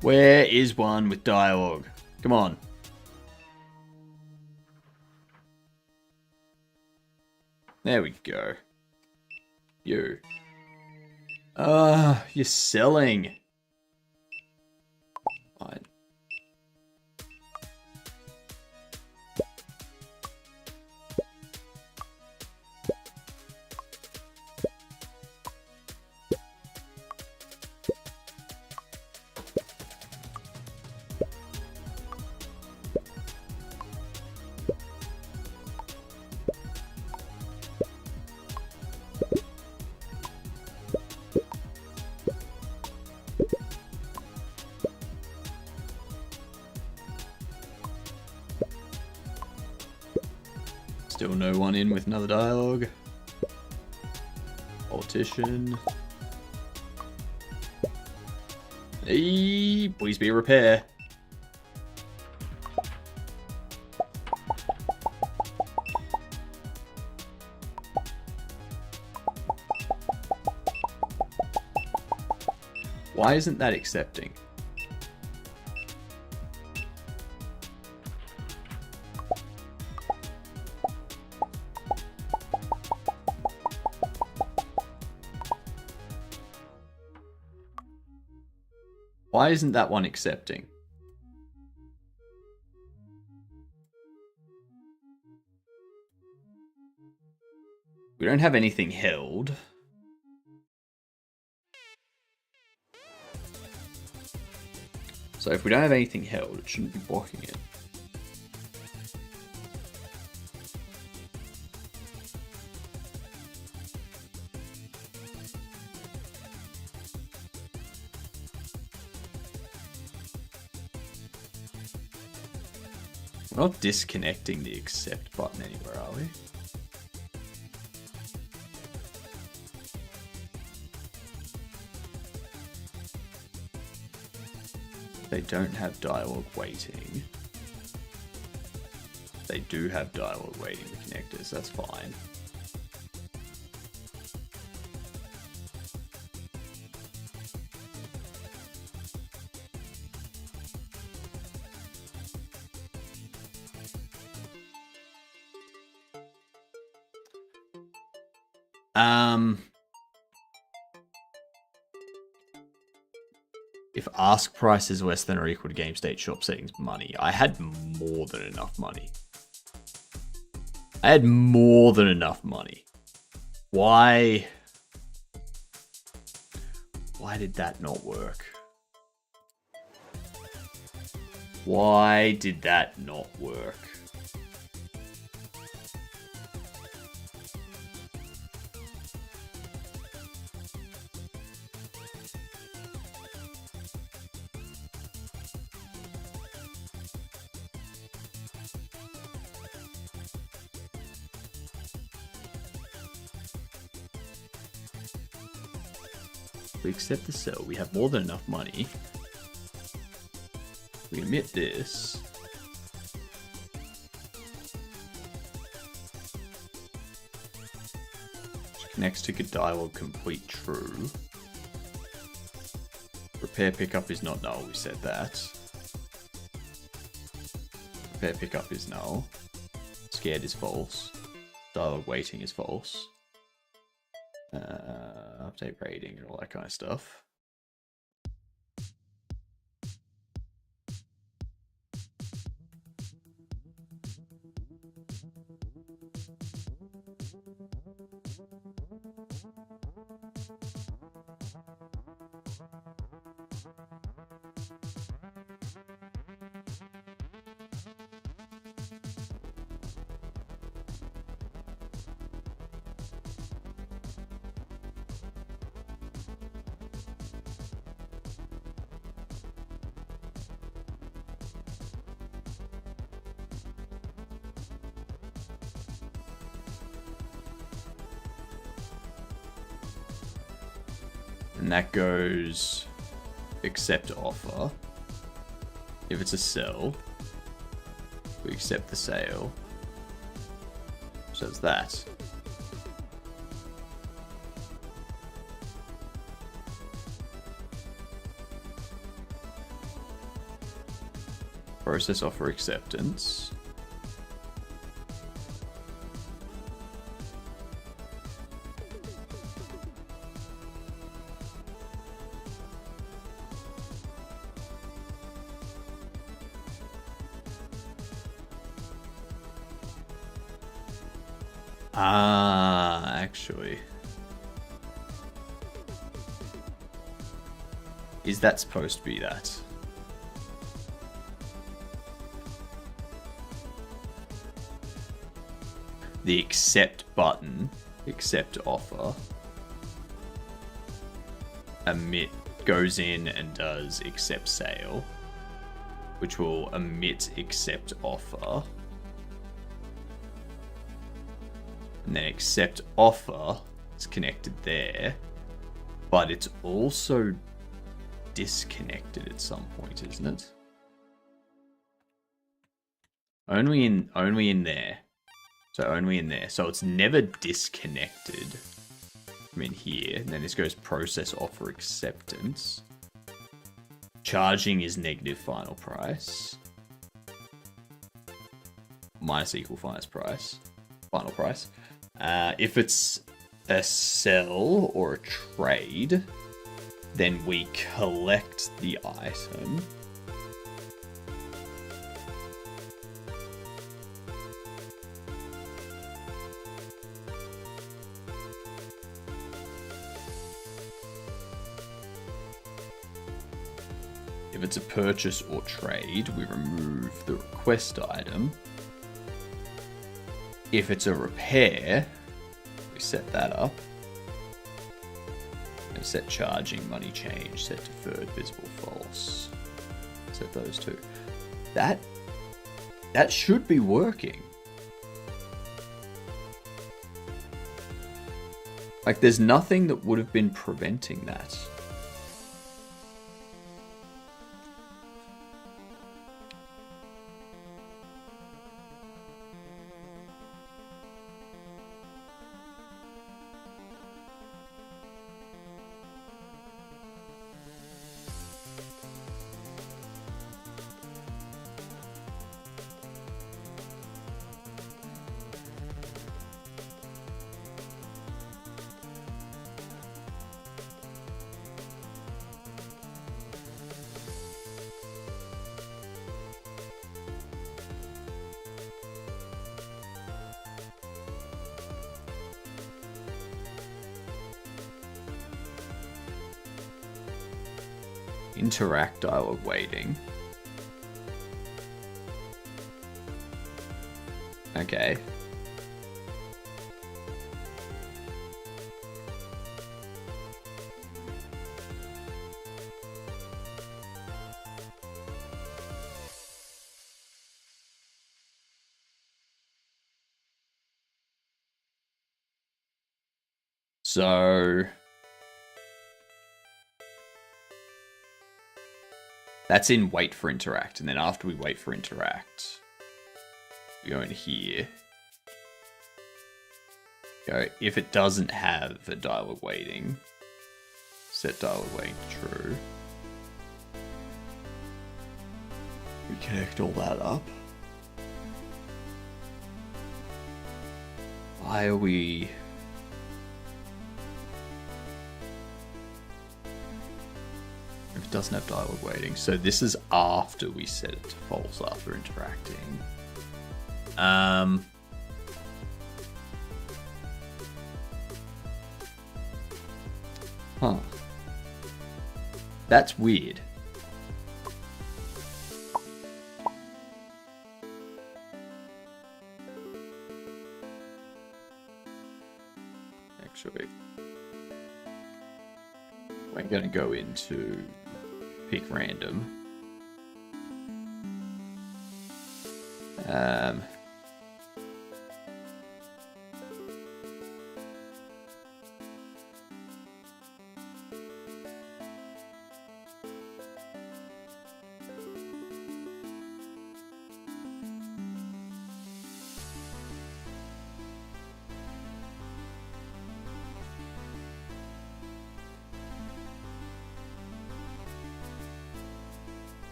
Where is one with dialogue? Come on. There we go. You. You're selling. Fine. Still no one in with another dialogue. Politician. Hey, please be a repair. Why isn't that accepting? Why isn't that one accepting? We don't have anything held. So if we don't have anything held, it shouldn't be blocking it. We're not disconnecting the accept button anywhere, are we? They don't have dialogue waiting. They do have dialogue waiting with connectors, that's fine. If ask price is less than or equal to game state shop settings money, I had more than enough money. I had more than enough money. Why did that not work? Why did that not work? We accept the sell. We have more than enough money. We admit this. Which connects to get dialogue complete true. Repair pickup is not null. We said that. Repair pickup is null. Scared is false. Dialogue waiting is false. Update rating and all that kind of stuff. And that goes accept offer. If it's a sell, we accept the sale. So it's that. Process offer acceptance. Actually. Is that supposed to be that? The accept button, accept offer, emit goes in and does accept sale, which will emit accept offer. And then accept offer. It's connected there. But it's also disconnected at some point, isn't it? Only in there. So only in there. So it's never disconnected from in here. And then this goes process offer acceptance. Charging is negative final price. Minus equal final price. If it's a sell or a trade, then we collect the item. If it's a purchase or trade, we remove the request item. If it's a repair, we set that up. And set charging, money change, set deferred, visible, false. Set those two. That should be working. Like, there's nothing that would have been preventing that. Interact dialogue waiting. Okay. So that's in wait for interact, and then after we wait for interact, we go in here. Go, if it doesn't have a dialogue waiting, set dialogue waiting to true. We connect all that up. Why are we... If it doesn't have dialogue waiting. So this is after we set it to false after interacting. Huh. That's weird. Actually, we're going to go into pick random. I'm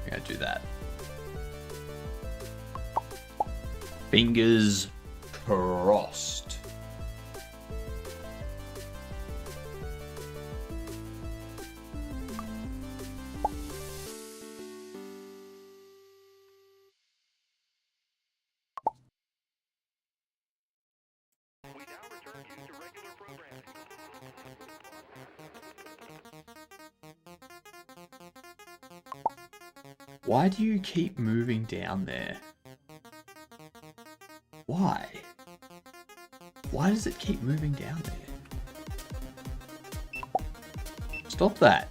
gonna do that. Fingers crossed. Why do you keep moving down there? Why? Why does it keep moving down there? Stop that.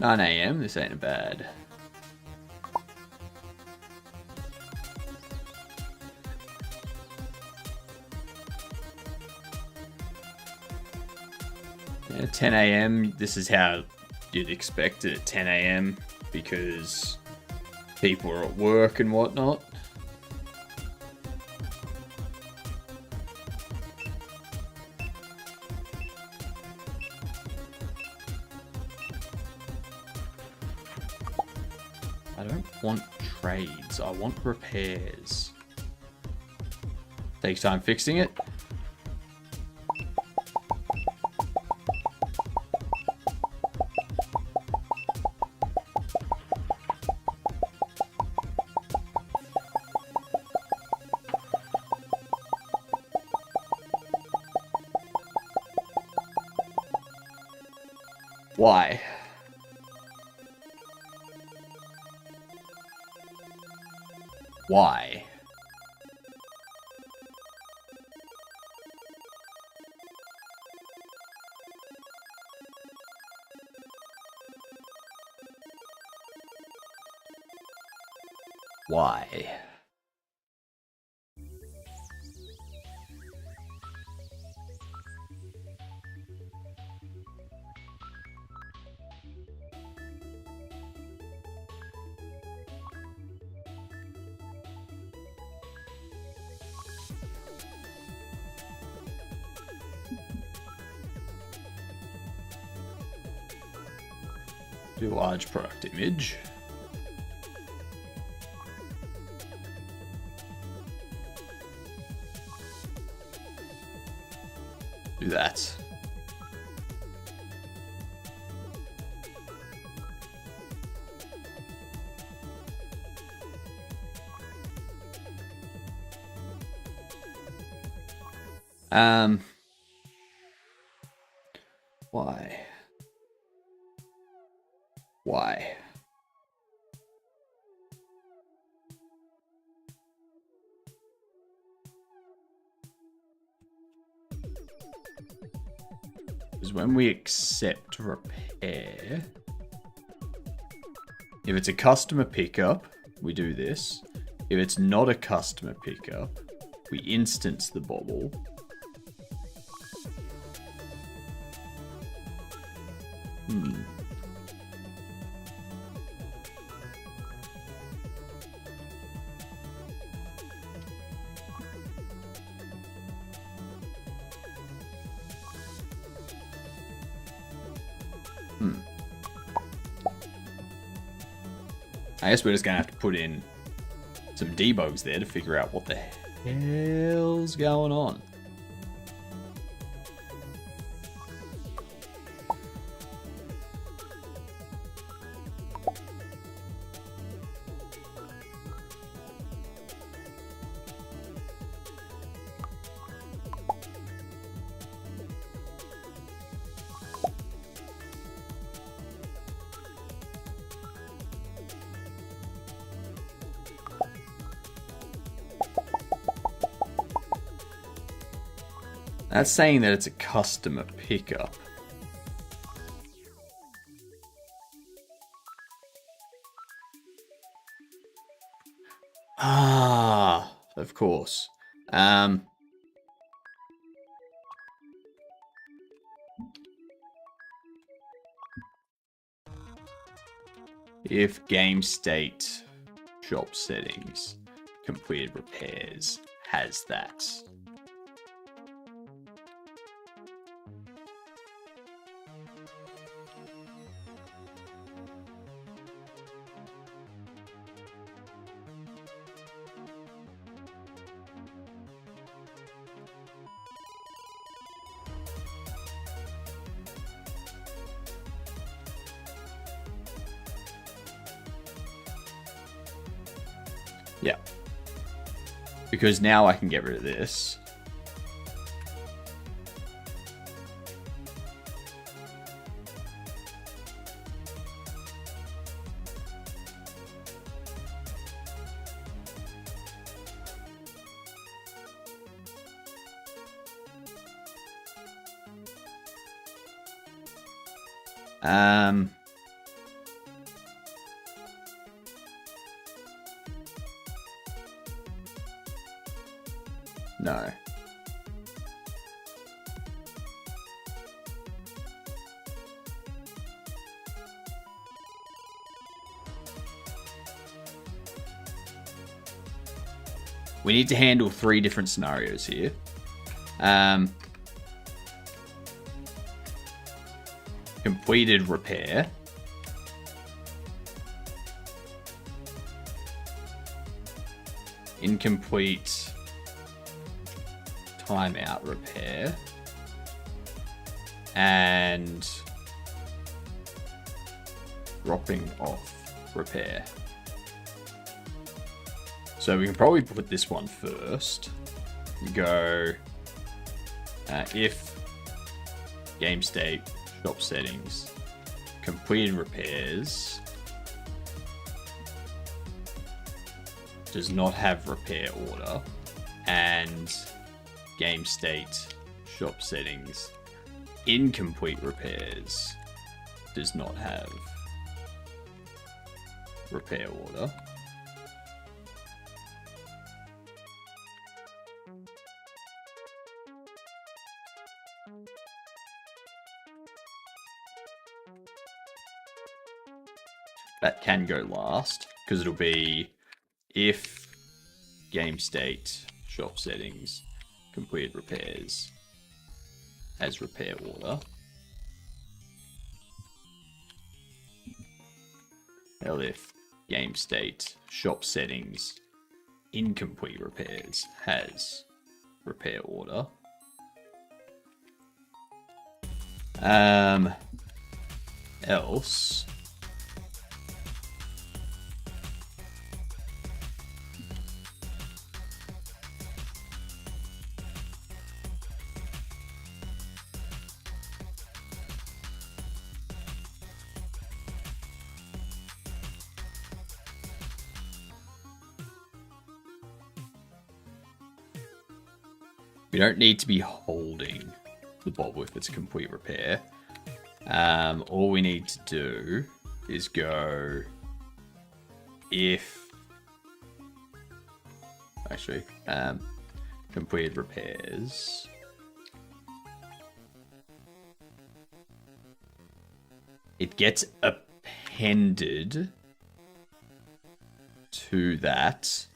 9 a.m. This ain't bad. Yeah, 10 a.m. This is how you'd expect it at 10 a.m. because people are at work and whatnot. I don't want trades. I want repairs. Takes time fixing it. Why? Why? Why? Do large product image. Do that. Why? Why? Because when we accept repair, if it's a customer pickup, we do this. If it's not a customer pickup, we instance the bobble. I guess we're just going to have to put in some debugs there to figure out what the hell's going on. That's saying that it's a customer pickup. Ah, of course. If game state shop settings completed repairs has that. Yeah. Because now I can get rid of this. No. We need to handle 3 different scenarios here. Completed repair. Incomplete timeout repair. And dropping off repair. So we can probably put this one first. We go if game state, shop settings, completed repairs, does not have repair order, and game state, shop settings, incomplete repairs, does not have repair order. That can go last, because it'll be if game state, shop settings, completed repairs has repair order. Well, if game state, shop settings, incomplete repairs has repair order. Else we don't need to be holding the bobble if it's a complete repair. All we need to do is go if actually completed repairs it gets appended to that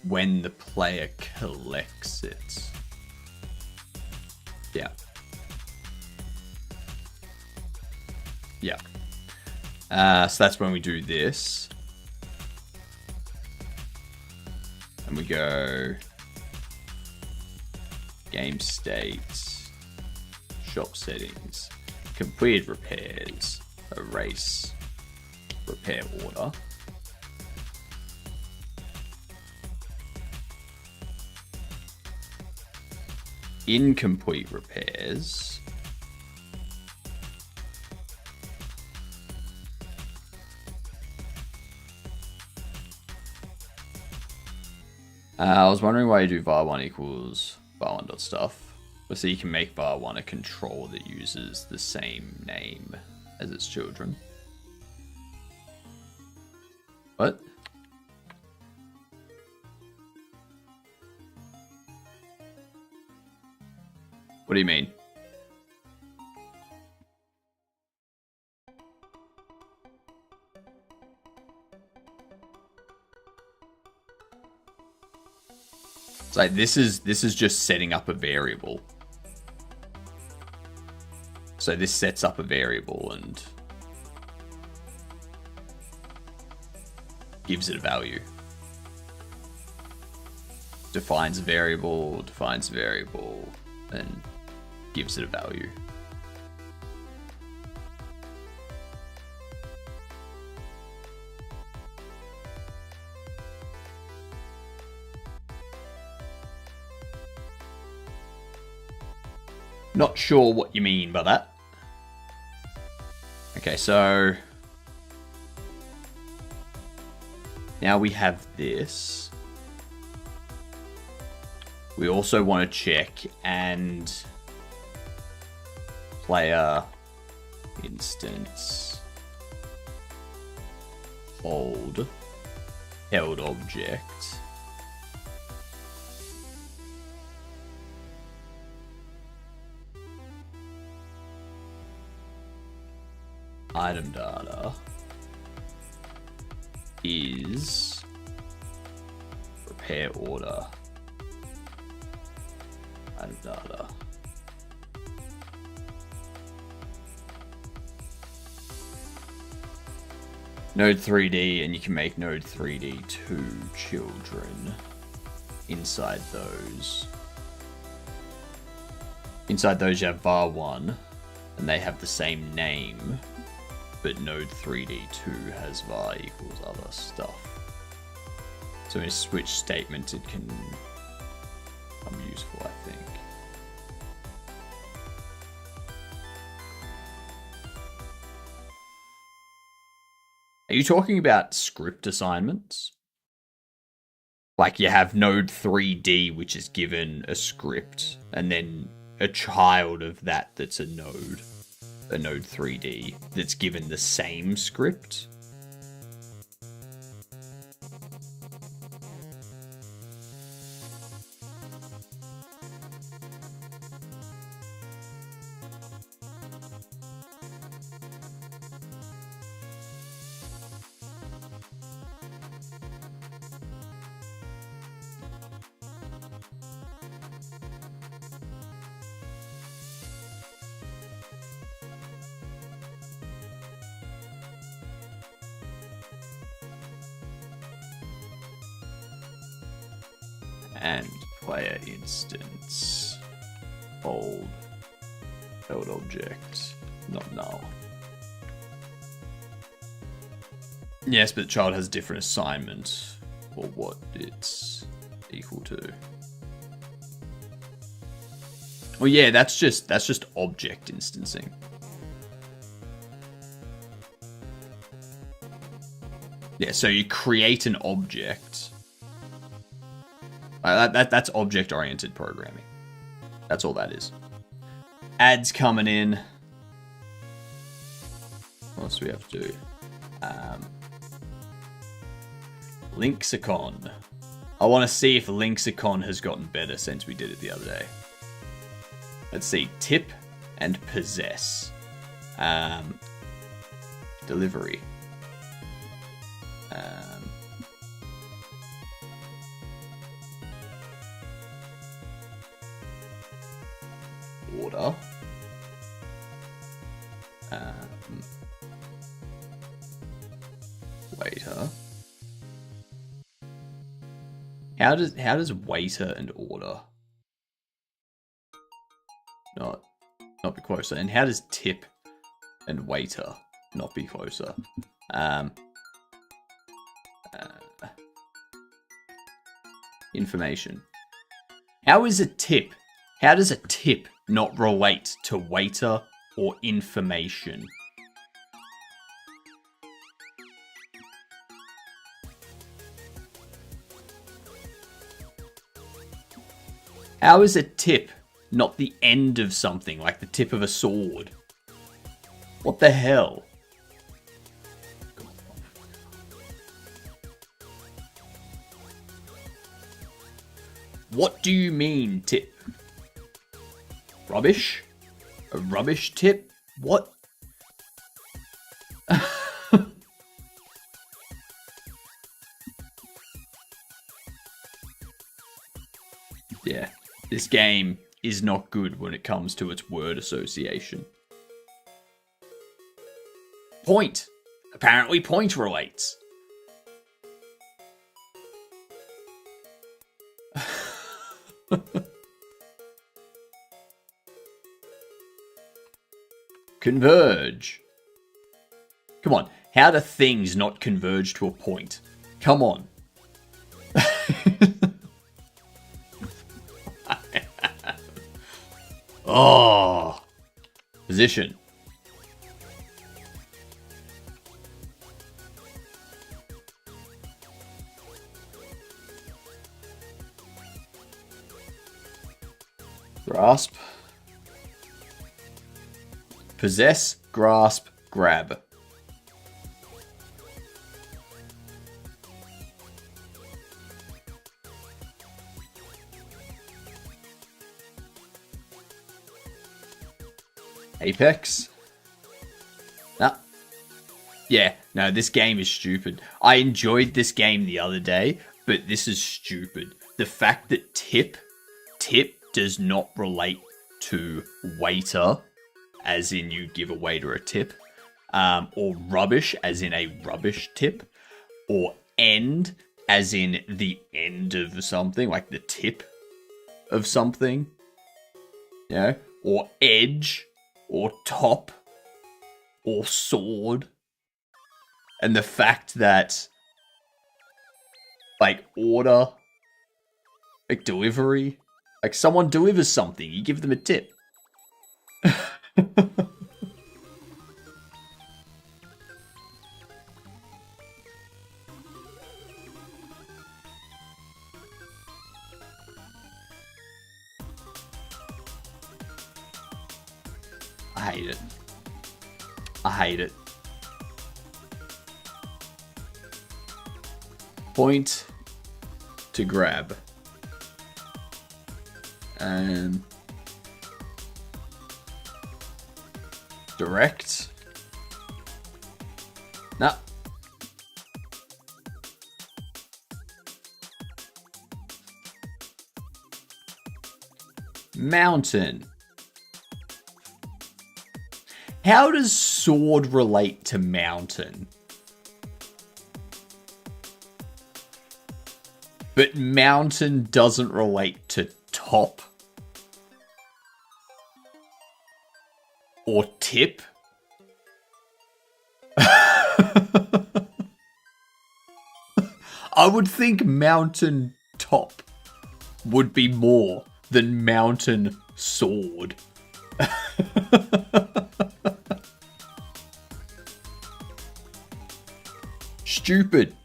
when the player collects it. Yeah. Yeah. So that's when we do this. And we go game state, shop settings, completed repairs, erase repair order. Incomplete repairs. I was wondering why you do var1 equals var1.stuff. But so you can make var1 a controller that uses the same name as its children. What? What do you mean? It's like this is just setting up a variable. So this sets up a variable and gives it a value. Defines a variable, and gives it a value. Not sure what you mean by that. Okay, so now we have this. We also want to check and player instance hold held object item data is repair order. Item data. Node 3D, and you can make Node 3D 2 children inside those. Inside those you have var 1, and they have the same name, but Node 3D 2 has var equals other stuff. So in a switch statement it can become useful, I think. Are you talking about script assignments? Like you have Node 3D, which is given a script, and then a child of that that's a Node 3D, that's given the same script? And player instance old held object not null. Yes, but the child has different assignment or what it's equal to. Well, yeah, that's just object instancing. Yeah, so you create an object. That's object-oriented programming. That's all that is. Ads coming in. What else do we have to do? Linksicon. I want to see if Linksicon has gotten better since we did it the other day. Let's see. Tip and possess. Delivery. Order. Waiter. How does waiter and order not be closer? And how does tip and waiter not be closer? Information. How does a tip not relate to waiter or information? How is a tip not the end of something, like the tip of a sword? What the hell? What do you mean, tip? Rubbish? A rubbish tip? What? Yeah, this game is not good when it comes to its word association. Point. Apparently point relates. Converge. Come on, how do things not converge to a point? Come on. Oh. Position. Grasp. Possess, grasp, grab. Apex. Nah, Yeah, no, this game is stupid. I enjoyed this game the other day, but this is stupid. The fact that tip does not relate to waiter, as in you give a waiter a tip, or rubbish, as in a rubbish tip, or end, as in the end of something, like the tip of something, you know, or edge, or top, or sword. And the fact that, like, order, like, delivery, like, someone delivers something, you give them a tip. I hate it. I hate it. Point to grab. And direct. Nah. Mountain. How does sword relate to mountain? But mountain doesn't relate to top. Or tip. I would think mountain top would be more than mountain sword. Stupid.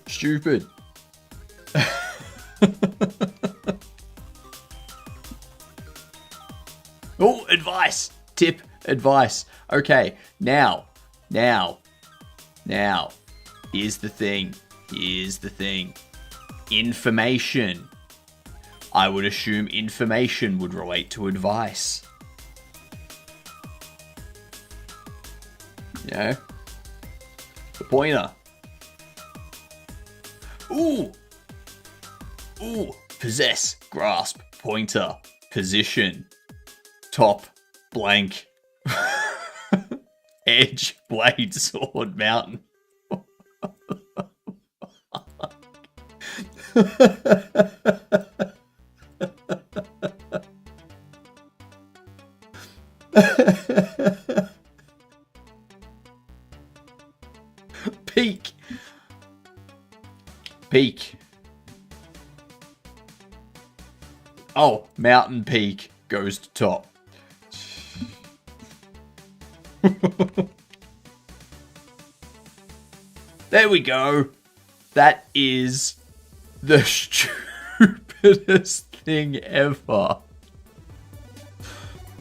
Stupid. Oh, advice. Tip, advice. Okay, now. Here's the thing. Information. I would assume information would relate to advice. You know? The pointer. Ooh. Possess, grasp, pointer, position, top, blank, edge, blade, sword, mountain. Peak. Oh, mountain peak goes to top. There we go. That is the stupidest thing ever.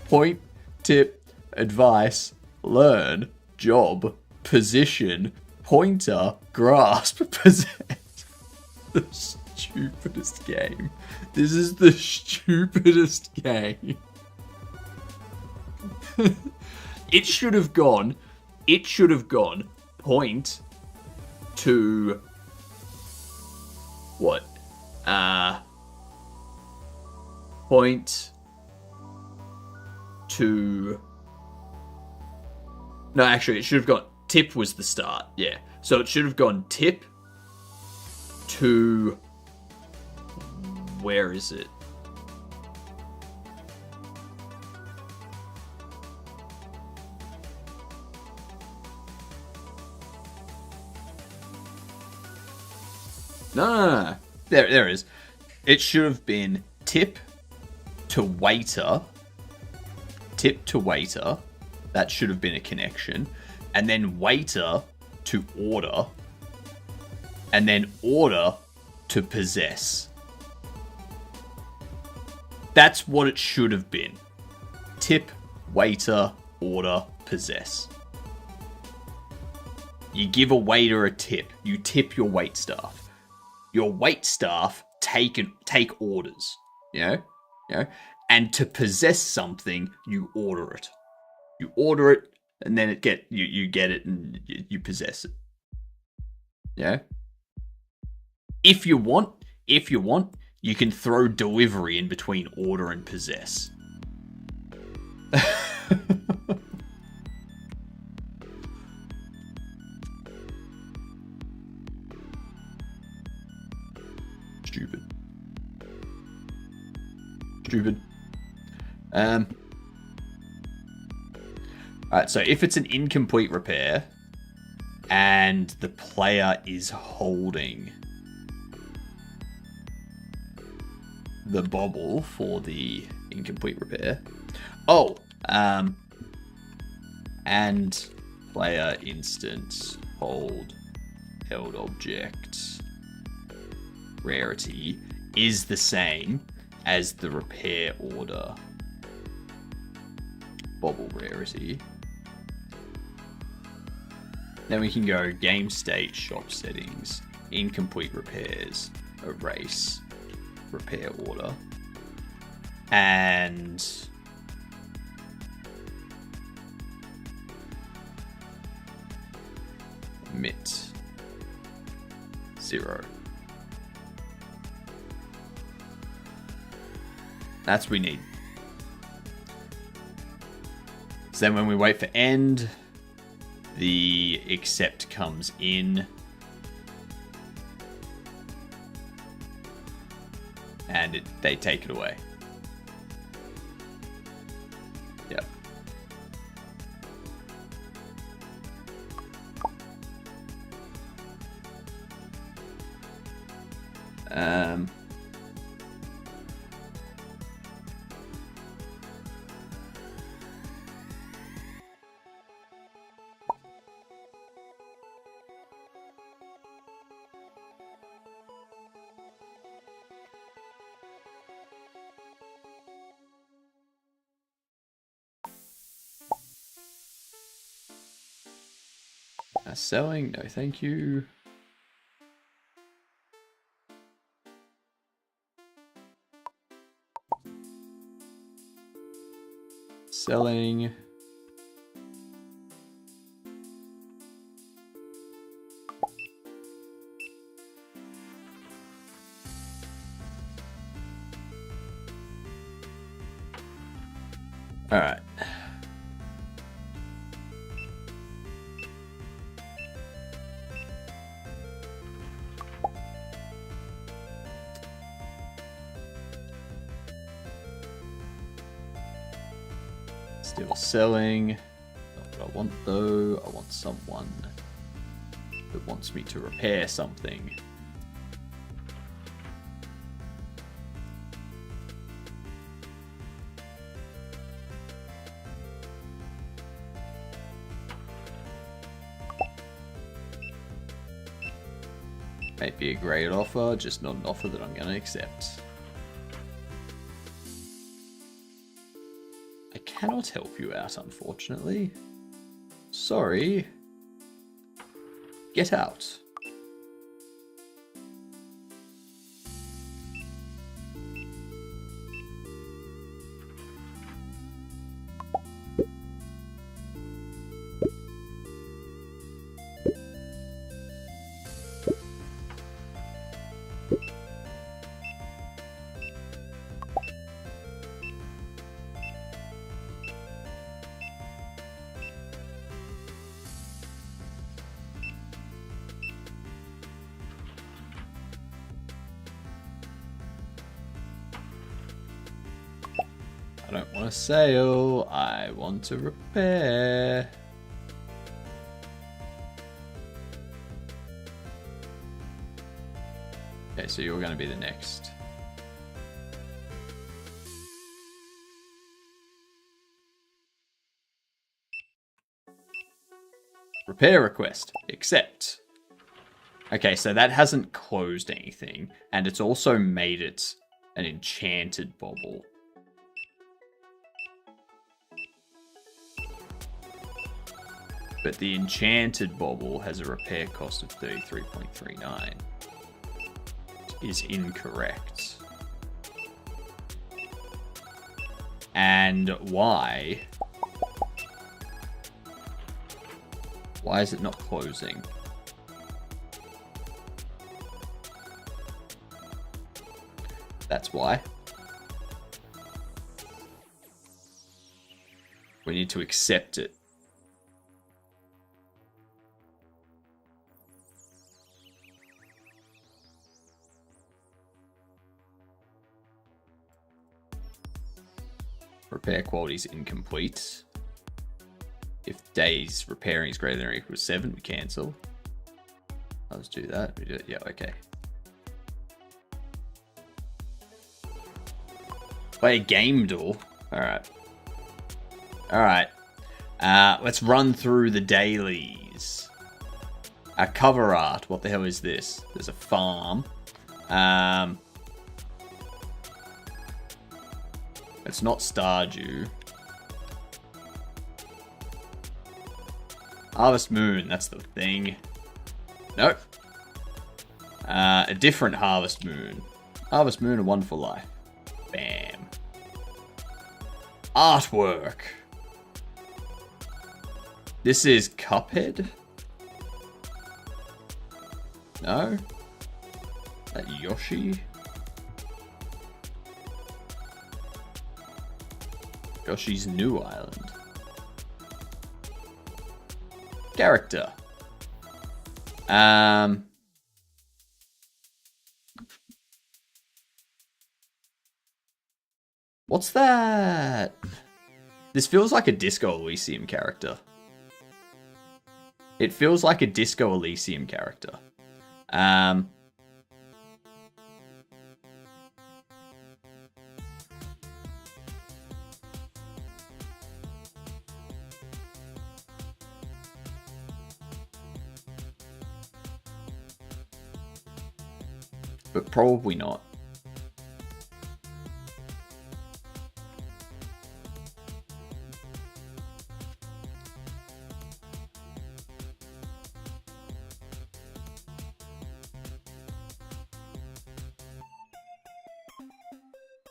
Point, tip, advice, learn, job, position, pointer, grasp, possess. The stupidest game. This is the stupidest game. It should have gone point to what? Point to... No, actually, it should have gone... Tip was the start, yeah. So it should have gone tip to... Where is it? No. There it is. It should have been tip to waiter. Tip to waiter. That should have been a connection. And then waiter to order. And then order to possess. That's what it should have been. Tip, waiter, order, possess. You give a waiter a tip. You tip your waitstaff. Your waitstaff take orders. You know? And to possess something, you order it. You order it, and then you get it and you possess it. Yeah. If you want, you can throw delivery in between order and possess. Stupid. Alright, so if it's an incomplete repair and the player is holding the bobble for the incomplete repair. Oh, and player instant hold held object rarity is the same as the repair order bobble rarity. Then we can go game state, shop settings, incomplete repairs, erase, repair order, and omit 0. That's what we need. So then when we wait for end, the accept comes in. And they take it away. Yep. Selling? No, thank you. Selling. All right. Still selling. Not what I want though. I want someone that wants me to repair something. Might be a great offer, just not an offer that I'm going to accept. I cannot help you out, unfortunately. Sorry. Get out. I don't want to sell, I want to repair. Okay, so you're going to be the next. Repair request, accept. Okay, so that hasn't closed anything, and it's also made it an enchanted bobble. But the enchanted bobble has a repair cost of 33.39. Is incorrect. And why Why is it not closing? That's why. We need to accept it. Repair quality is incomplete. If days repairing is greater than or equal to 7, we cancel. Let's do that. We do it. Yeah, okay. Play a game duel. Alright. Alright. Let's run through the dailies. Cover art. What the hell is this? There's a farm. It's not Stardew. Harvest Moon, that's the thing. Nope. A different Harvest Moon. Harvest Moon, A Wonderful Life. Bam. Artwork. This is Cuphead? No? That Yoshi? Yoshi's New Island. Character. What's that? This feels like a Disco Elysium character. It feels like a Disco Elysium character. But probably not.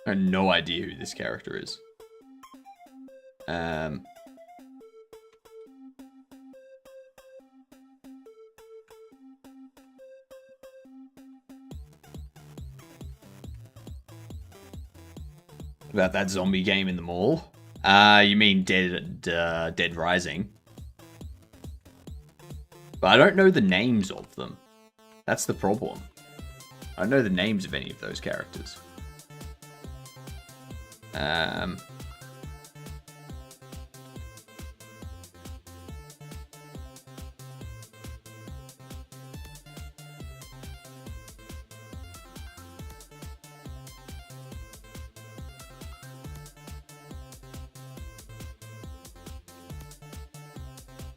I have no idea who this character is. About that zombie game in the mall? You mean Dead Rising? But I don't know the names of them. That's the problem. I don't know the names of any of those characters.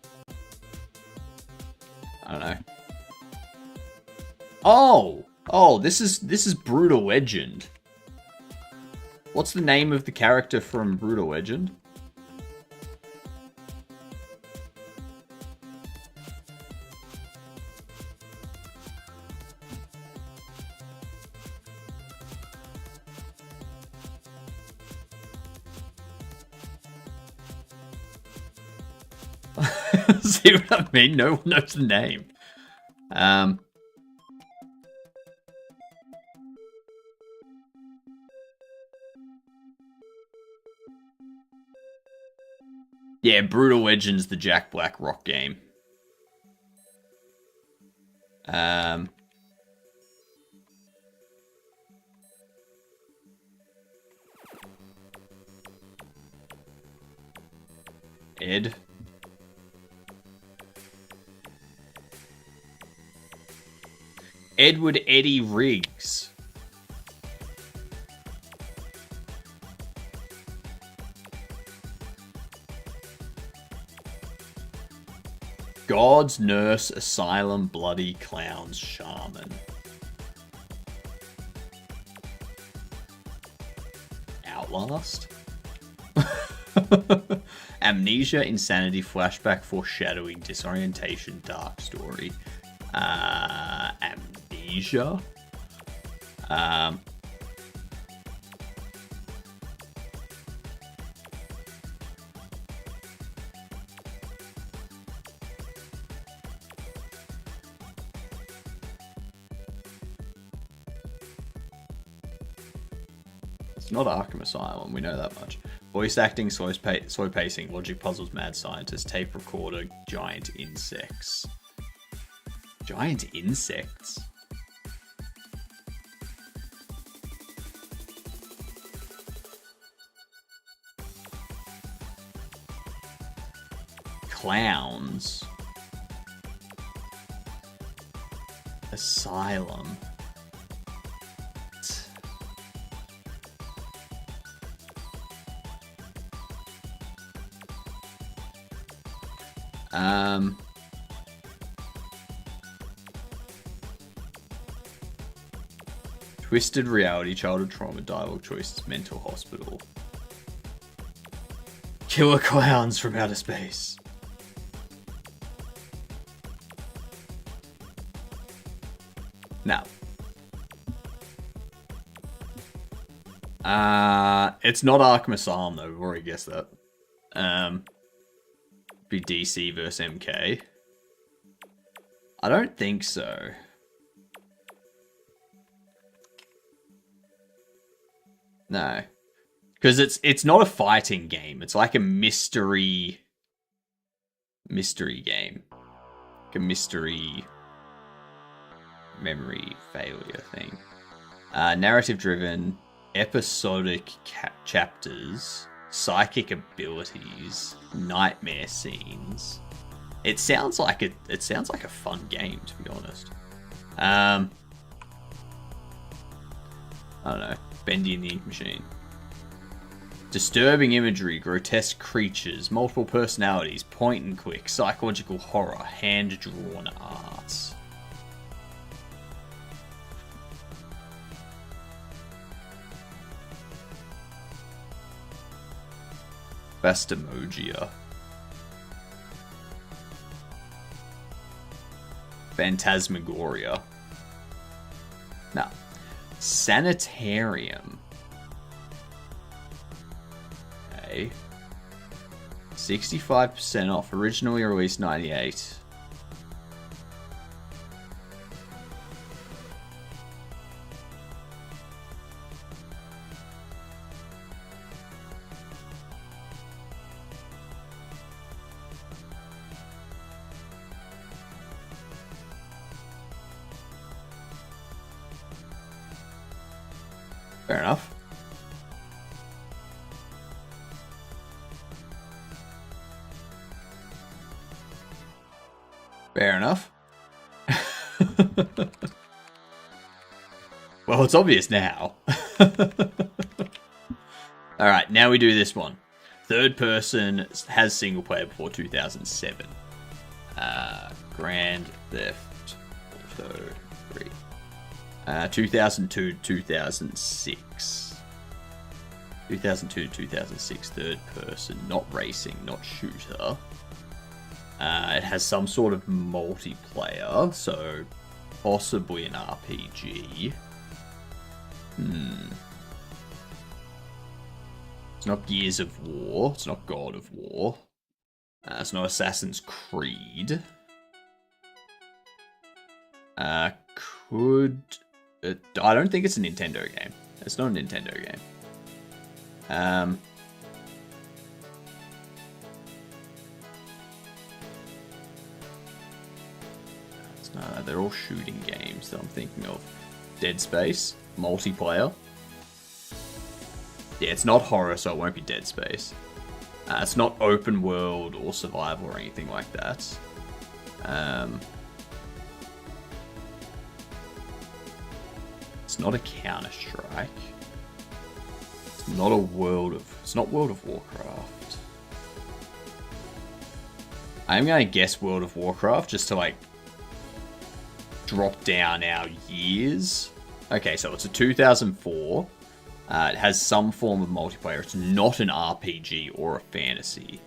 I don't know. Oh, this is Brutal Legend. What's the name of the character from Brutal Legend? See what I mean? No one knows the name. Yeah, Brutal Legend's the Jack Black rock game. Ed. Edward Eddie Riggs. God's Nurse, Asylum, Bloody Clowns, Shaman. Outlast? Amnesia, Insanity, Flashback, Foreshadowing, Disorientation, Dark Story. Amnesia? It's not Arkham Asylum, we know that much. Voice acting, slow pacing, logic puzzles, mad scientist, tape recorder, giant insects. Giant insects? Clowns. Asylum. Twisted reality, childhood trauma, dialogue choices, mental hospital. Killer clowns from outer space. Now. It's not Arkham Asylum though, we've already guessed that. Be DC versus MK. I don't think so. No. Because it's not a fighting game. It's like a mystery game. Like a mystery memory failure thing. Narrative driven, episodic chapters, psychic abilities, nightmare scenes. It sounds like a fun game, to be honest. I don't know. Bendy and the Ink Machine. Disturbing imagery, grotesque creatures, multiple personalities, point and click, psychological horror, hand-drawn art. Phantasmagoria. Phantasmagoria. No. Sanitarium. Okay. 65% off. Originally released 98. Fair enough. Fair enough. Well, it's obvious now. Alright, now we do this one. Third person has single player before 2007. Grand Theft Auto 3. 2002 2006. 2002 2006, third person, not racing, not shooter. It has some sort of multiplayer, so possibly an RPG. It's not Gears of War. It's not God of War. It's not Assassin's Creed. I don't think it's a Nintendo game. It's not a Nintendo game. No, they're all shooting games that I'm thinking of. Dead Space, multiplayer. Yeah, it's not horror, so it won't be Dead Space. It's not open world or survival or anything like that. It's not a Counter-Strike. It's not World of Warcraft. I'm gonna guess World of Warcraft just to like drop down our years. Okay, so it's a 2004. It has some form of multiplayer. It's not an RPG or a fantasy.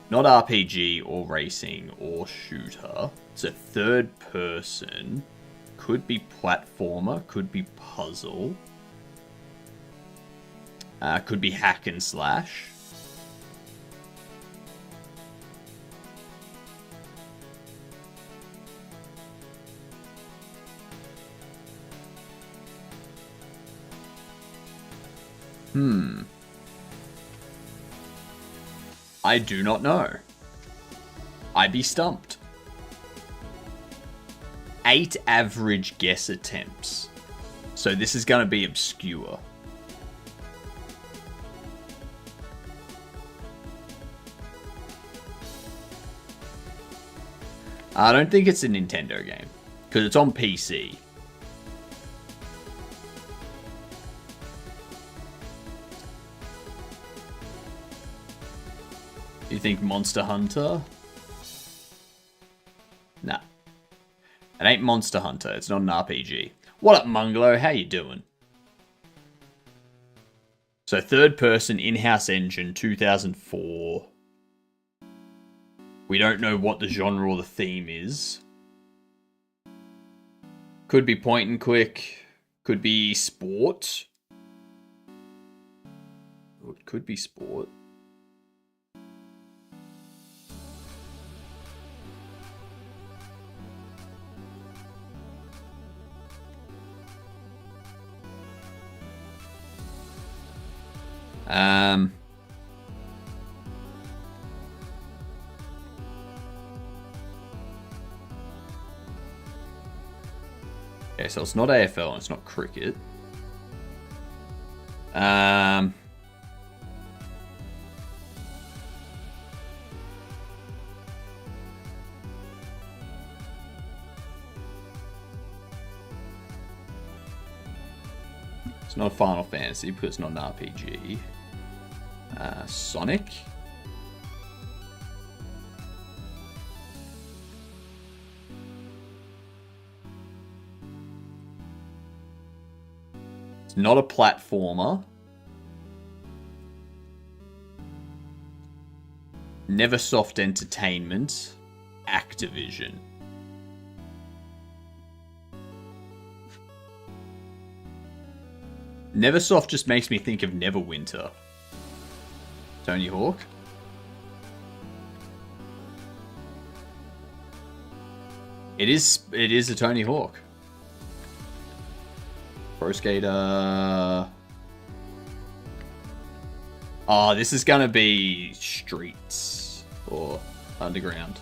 Not RPG or racing or shooter. It's a third person. Could be platformer. Could be puzzle. Could be hack and slash. I do not know. I be stumped. 8 average guess attempts. So this is going to be obscure. I don't think it's a Nintendo game, because it's on PC. You think Monster Hunter? Nah. It ain't Monster Hunter. It's not an RPG. What up, Munglo? How you doing? So, third-person in-house engine, 2004. We don't know what the genre or the theme is. Could be point and click. Could be sport. Oh, it could be sport. Okay, so it's not AFL and it's not cricket. It's not Final Fantasy because it's not an RPG. Sonic? It's not a platformer. Neversoft Entertainment. Activision. Neversoft just makes me think of Neverwinter. Tony Hawk? It is a Tony Hawk. Pro Skater. Oh, this is gonna be Streets or Underground.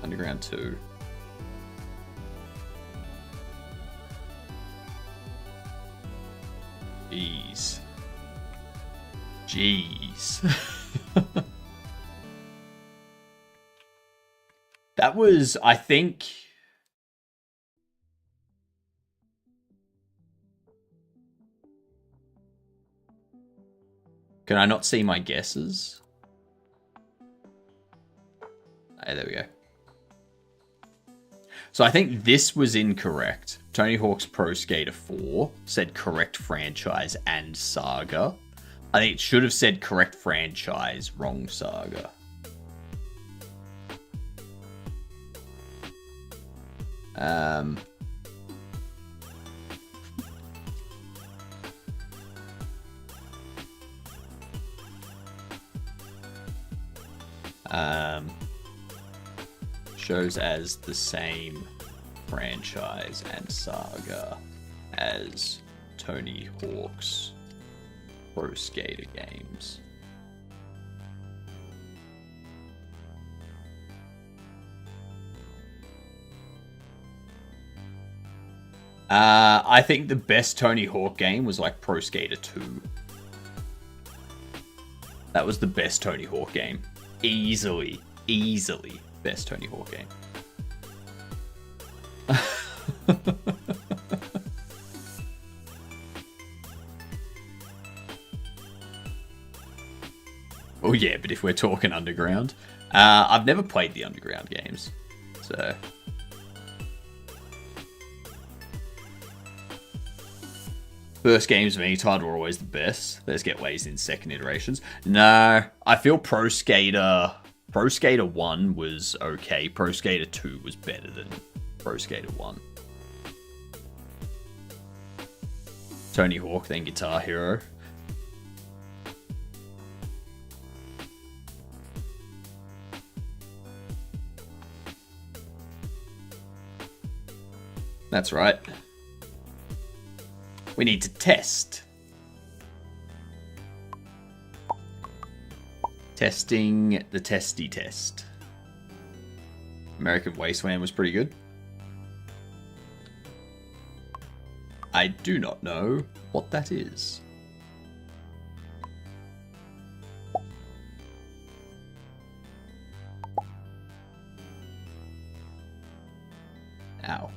Underground 2. Jeez. That was, I think... Can I not see my guesses? Hey, there we go. So I think this was incorrect. Tony Hawk's Pro Skater 4 said correct franchise and saga. I think it should have said correct franchise, wrong saga. Shows as the same franchise and saga as Tony Hawk's Pro Skater games. I think the best Tony Hawk game was like Pro Skater 2. That was the best Tony Hawk game. Easily best Tony Hawk game. Oh yeah, but if we're talking Underground, I've never played the Underground games, so first games of any title are always the best. Let's get ways in second iterations. No, I feel Pro Skater 1 was okay. Pro Skater 2 was better than Pro Skater 1. Tony Hawk, then Guitar Hero. That's right. We need to test. Testing the testy test. American Wasteland was pretty good. I do not know what that is. Ow.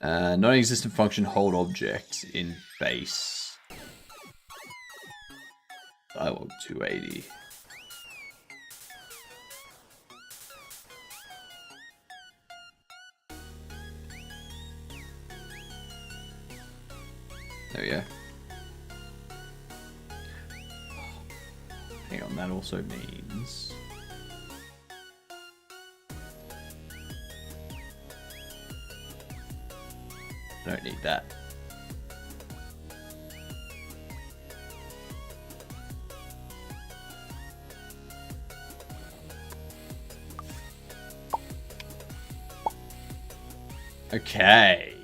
Non-existent function hold object in base. Dialogue 280. There we go. Hang on, that also means... Don't need that. Okay.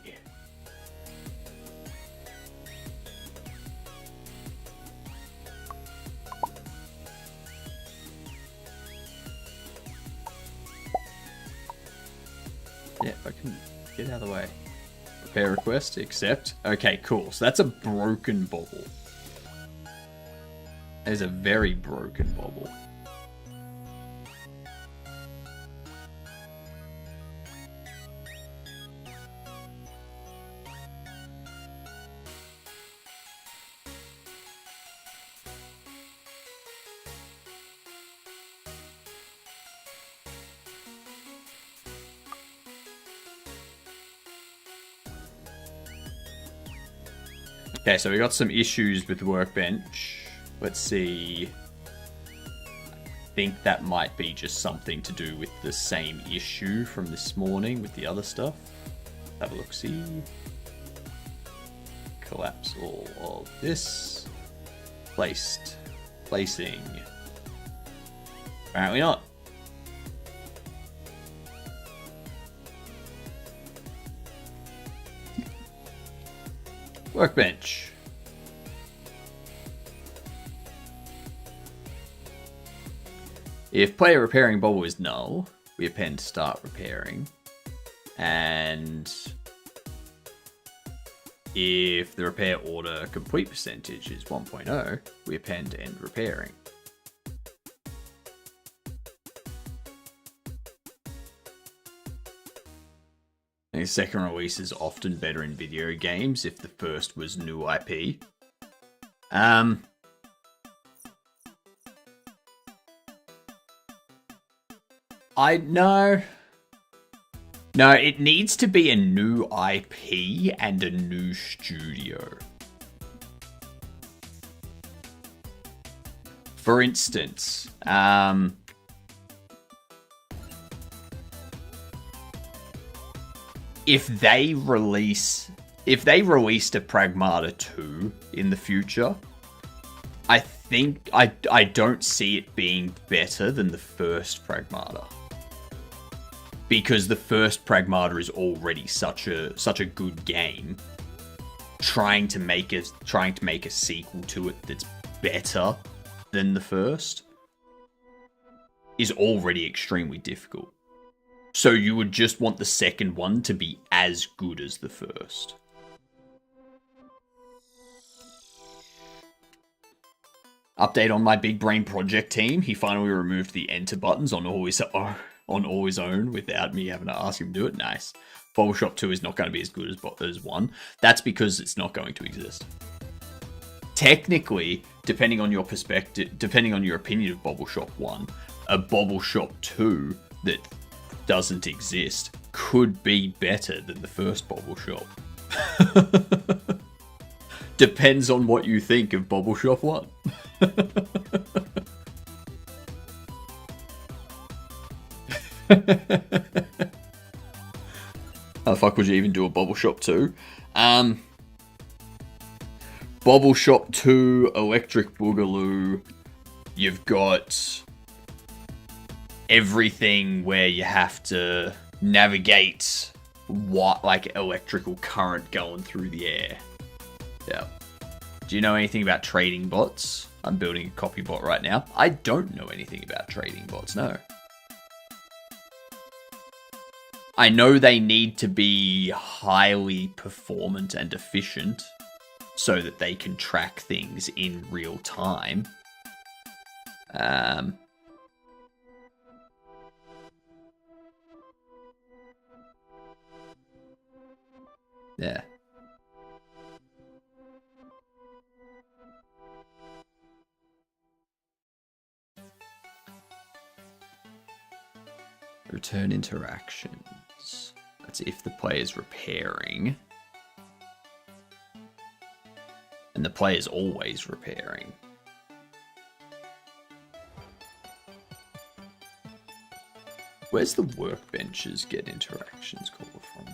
Yeah, if I can get out of the way. Repair request, accept. Okay, cool. So that's a broken bobble. That is a very broken bobble. Okay, so we got some issues with the workbench. Let's see. I think that might be just something to do with the same issue from this morning with the other stuff. Have a look-see. Collapse all of this. Placing. Apparently not. Workbench. If player repairing bobble is null, we append start repairing. And if the repair order complete percentage is 1.0, we append end repairing. The second release is often better in video games if the first was new IP. No, it needs to be a new IP and a new studio. For instance, if they released a Pragmata 2 in the future, I think I don't see it being better than the first Pragmata. Because the first Pragmata is already such a good game. Trying to make a sequel to it that's better than the first is already extremely difficult. So you would just want the second one to be as good as the first. Update on my big brain project team. He finally removed the enter buttons on all his own without me having to ask him to do it. Nice. Bobble Shop 2 is not going to be as good as 1. That's because it's not going to exist. Technically, depending on your perspective, depending on your opinion of Bobble Shop 1, a Bobble Shop 2 that doesn't exist could be better than the first Bobble Shop. Depends on what you think of Bobble Shop 1. How the fuck would you even do a Bobble Shop 2? Bobble Shop 2, Electric Boogaloo. You've got everything where you have to navigate what, like, electrical current going through the air. Yeah. Do you know anything about trading bots? I'm building a copy bot right now. I don't know anything about trading bots, no. I know they need to be highly performant and efficient so that they can track things in real time. Yeah. Return interactions. That's if the player's repairing. And the player's always repairing. Where's the workbenches get interactions called from?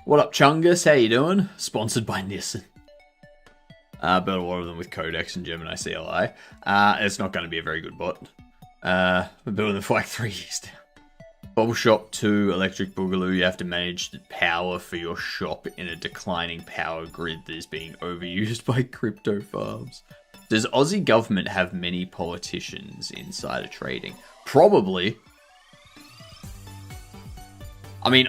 What up, Chungus? How you doing? Sponsored by Nissan. Built a lot of them with Codex and Gemini CLI. It's not going to be a very good bot. I've been building them for like 3 years now. Bobble Shop 2, Electric Boogaloo. You have to manage the power for your shop in a declining power grid that is being overused by crypto farms. Does Aussie government have many politicians insider trading? Probably. I mean,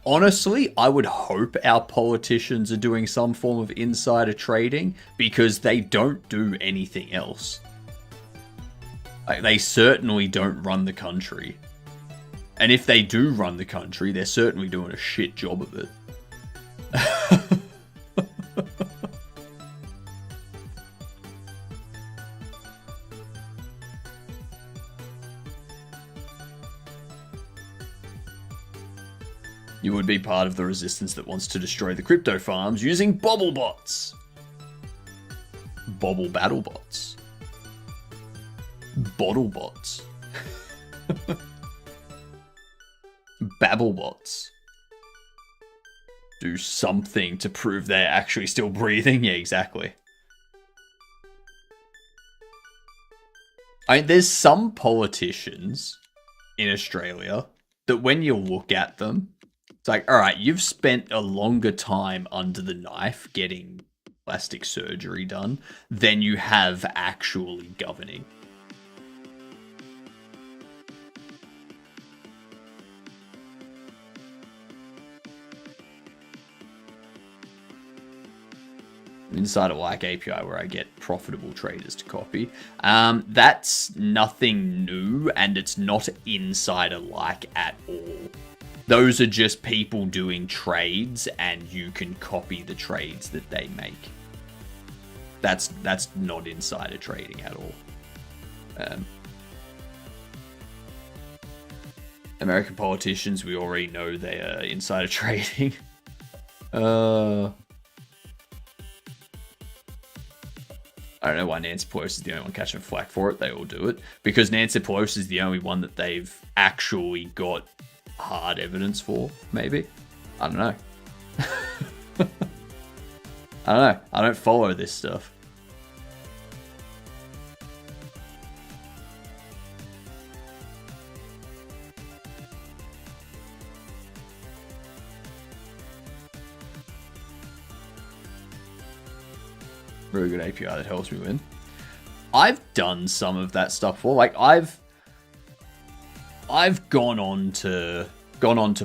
honestly, I would hope our politicians are doing some form of insider trading because they don't do anything else. Like, they certainly don't run the country. And if they do run the country, they're certainly doing a shit job of it. You would be part of the resistance that wants to destroy the crypto farms using Bobble bots. Bobble battle bots. Bottle bots. Babble bots. Do something to prove they're actually still breathing. Yeah, exactly. I mean, there's some politicians in Australia that when you look at them, it's like, all right, you've spent a longer time under the knife getting plastic surgery done than you have actually governing. Inside a like API where I get profitable traders to copy. That's nothing new, and it's not insider-like at all. Those are just people doing trades, and you can copy the trades that they make. That's not insider trading at all. American politicians, we already know they are insider trading. I don't know why Nancy Pelosi is the only one catching flack for it. They all do it. Because Nancy Pelosi is the only one that they've actually got hard evidence for, maybe? I don't know. I don't know. I don't follow this stuff. Very good API that helps me win. I've done some of that stuff before. Like I've gone on to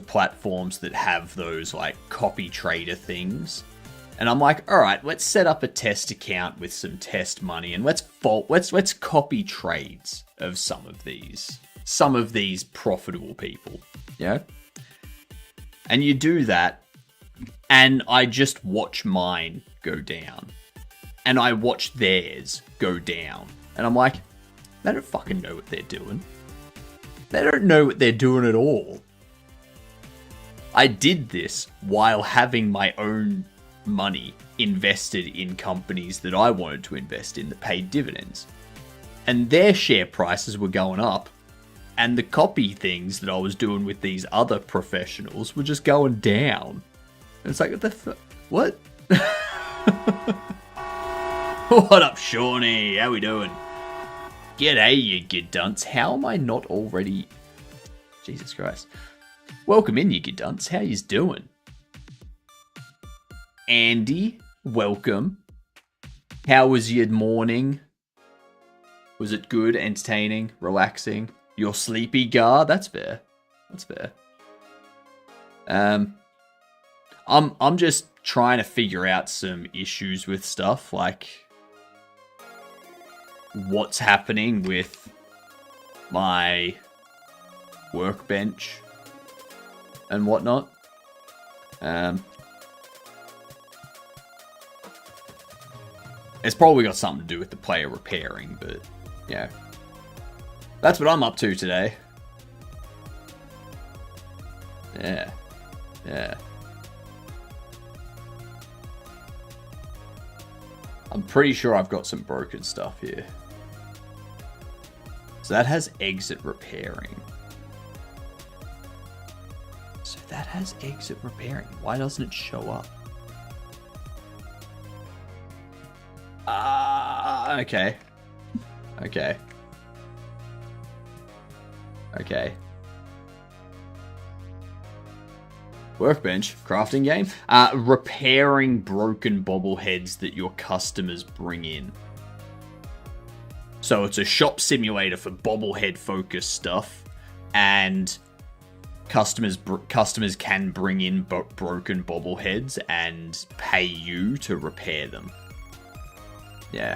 platforms that have those like copy trader things, and I'm like, all right, let's set up a test account with some test money, and let's copy trades of some of these profitable people. Yeah. And you do that, and I just watch mine go down. And I watch theirs go down. And I'm like, they don't fucking know what they're doing. They don't know what they're doing at all. I did this while having my own money invested in companies that I wanted to invest in that paid dividends. And their share prices were going up. And the copy things that I was doing with these other professionals were just going down. And it's like, what? What up, Shawnee? How we doing? G'day, you good dunce. How am I not already... Jesus Christ. Welcome in, you good dunce. How yous doing? Andy, welcome. How was your morning? Was it good, entertaining, relaxing? You're sleepy, Gar? That's fair. That's fair. I'm just trying to figure out some issues with stuff, like what's happening with my workbench and whatnot. It's probably got something to do with the player repairing, but yeah. That's what I'm up to today. Yeah. Yeah. I'm pretty sure I've got some broken stuff here. So that has exit repairing. So that has exit repairing. Why doesn't it show up? Okay. Okay. Okay. Workbench, crafting game. Repairing broken bobbleheads that your customers bring in. So it's a shop simulator for bobblehead focused stuff, and customers can bring in broken bobbleheads and pay you to repair them. Yeah,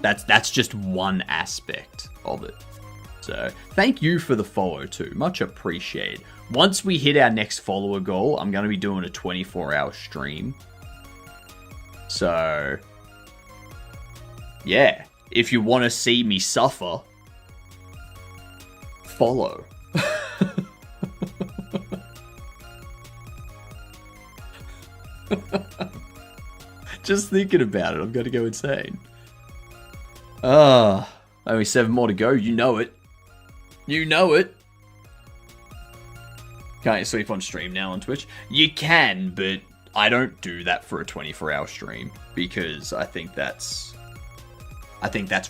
that's just one aspect of it. So thank you for the follow too, much appreciated. Once we hit our next follower goal, I'm going to be doing a 24-hour stream. So yeah, if you want to see me suffer, follow. Just thinking about it, I'm going to go insane. Only 7 more to go. You know it. You know it. Can't you sleep on stream now on Twitch? You can, but I don't do that for a 24-hour stream because I think that's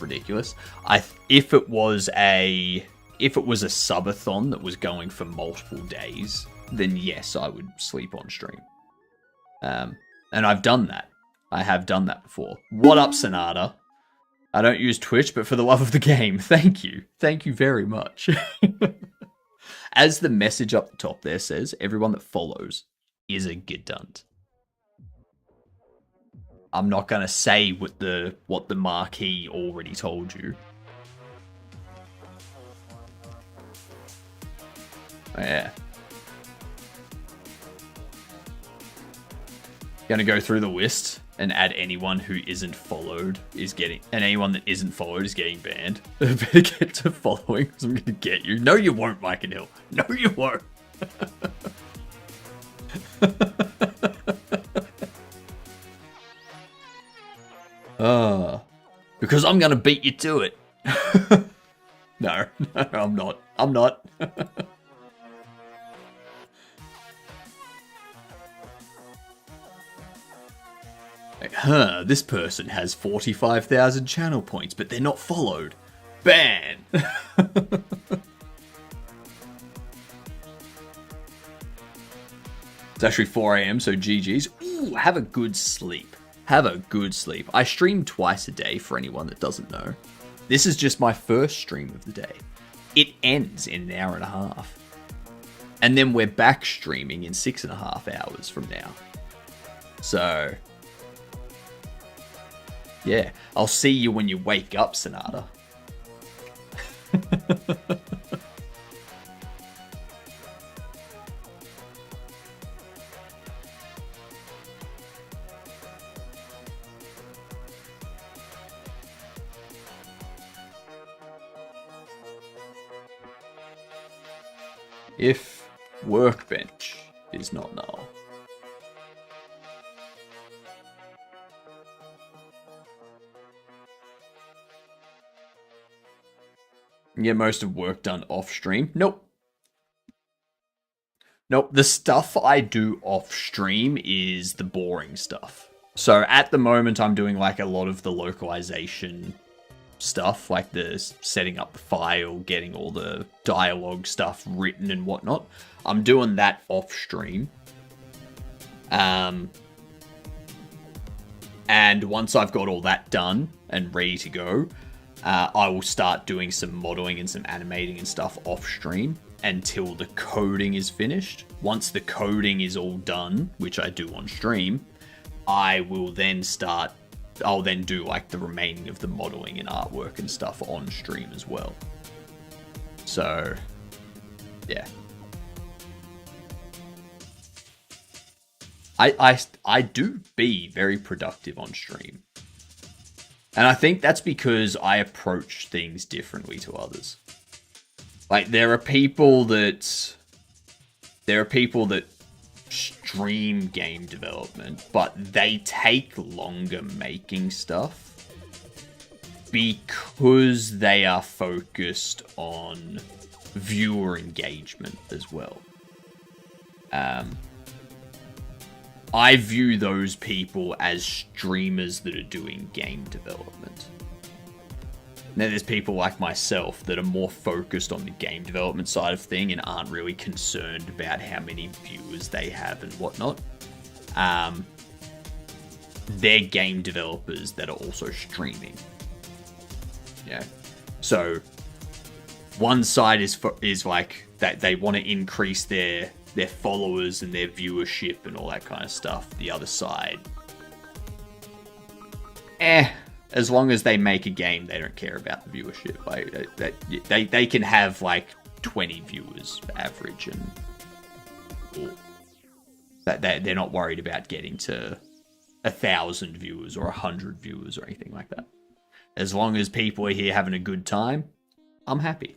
ridiculous. If it was a subathon that was going for multiple days, then yes, I would sleep on stream. And I've done that. I have done that before. What up, Sonata? I don't use Twitch, but for the love of the game, thank you. Thank you very much. As the message up the top there says, everyone that follows is a gidunt. I'm not going to say what the marquee already told you. Oh, yeah. Gonna go through the list and add anyone who isn't followed and anyone that isn't followed is getting banned. Better get to following because I'm gonna get you. No, you won't, Mike and Hill. No, you won't. Because I'm gonna beat you to it. No, I'm not. I'm not. Like, this person has 45,000 channel points, but they're not followed. Ban! It's actually 4 a.m, so GG's. Ooh, have a good sleep. Have a good sleep. I stream twice a day for anyone that doesn't know. This is just my first stream of the day. It ends in an hour and a half. And then we're back streaming in 6.5 hours from now. So... yeah, I'll see you when you wake up, Sonata. If workbench is not null. Get most of work done off stream? Nope. Nope. The stuff I do off stream is the boring stuff. So at the moment, I'm doing like a lot of the localization stuff, like the setting up the file, getting all the dialogue stuff written and whatnot. I'm doing that off stream. And once I've got all that done and ready to go, I will start doing some modeling and some animating and stuff off stream until the coding is finished. Once the coding is all done, which I do on stream, I will then start, I'll then do like the remaining of the modeling and artwork and stuff on stream as well. So, yeah. I do be very productive on stream. And I think that's because I approach things differently to others. Like, there are people that stream game development, but they take longer making stuff because they are focused on viewer engagement as well. I view those people as streamers that are doing game development. Now, there's people like myself that are more focused on the game development side of thing and aren't really concerned about how many viewers they have and whatnot. They're game developers that are also streaming. Yeah. So one side is like that they want to increase their followers and their viewership and all that kind of stuff. The other side, as long as they make a game, they don't care about the viewership. Like they can have like 20 viewers average, and that they're not worried about getting to 1,000 viewers or 100 viewers or anything like that. As long as people are here having a good time, I'm happy.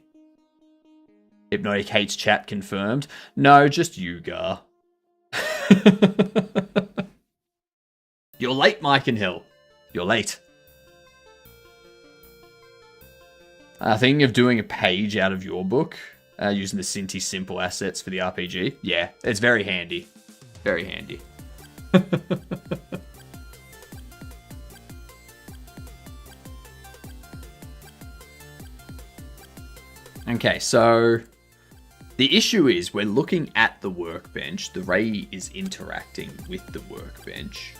Hypnotic hates chat confirmed. No, just you, Gar. You're late, Mike and Hill. You're late. Thinking of doing a page out of your book, using the Cinti simple assets for the RPG. Yeah, it's very handy. Very handy. Okay, so the issue is we're looking at the workbench. The Ray is interacting with the workbench,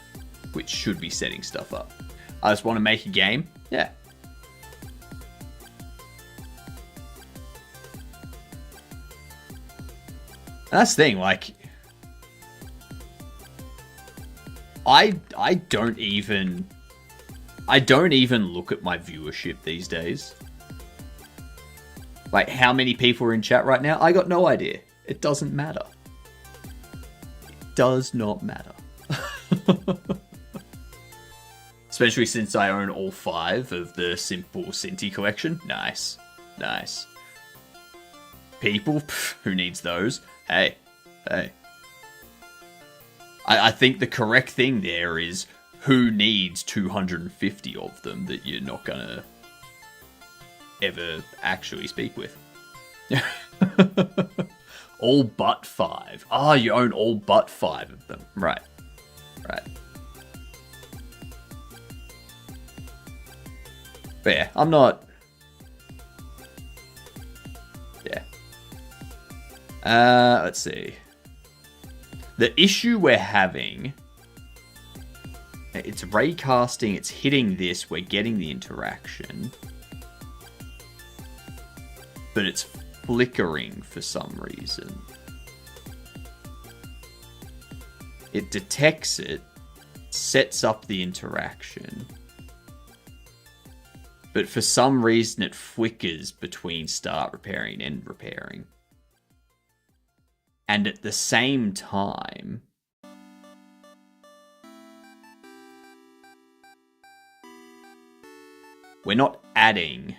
which should be setting stuff up. I just want to make a game. Yeah. And that's the thing, like, I don't even look at my viewership these days. Like, how many people are in chat right now? I got no idea. It doesn't matter. It does not matter. Especially since I own all 5 of the simple Cinti collection. Nice. Nice. People? Pff, who needs those? Hey. I think the correct thing there is, who needs 250 of them that you're not gonna ever actually speak with? All but 5. Ah, you own all but 5 of them. Right. But yeah, I'm not... Yeah. Let's see. The issue we're having... It's raycasting, it's hitting this, we're getting the interaction. But it's flickering for some reason. It detects it, sets up the interaction, but for some reason it flickers between start repairing and end repairing. And at the same time, we're not adding...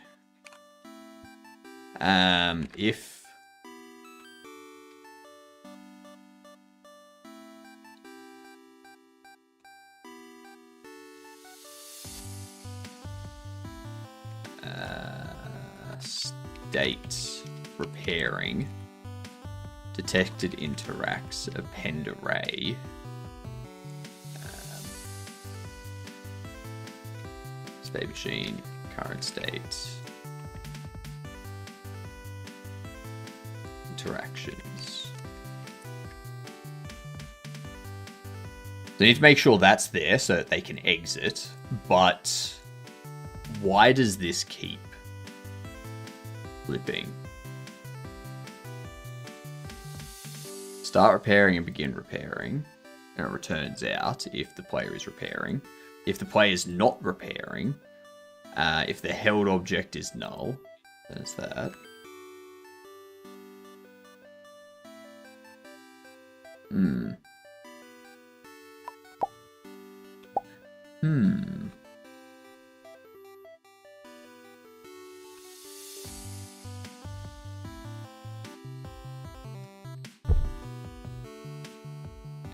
state repairing. Detected interacts, append array. State machine, current state. Interactions. So you need to make sure that's there so that they can exit, but why does this keep flipping? Start repairing and begin repairing, and it returns out if the player is repairing. If the player is not repairing, if the held object is null, there's that.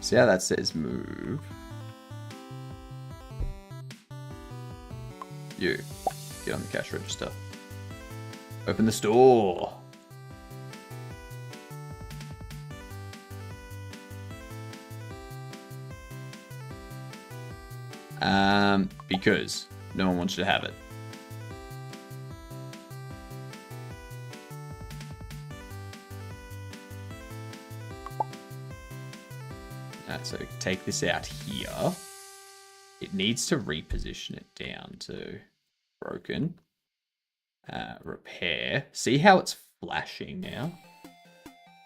See how that says move? You, get on the cash register. Open the store. Because no one wants you to have it. So take this out here. It needs to reposition it down to broken. Repair. See how it's flashing now?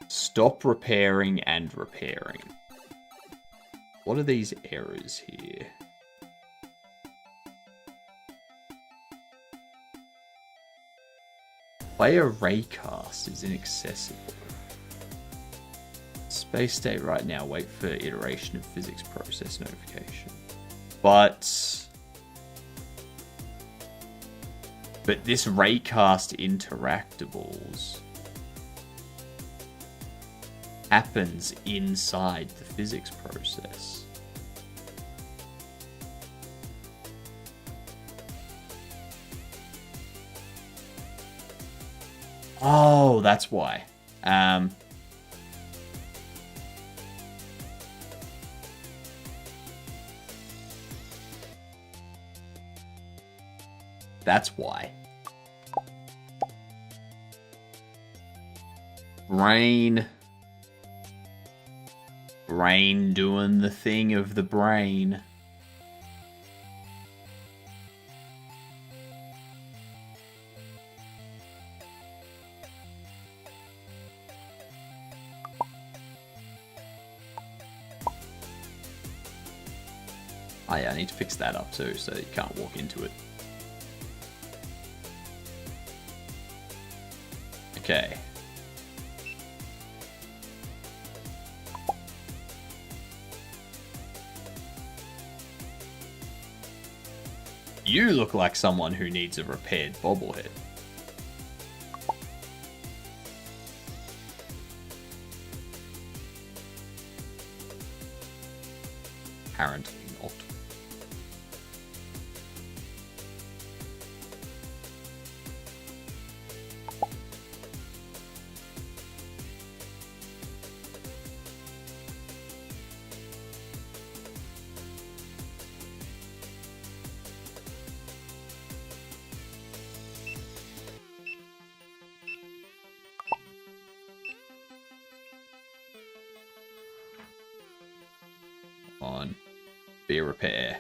Stop repairing and repairing. What are these errors here? Player raycast is inaccessible. Space state right now. Wait for iteration of physics process notification. But this raycast interactables happens inside the physics process. Oh, that's why. That's why. Brain doing the thing of the brain. Oh yeah, I need to fix that up too so you can't walk into it. Okay. You look like someone who needs a repaired bobblehead. Apparently not. On. Be a repair.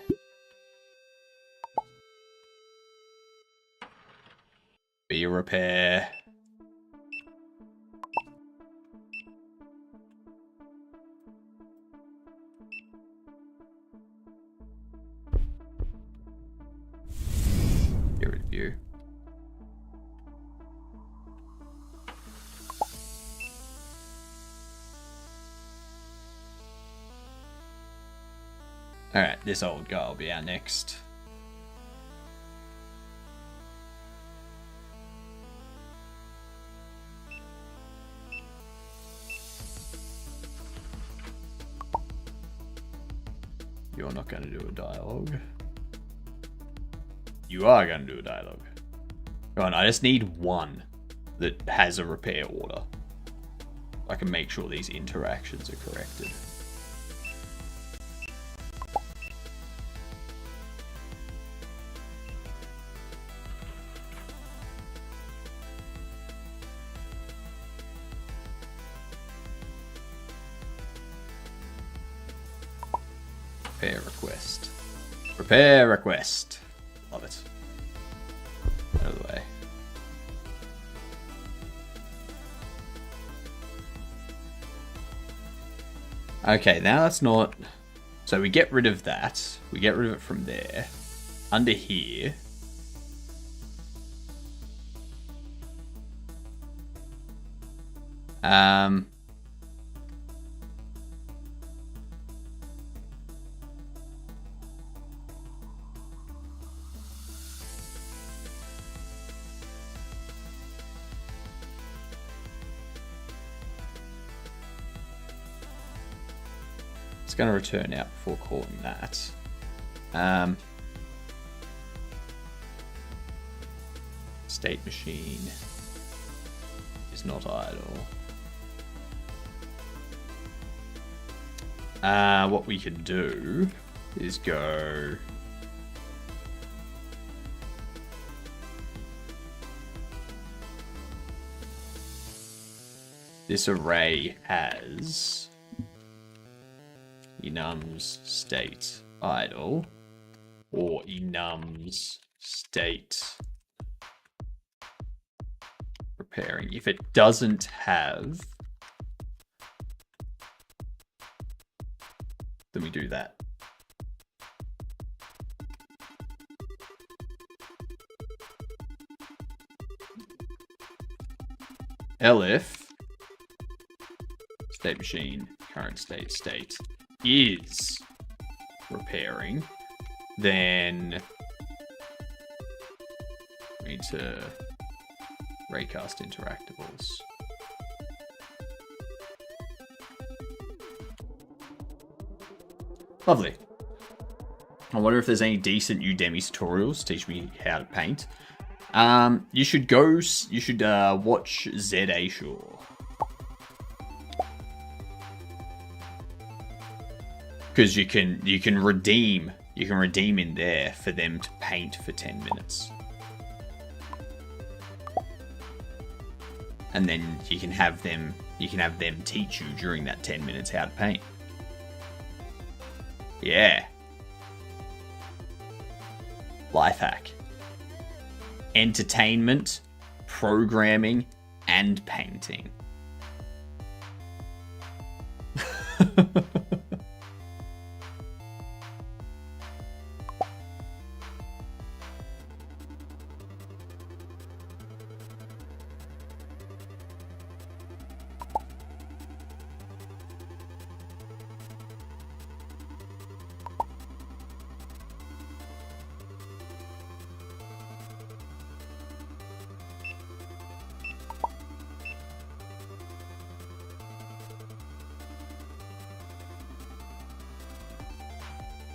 Be a repair. Get rid of you. Alright, this old guy will be our next. You're not going to do a dialogue. You are going to do a dialogue. Go on, I just need one. that has a repair order. I can make sure these interactions are corrected. Repair request. Repair request. Love it. Out of the way. Okay, now that's not... So we get rid of that. We get rid of it from there. Under here. It's going to return out before calling that. State machine is not idle. What we can do is go... This array has... enums state idle or enums state repairing. If it doesn't have, then we do that. elif state machine current state is repairing, then we need to raycast interactables. Lovely. I wonder if there's any decent Udemy tutorials to teach me how to paint. You should watch ZA Shore. Because you can redeem in there for them to paint for 10 minutes. And then you can have them teach you during that 10 minutes how to paint. Yeah. Life hack. Entertainment, programming, and painting.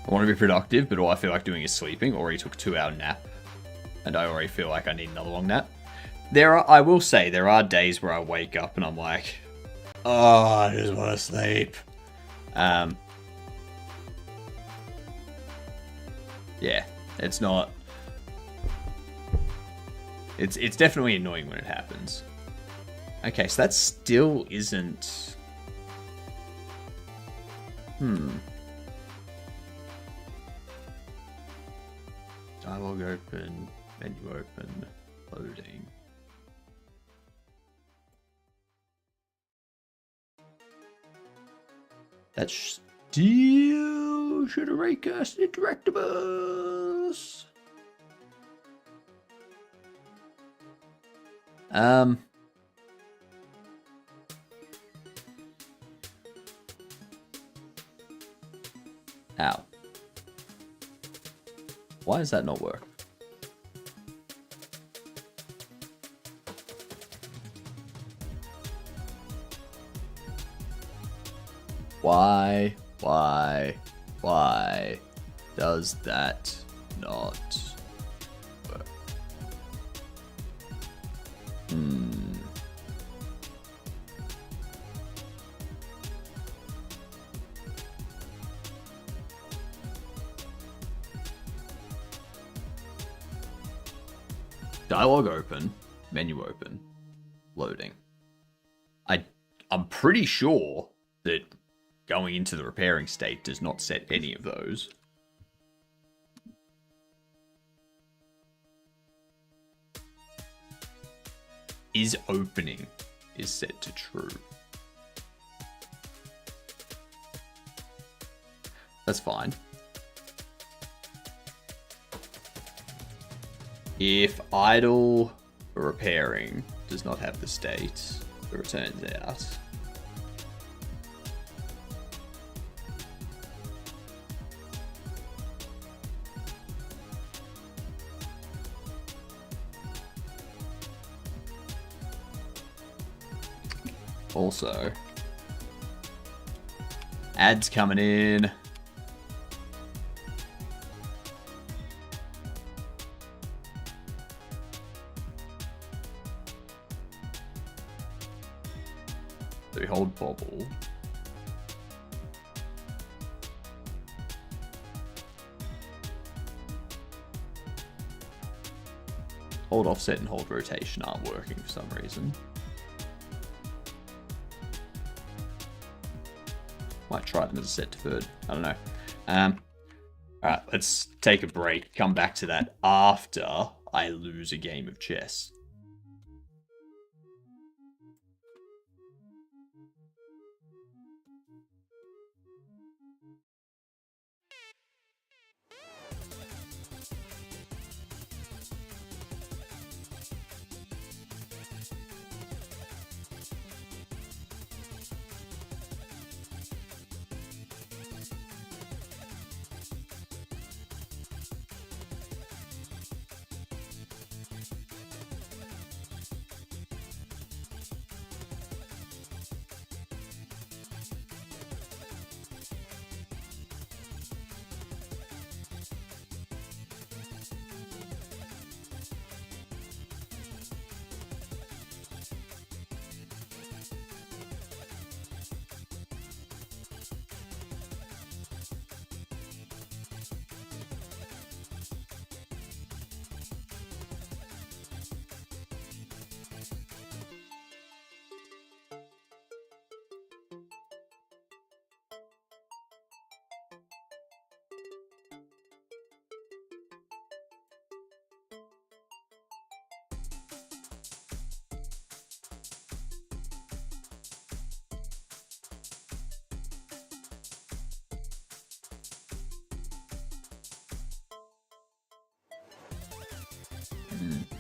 I want to be productive, but all I feel like doing is sleeping. Already took a 2-hour nap, and I already feel like I need another long nap. I will say, there are days where I wake up and I'm like, oh, I just want to sleep. Yeah, it's not. It's definitely annoying when it happens. Okay, so that still isn't. Dialog open, menu open, loading. That still should have raycast interactables. Ow. Why does that not work? Why does that not work? Dialogue open, menu open, loading. I'm pretty sure that going into the repairing state does not set any of those. Is opening is set to true. That's fine. If idle or repairing does not have the state, it returns out. Also, ads coming in. So we hold Bobble. Hold offset and hold rotation aren't working for some reason. Might try them as a set deferred. I don't know. Alright, let's take a break. Come back to that after I lose a game of chess.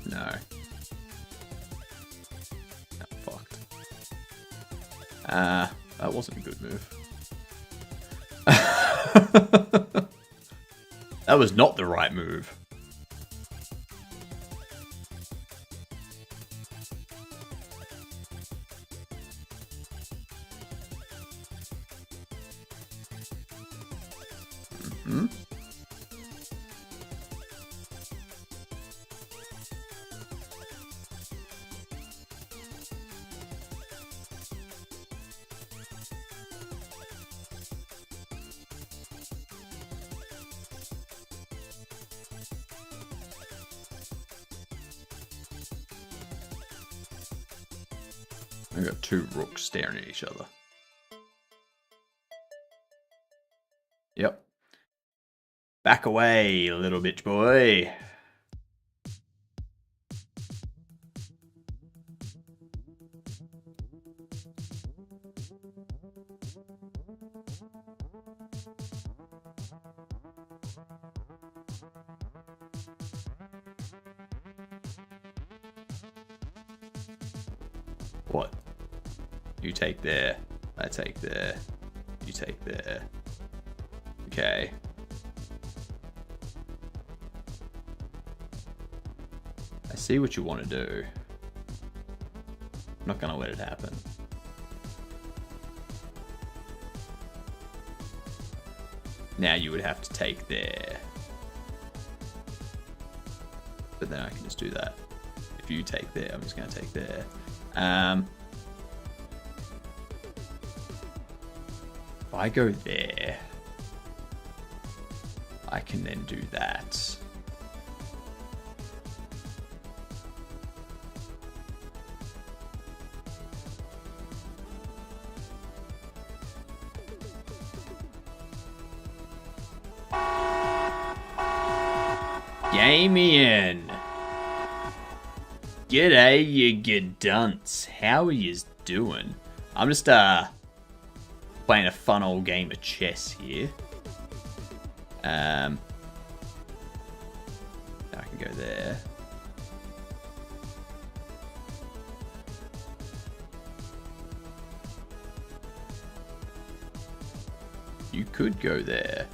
No. No, fucked. That wasn't a good move. That was not the right move. Mm-hmm. I've got two rooks staring at each other. Yep. Back away, little bitch boy. What? You take there. I take there. You take there. Okay. I see what you want to do. I'm not going to let it happen. Now you would have to take there. But then I can just do that. If you take there, I'm just going to take there. If I go there, I can then do that. Gamian. G'day, you good dunce. How are yous doing? I'm just playing a fun old game of chess here. I can go there. You could go there.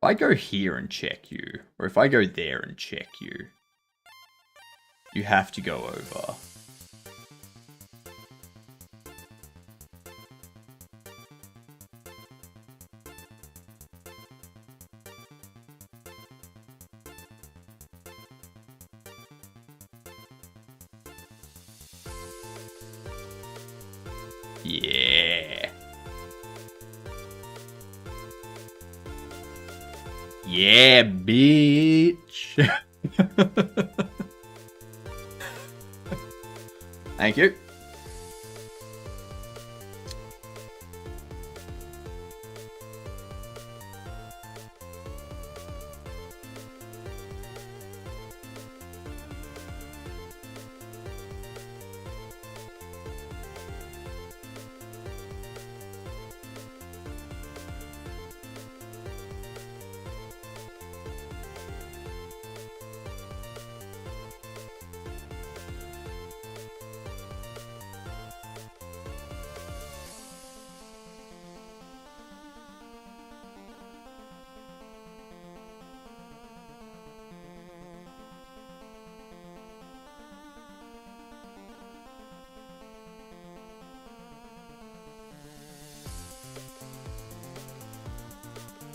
If I go here and check you, or if I go there and check you, you have to go over. Yeah. Yeah, bitch. Thank you.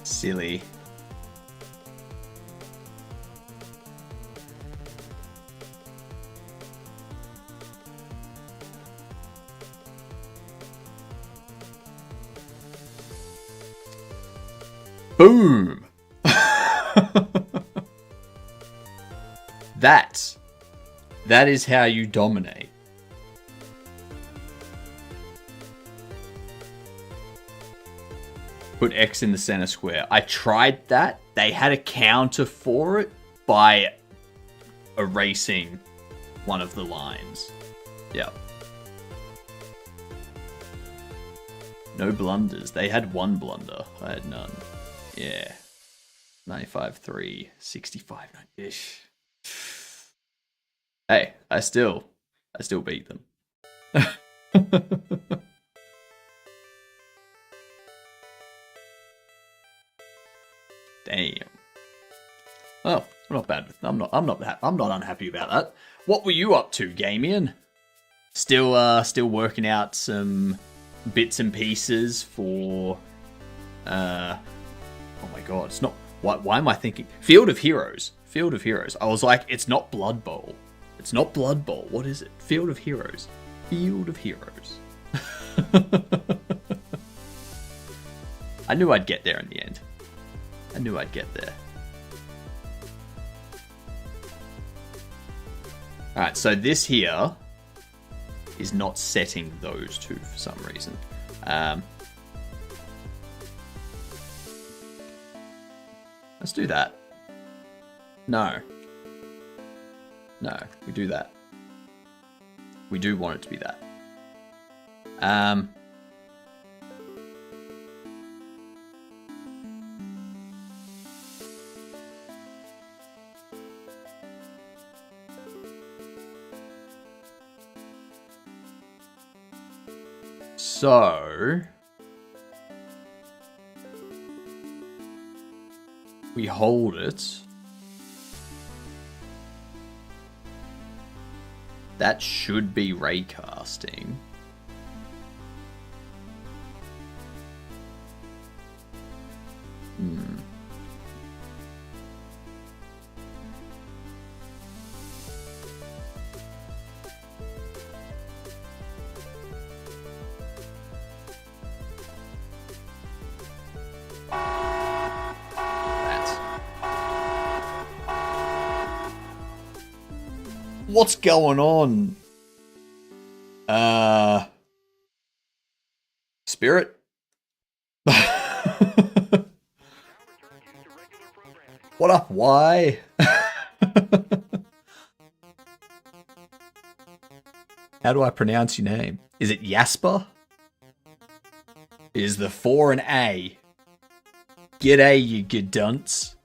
Silly. Boom. That is how you dominate. Put X in the center square. I tried that. They had a counter for it by erasing one of the lines. Yep. No blunders. They had one blunder. I had none. Yeah. 95-3. 65-ish. Hey, I still beat them. Damn. Well, not bad. I'm not unhappy about that. What were you up to, Gamian? Still working out some bits and pieces for oh my god, it's not why am I thinking Field of Heroes. Field of Heroes. I was like, it's not Blood Bowl. It's not Blood Bowl. What is it? Field of Heroes. Field of Heroes. I knew I'd get there in the end. I knew I'd get there. Alright, so this here is not setting those two for some reason. Let's do that. No. No, we do that. We do want it to be that. So we hold it. That should be raycasting. What's going on? Spirit? What up, why? How do I pronounce your name? Is it Jasper? Is the 4 an A? G'day, you good dunce.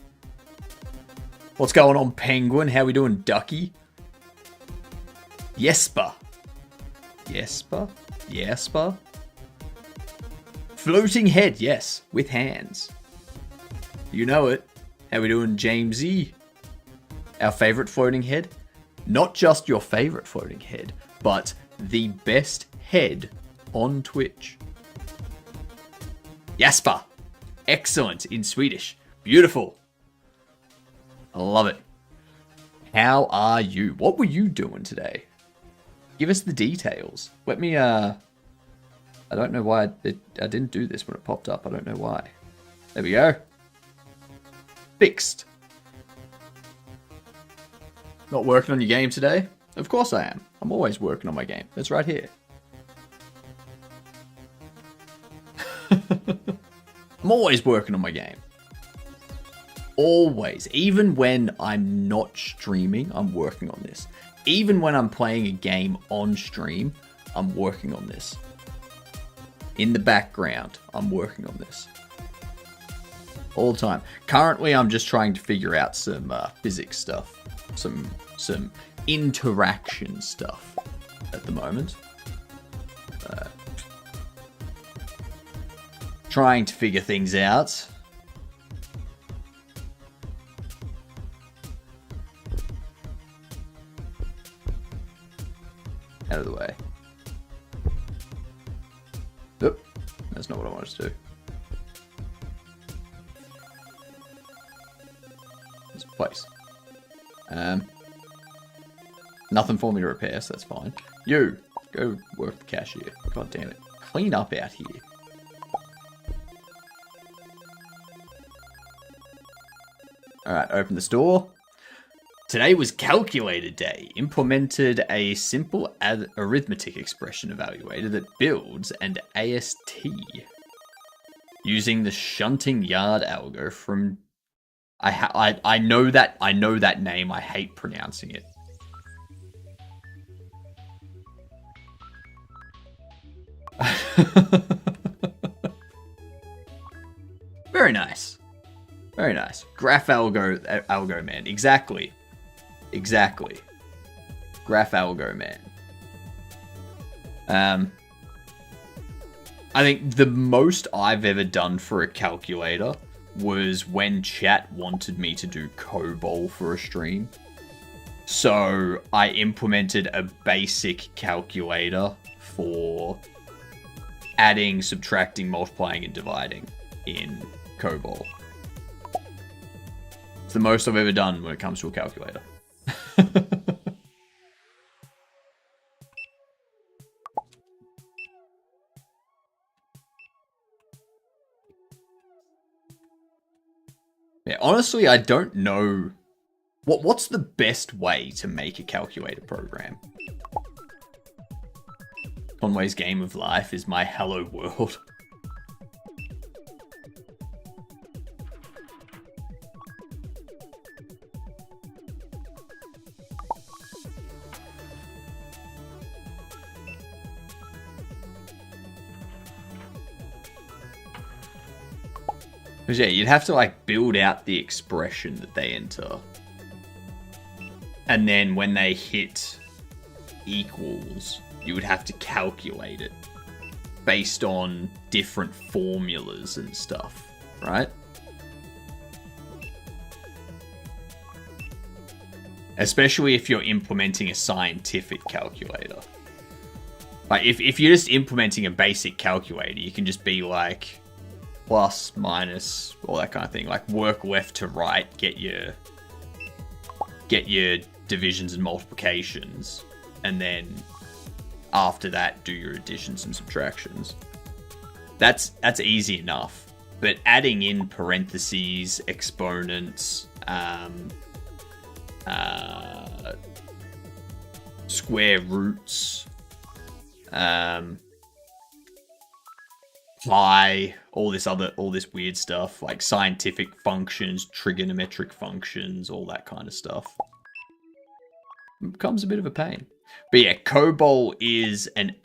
What's going on, Penguin? How we doing, Ducky? Jesper. Jesper? Jesper? Floating head, yes, with hands. You know it. How we doing, Jamesy? Our favourite floating head? Not just your favourite floating head, but the best head on Twitch. Jasper. Excellent in Swedish. Beautiful. I love it. How are you? What were you doing today? Give us the details. Let me, I don't know why I didn't do this when it popped up. I don't know why. There we go. Fixed. Not working on your game today? Of course I am. I'm always working on my game. It's right here. I'm always working on my game. Always. Even when I'm not streaming, I'm working on this. Even when I'm playing a game on stream, I'm working on this. In the background, I'm working on this. All the time. Currently, I'm just trying to figure out some physics stuff. Some interaction stuff at the moment. Trying to figure things out. Out of the way. Oop, that's not what I wanted to do. This place. Nothing for me to repair, so that's fine. You, go work the cashier. God damn it. Clean up out here. Alright, open the store. Today was calculator day. Implemented a simple arithmetic expression evaluator that builds an AST. Using the shunting yard algo from... I know that name. I hate pronouncing it. Very nice. Very nice. Graph algo man. Exactly. Graph algo man. I think the most I've ever done for a calculator was when chat wanted me to do COBOL for a stream. So I implemented a basic calculator for adding, subtracting, multiplying, and dividing in COBOL. It's the most I've ever done when it comes to a calculator. Yeah, honestly, I don't know. What's the best way to make a calculator program? Conway's game of life is my hello world. Because yeah, you'd have to like build out the expression that they enter. And then when they hit equals, you would have to calculate it based on different formulas and stuff, right? Especially if you're implementing a scientific calculator. Like if you're just implementing a basic calculator, you can just be like plus, minus, all that kind of thing. Like work left to right, get your divisions and multiplications, and then after that do your additions and subtractions. That's easy enough. But adding in parentheses, exponents, square roots, pi, all this weird stuff, like scientific functions, trigonometric functions, all that kind of stuff. It becomes a bit of a pain. But yeah, COBOL is an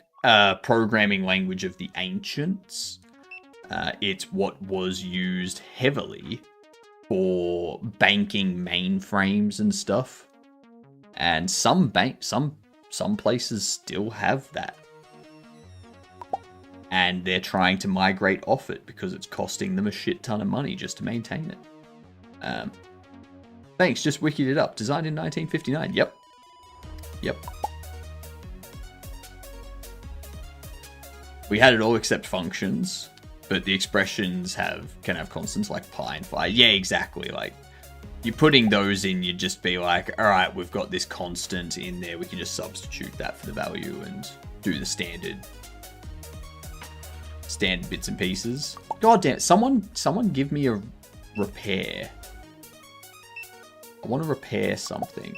programming language of the ancients. It's what was used heavily for banking mainframes and stuff. And some places still have that. And they're trying to migrate off it because it's costing them a shit ton of money just to maintain it. Thanks, just wikied it up. Designed in 1959. Yep. We had it all except functions, but the expressions can have constants like pi and phi. Yeah, exactly. Like, you're putting those in, you'd just be like, all right, we've got this constant in there. We can just substitute that for the value and do the standard bits and pieces. God damn it. Someone give me a repair. I want to repair something.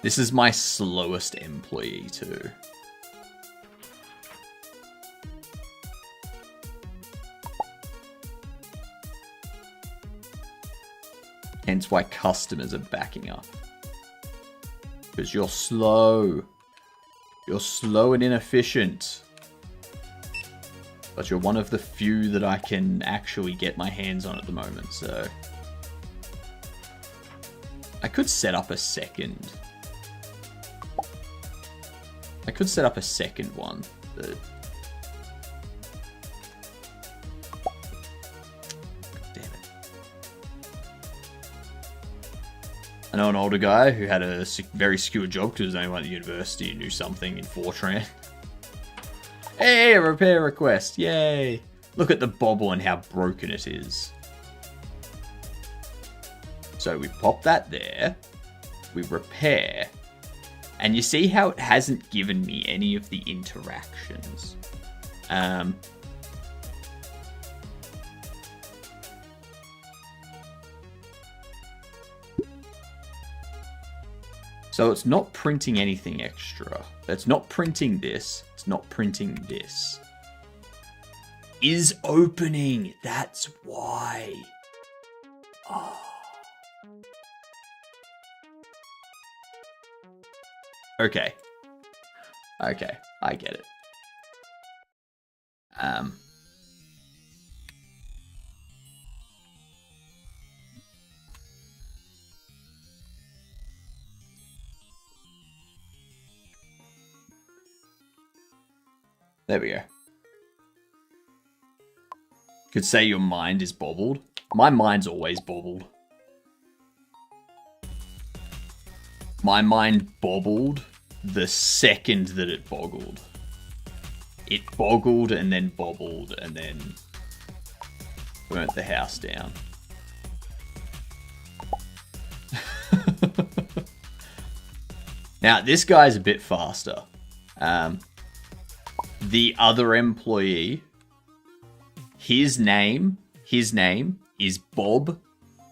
This is my slowest employee too. Hence why customers are backing up. Because you're slow. You're slow and inefficient. But you're one of the few that I can actually get my hands on at the moment, so... I could set up a second. One, but... Damn it. I know an older guy who had a very secure job because he only went to university and knew something in Fortran. Hey, a repair request. Yay. Look at the bobble and how broken it is. So we pop that there. We repair. And you see how it hasn't given me any of the interactions. So it's not printing anything extra. It's not printing this. It's not printing this. Is opening. That's why. Oh. Okay. Okay, I get it. There we go. Could say your mind is bobbled. My mind's always bobbled. My mind bobbled the second that it boggled. It boggled and then bobbled and then burnt the house down. Now, this guy's a bit faster. The other employee, his name is Bob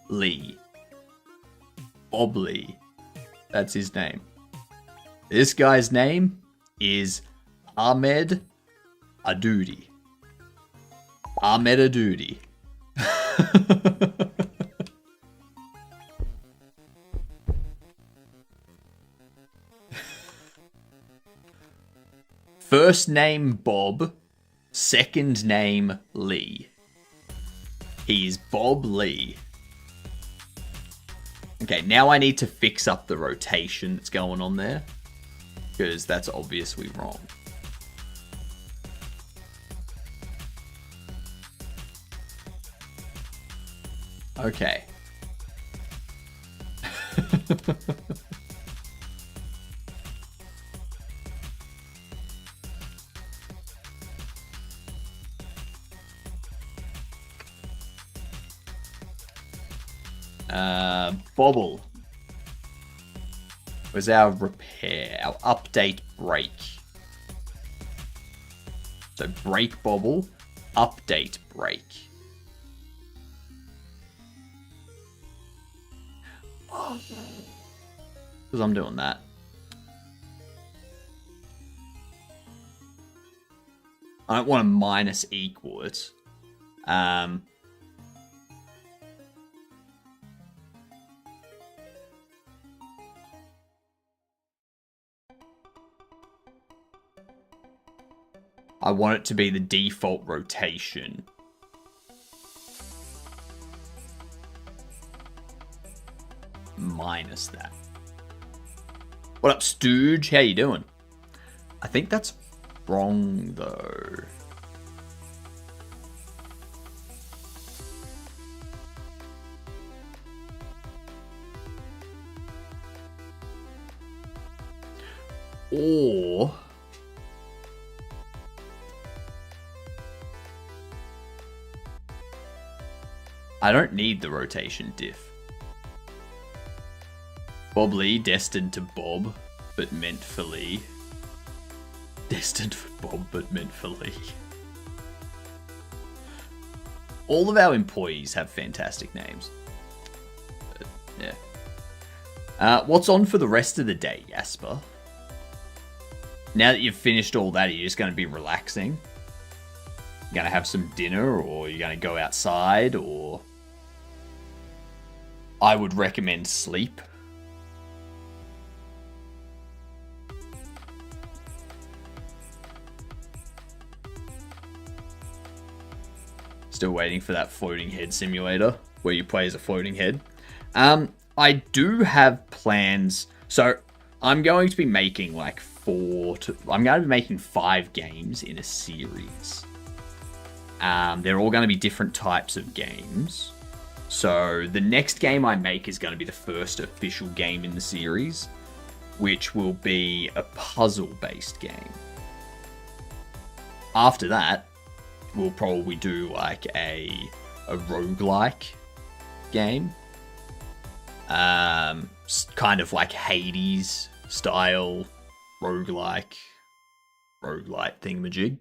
Lee. Bob Lee. That's his name. This guy's name is Ahmed Adoudi. Ahmed Adoudi. First name Bob, second name Lee. He's Bob Lee. Okay, now I need to fix up the rotation that's going on there, because that's obviously wrong. Okay. Bobble was our repair, our update break. So break bobble, update break. Because I'm doing that. I don't want to minus equal it. I want it to be the default rotation. Minus that. What up, Stooge? How you doing? I think that's wrong, though. Or... I don't need the rotation diff. Bob Lee, destined to Bob, but meant for Lee. Destined for Bob, but meant for Lee. All of our employees have fantastic names. But, yeah. What's on for the rest of the day, Jasper? Now that you've finished all that, are you just going to be relaxing? You going to have some dinner, or you going to go outside, or... I would recommend sleep. Still waiting for that floating head simulator where you play as a floating head. I do have plans. So I'm going to be making like I'm going to be making 5 games in a series. They're all going to be different types of games. So the next game I make is going to be the first official game in the series, which will be a puzzle-based game. After that, we'll probably do like a roguelike game. Kind of like Hades style roguelike thingamajig.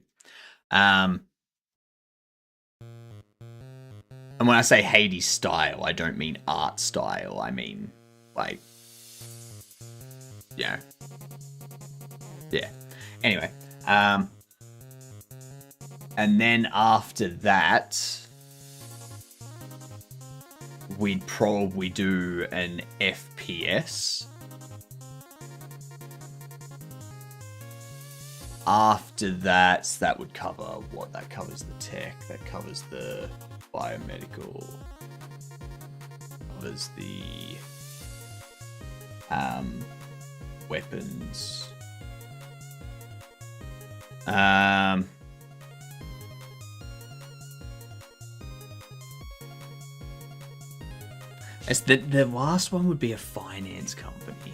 And when I say Hades style, I don't mean art style. I mean, like, yeah. Anyway, and then after that, we'd probably do an FPS. After that, that would cover what? That covers the tech, that covers the biomedical, covers the weapons. It's the last one would be a finance company.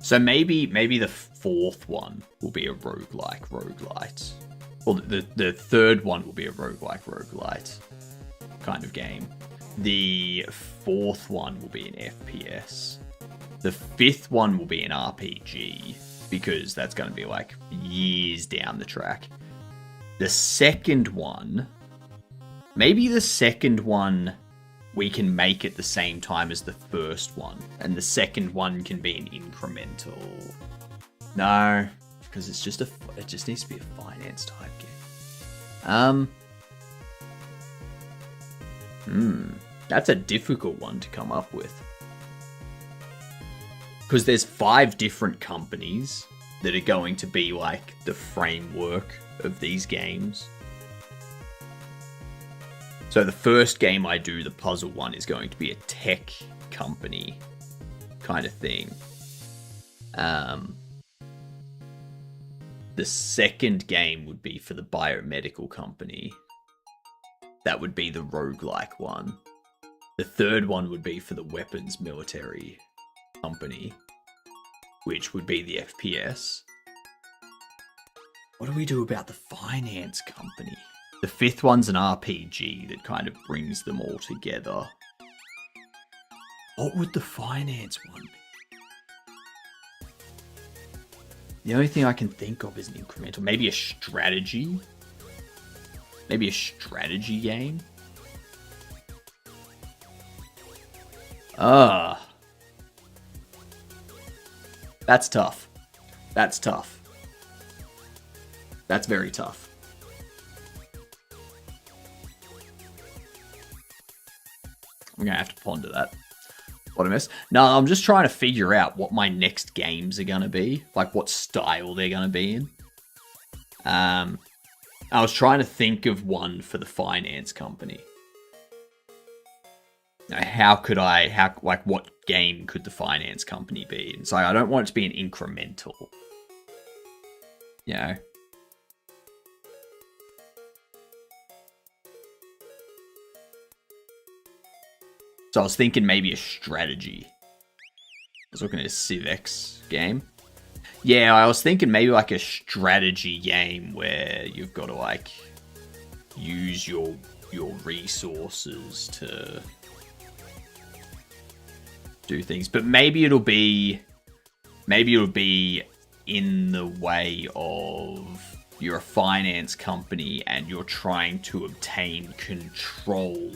So maybe the 4th one will be a roguelite. Well, the 3rd one will be a roguelite kind of game. The 4th one will be an FPS. The 5th one will be an RPG, because that's going to be like years down the track. The 2nd one, maybe the 2nd one we can make at the same time as the 1st one, and the 2nd one can be an incremental. No, because it just needs to be a finance type game. That's a difficult one to come up with, because there's 5 different companies that are going to be like the framework of these games. So the first game I do, the puzzle one, is going to be a tech company kind of thing. The 2nd game would be for the biomedical company. That would be the roguelike one. The 3rd one would be for the weapons military company, which would be the FPS. What do we do about the finance company? The 5th one's an RPG that kind of brings them all together. What would the finance one be? The only thing I can think of is an incremental. Maybe a strategy? Maybe a strategy game? That's tough. That's tough. That's very tough. I'm going to have to ponder that. What I missed? No, I'm just trying to figure out what my next games are going to be. Like, what style they're going to be in. I was trying to think of one for the finance company. What game could the finance company be? And so I don't want it to be an incremental. You know? So I was thinking maybe a strategy. I was looking at a Civex game. Yeah, I was thinking maybe like a strategy game where you've got to like use your resources to do things. But maybe it'll be in the way of you're a finance company and you're trying to obtain control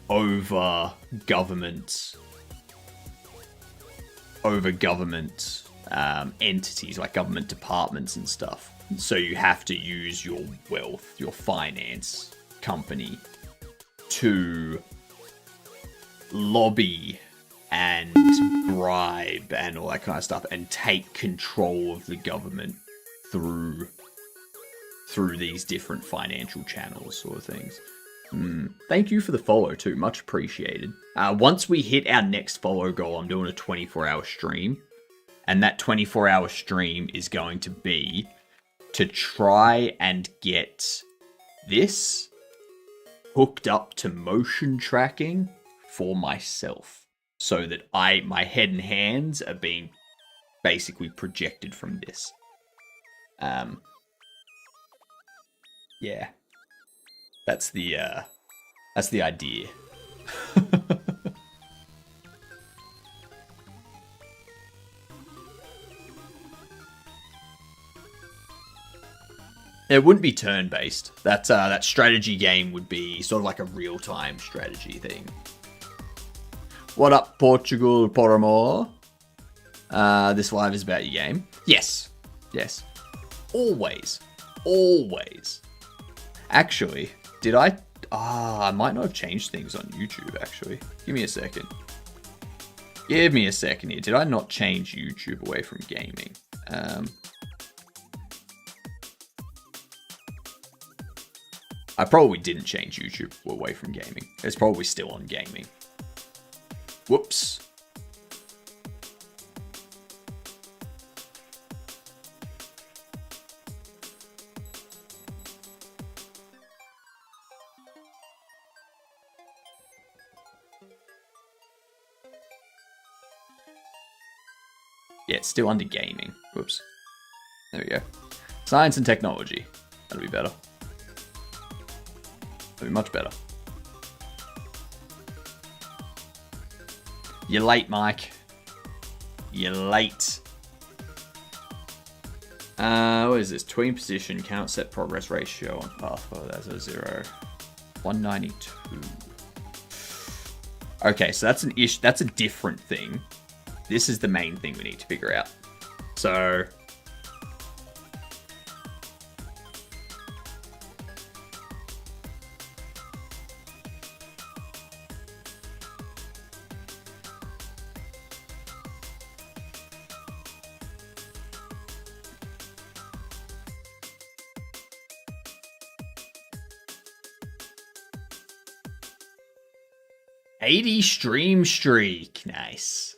over government entities, like government departments and stuff. So you have to use your wealth, your finance company, to lobby and bribe and all that kind of stuff, and take control of the government through these different financial channels, sort of things. Thank you for the follow too, much appreciated. Once we hit our next follow goal, I'm doing a 24-hour stream, and that 24-hour stream is going to be to try and get this hooked up to motion tracking for myself, so that my head and hands are being basically projected from this. Yeah. That's the idea. It wouldn't be turn-based. That strategy game would be sort of like a real-time strategy thing. What up, Portugal, Poromor? This live is about your game. Yes. Yes. Always. Always. Actually, did I... I might not have changed things on YouTube, actually. Give me a second. Give me a second here. Did I not change YouTube away from gaming? I probably didn't change YouTube away from gaming. It's probably still on gaming. Whoops. Yeah, it's still under gaming. Whoops. There we go. Science and technology. That'll be better. That'll be much better. You're late, Mike. You're late. What is this? Tween position, count set progress ratio on path. Oh, that's a 0. 192. Okay, so that's an issue. That's a different thing. This is the main thing we need to figure out. So... $80 stream streak. Nice.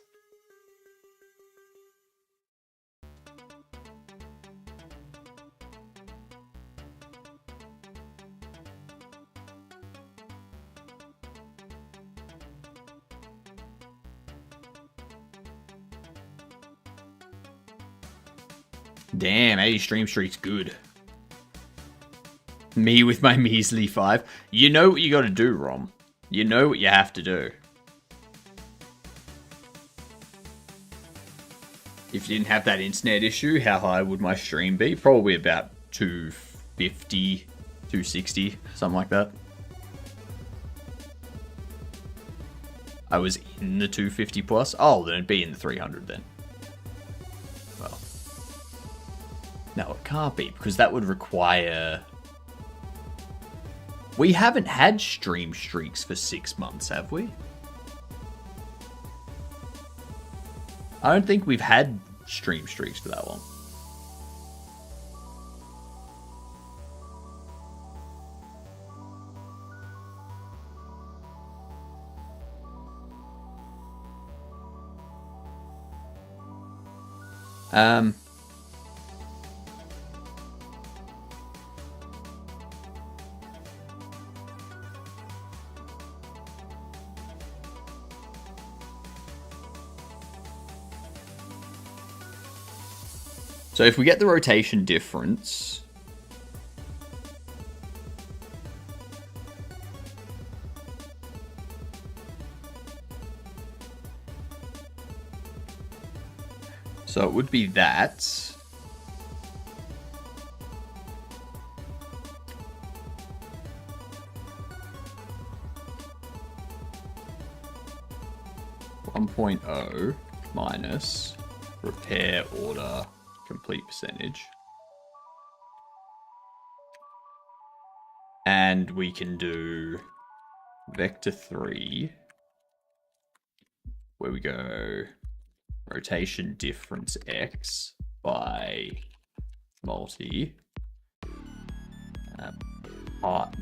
Damn, 80 stream streak's good. Me with my measly 5. You know what you gotta do, Rom. You know what you have to do. If you didn't have that internet issue, how high would my stream be? Probably about 250, 260, something like that. I was in the 250 plus. Oh, then it'd be in the 300 then. Well, no, it can't be because that would require... We haven't had stream streaks for 6 months, have we? I don't think we've had stream streaks for that long. So if we get the rotation difference, so it would be that. .0 minus repair order complete percentage. And we can do vector 3, where we go rotation difference x by multi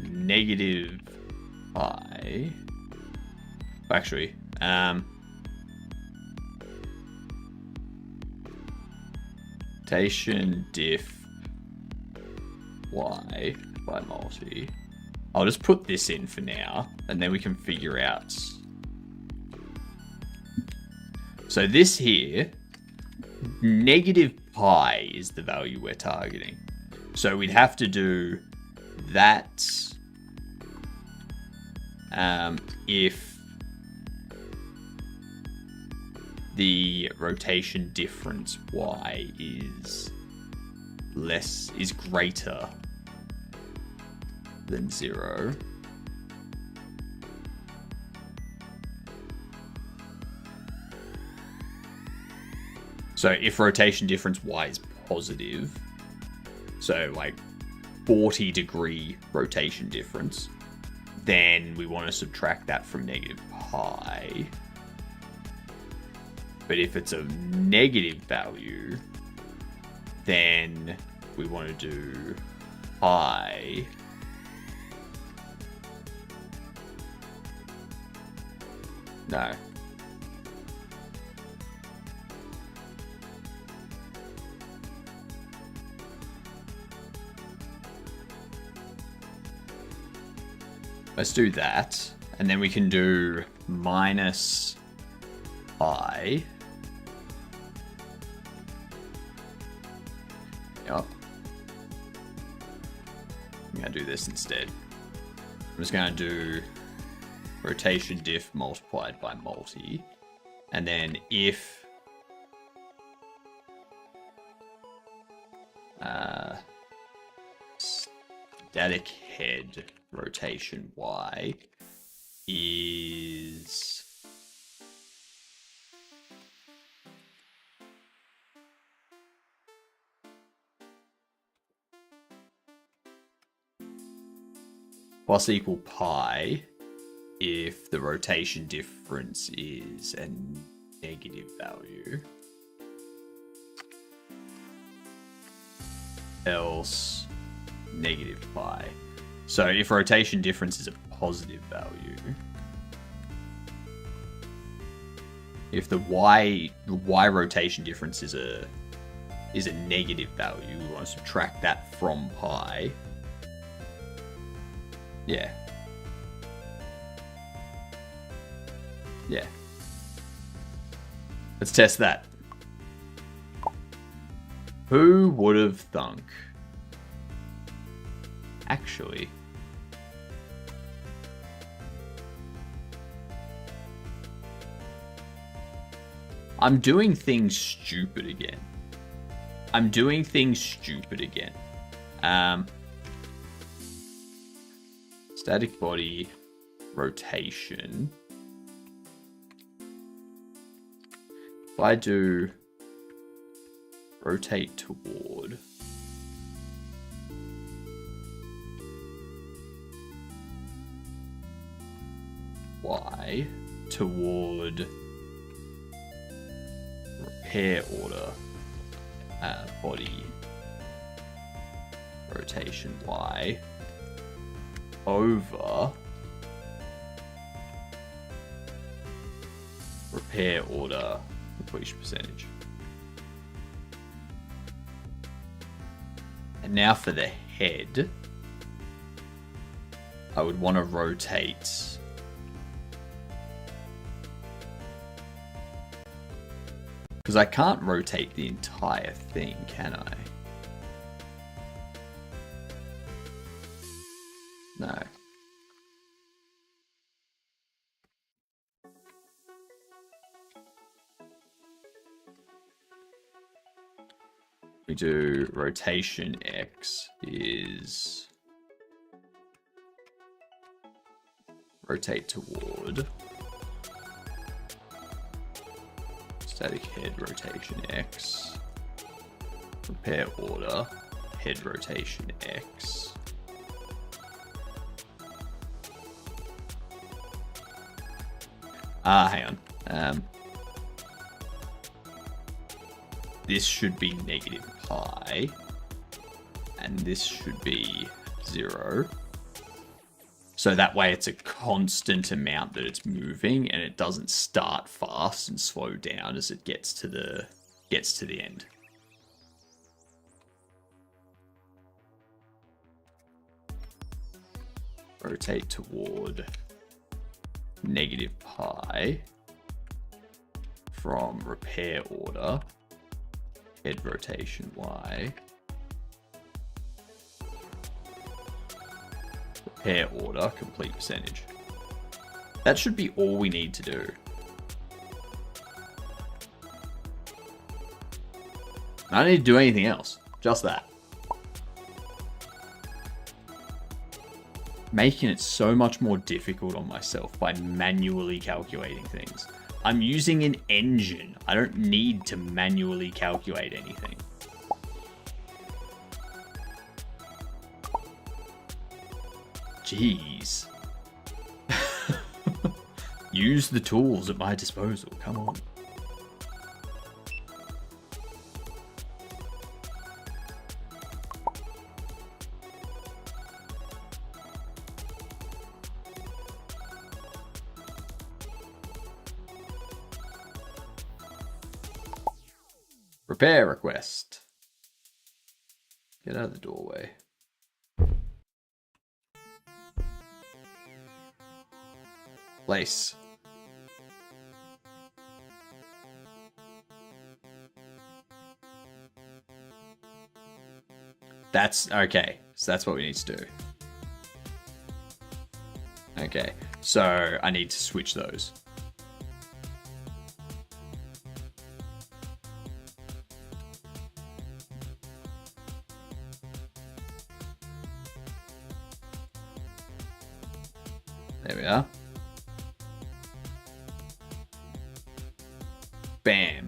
negative I. Actually, rotation diff y by multi. I'll just put this in for now, and then we can figure out. So this here, negative pi is the value we're targeting. So we'd have to do that if the rotation difference y is greater than 0. So if rotation difference y is positive, so like 40-degree rotation difference, then we want to subtract that from negative pi. But if it's a negative value, then we want to do pi no. Let's do that. And then we can do minus I. Yep. I'm going to do this instead. I'm just going to do rotation diff multiplied by multi. And then if static head rotation y is plus equal pi if the rotation difference is a negative value, else negative pi. So if rotation difference is a positive value, if the y rotation difference is a negative value, we want to subtract that from pi. Yeah. Yeah. Let's test that. Who would have thunk? Actually, I'm doing things stupid again. Static body rotation If I do rotate toward, Y toward repair order, body rotation Y over repair order completion percentage. And now for the head, I would want to rotate because I can't rotate the entire thing, can I? No. We do rotation X is rotate toward static head rotation X, repair order head rotation X. Hang on. This should be negative pi, and this should be 0. So that way it's a constant amount that it's moving, and it doesn't start fast and slow down as it gets to the end. Rotate toward negative pi from repair order head rotation Y repair order complete percentage. That should be all we need to do. I don't need to do anything else, just that. Making it so much more difficult on myself by manually calculating things. I'm using an engine. I don't need to manually calculate anything. Jeez. Use the tools at my disposal. Come on. Repair request. Get out of the doorway. Place. That's okay. So that's what we need to do. Okay. So I need to switch those. There we are. Bam.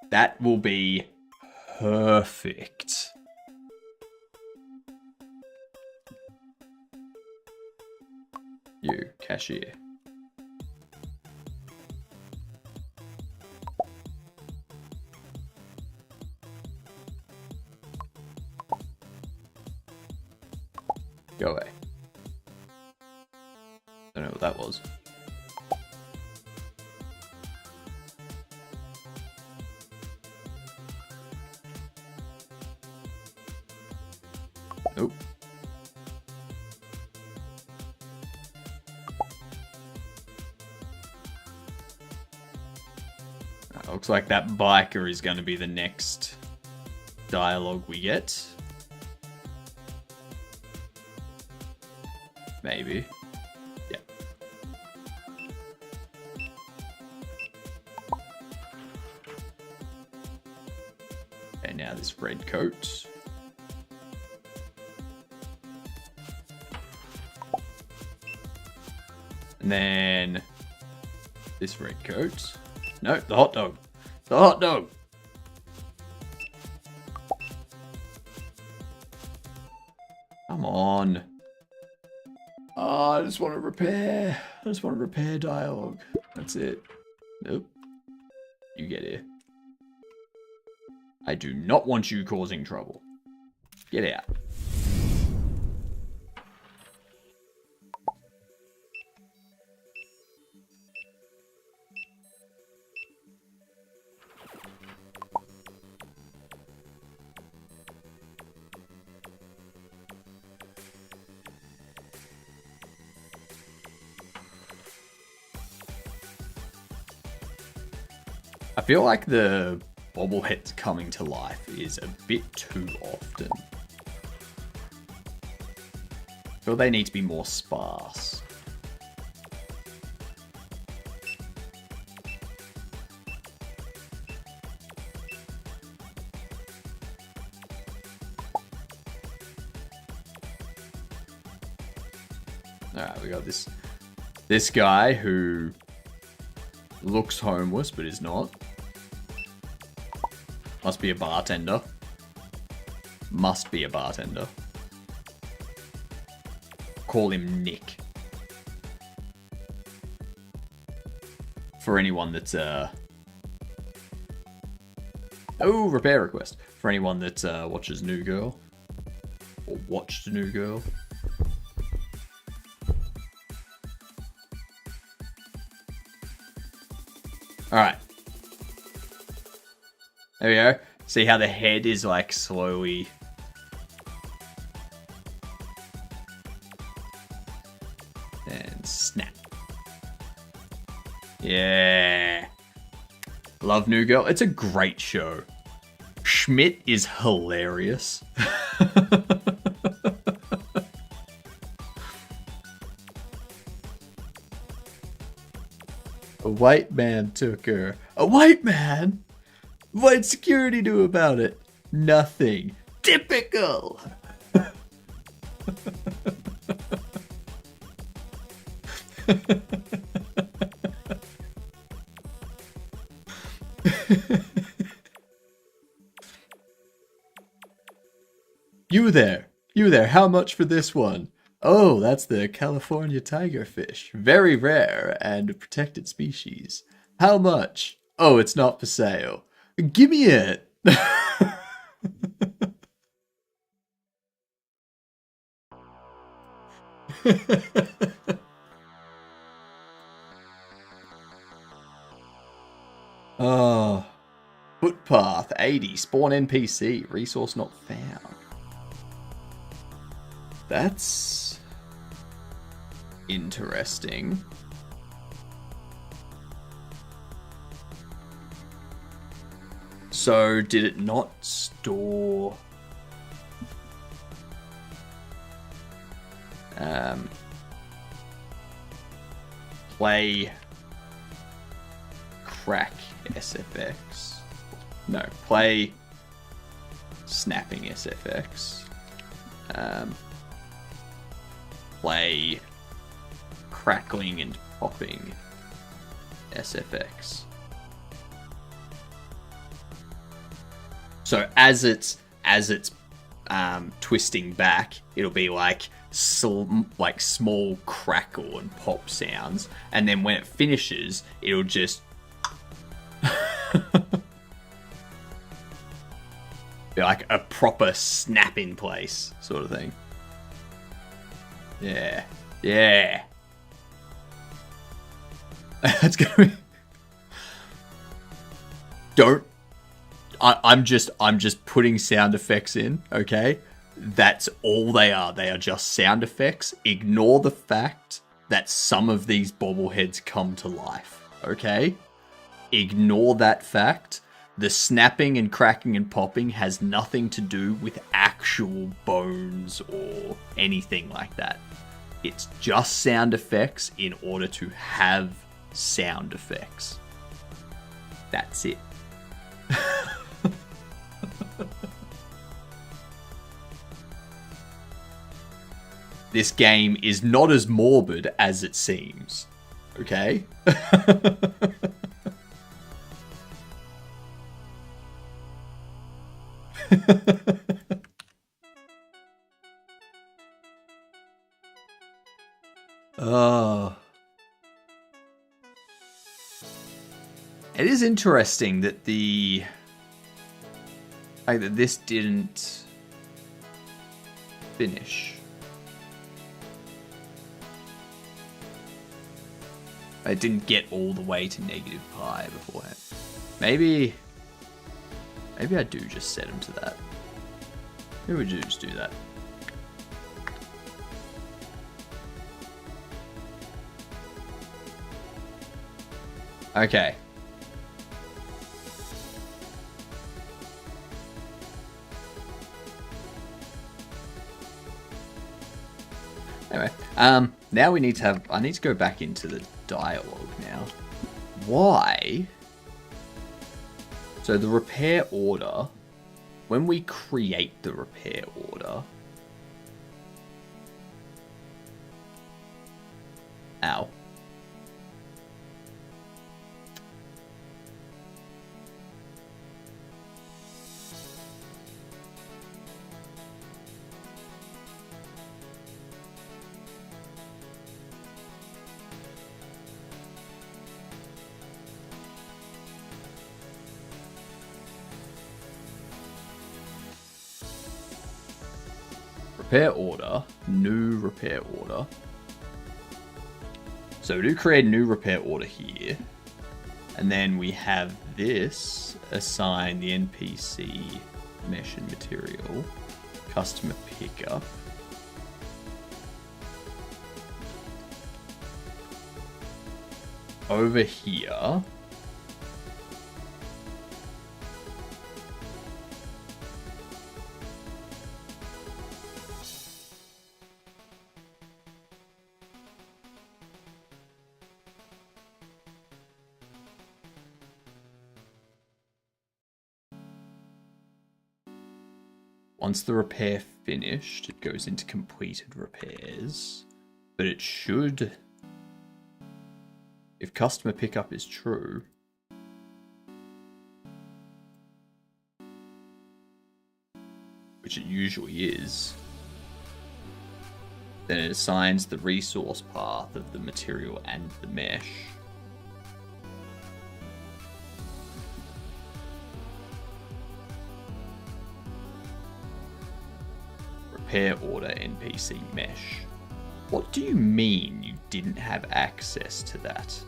That will be perfect. You, cashier. Go away. Don't know what that was. Nope. Looks like that biker is going to be the next dialogue we get. Maybe. Yeah. And now this red coat. And then this red coat. No, the hot dog. The hot dog. Come on. Oh, I just want to repair. I just want to repair dialogue. That's it. Nope. You get here. I do not want you causing trouble. Get out. I feel like the bobbleheads coming to life is a bit too often. I feel they need to be more sparse. Alright, we got this guy who looks homeless but is not. Must be a bartender. Must be a bartender. Call him Nick. For anyone that's oh, repair request. For anyone that watches New Girl. Or watched New Girl. Alright. There we go. See how the head is like slowly. And snap. Yeah. Love New Girl. It's a great show. Schmidt is hilarious. A white man took her. A white man? What'd security do about it? Nothing. Typical. You there, how much for this one? Oh, that's the California tigerfish. Very rare and a protected species. How much? Oh, it's not for sale. Give me it. Oh. Footpath 80. Spawn NPC. Resource not found. That's interesting. So, did it not store... play crack SFX? No, play snapping SFX. Play crackling and popping SFX. So as it's twisting back, it'll be like small crackle and pop sounds, and then when it finishes, it'll just be like a proper snap in place sort of thing. Yeah, yeah. That's gonna be. Don't. I'm just putting sound effects in, okay? That's all they are. They are just sound effects. Ignore the fact that some of these bobbleheads come to life, okay? Ignore that fact. The snapping and cracking and popping has nothing to do with actual bones or anything like that. It's just sound effects in order to have sound effects. That's it. This game is not as morbid as it seems. Okay. Oh. It is interesting that that this didn't finish. It didn't get all the way to negative pi beforehand. Maybe I do just set him to that. Maybe we do just do that. Okay. Anyway, now we need to have... I need to go back into the dialogue now. Why? So the repair order, when we create the repair order... Ow. Repair order, new repair order. So we do create a new repair order here. And then we have this assign the NPC mesh and material, customer pickup. Over here, once the repair finished, it goes into completed repairs. But it should... If customer pickup is true... which it usually is... then it assigns the resource path of the material and the mesh. Repair order NPC mesh. What do you mean you didn't have access to that?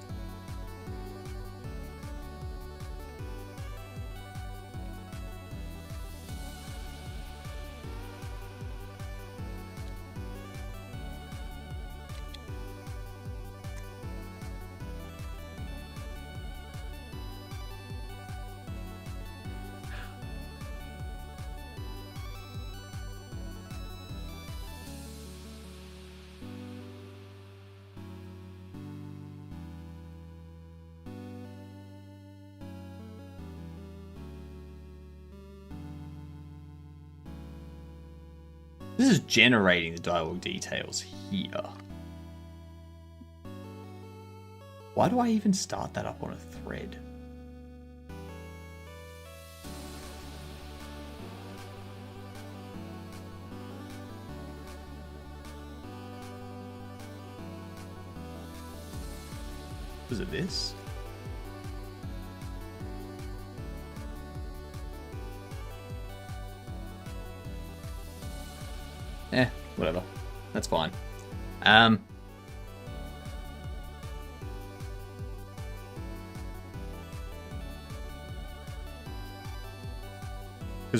This is generating the dialogue details here. Why do I even start that up on a thread? Was it this? Whatever. That's fine. Because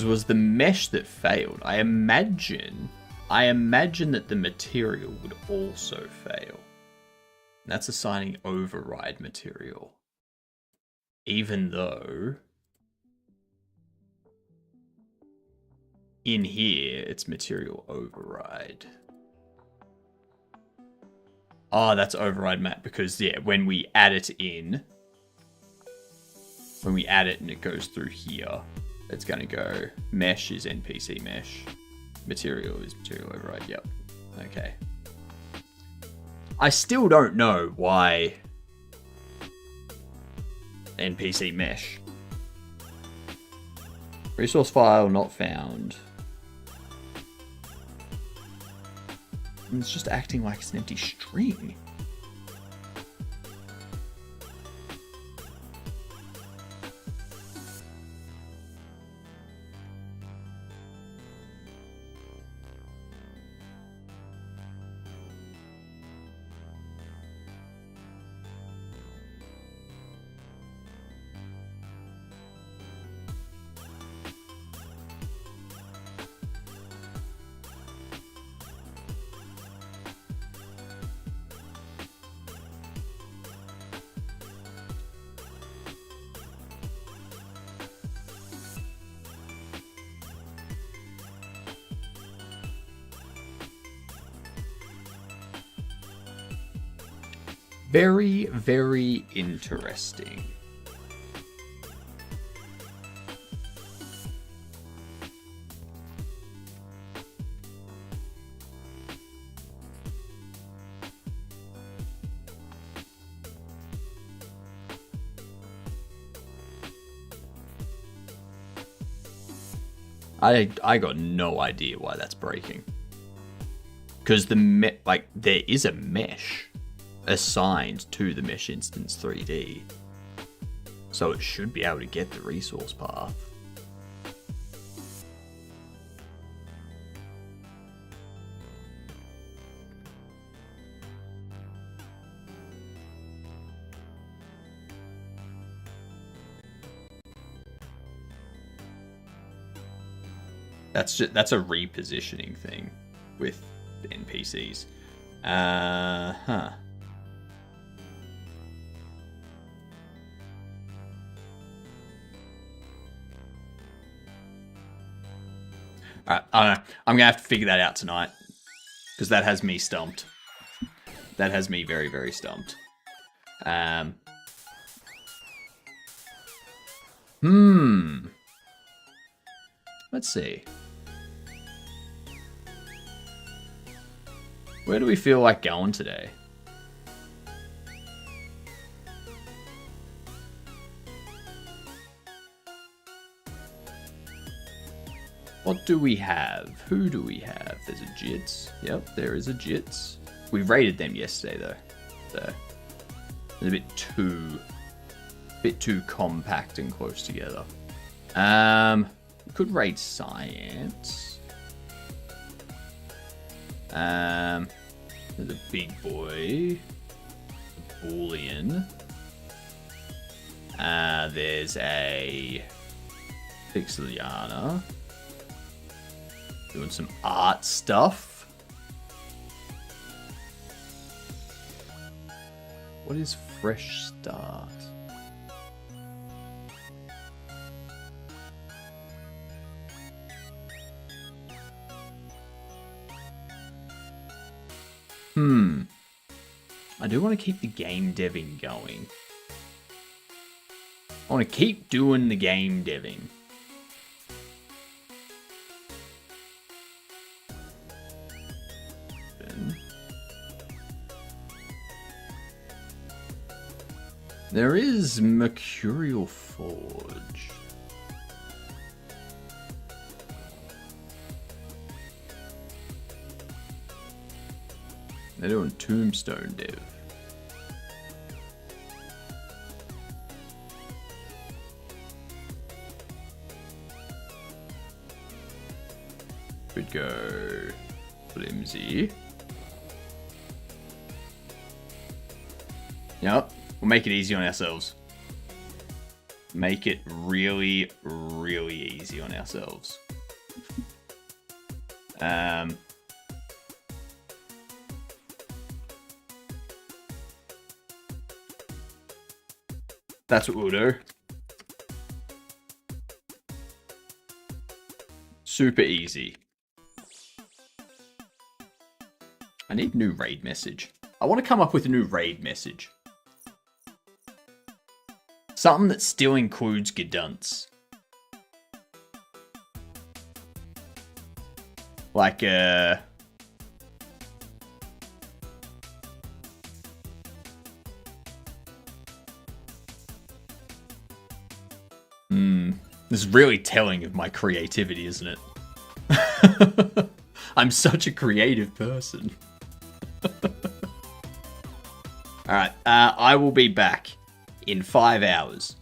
it was the mesh that failed. I imagine that the material would also fail. And that's assigning override material. Even though in here it's material override. Oh, that's override map because yeah, when we add it in, when we add it and it goes through here, it's going to go mesh is NPC mesh, material is material override. Yep. Okay. I still don't know why NPC mesh. Resource file not found. It's just acting like it's an empty string. Very, very interesting. I got no idea why that's breaking. Because there is a mesh assigned to the mesh instance 3D, so it should be able to get the resource path. That's a repositioning thing with NPCs. Huh. Alright, I don't know. I'm gonna have to figure that out tonight, because that has me stumped. That has me very, very stumped. Let's see. Where do we feel like going today? What do we have? Who do we have? There's a Jits. Yep, there is a Jits. We raided them yesterday though. So it's a bit too compact and close together. We could raid Science. There's a big boy. A Boolean. There's a Pixeliana. Doing some art stuff. What is Fresh Start? I do want to keep the game deving going. I want to keep doing the game deving. There is Mercurial Forge. They're doing Tombstone Dev. Could go Flimsy. Yep, we'll make it easy on ourselves. Make it really, really easy on ourselves. That's what we'll do. Super easy. I need new raid message. I want to come up with a new raid message. Something that still includes Gedunts. Like, This is really telling of my creativity, isn't it? I'm such a creative person. Alright, I will be back in 5 hours.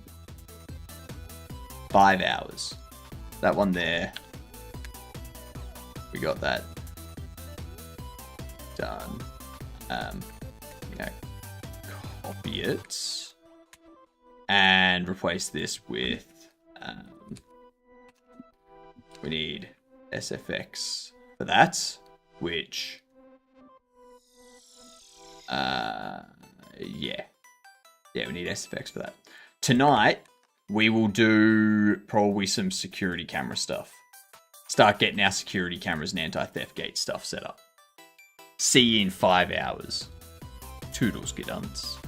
5 hours. That one there. We got that done. Copy it. And replace this with... we need SFX for that, which... yeah, we need SFX for that. Tonight, we will do probably some security camera stuff. Start getting our security cameras and anti-theft gate stuff set up. See you in 5 hours. Toodles, get uns.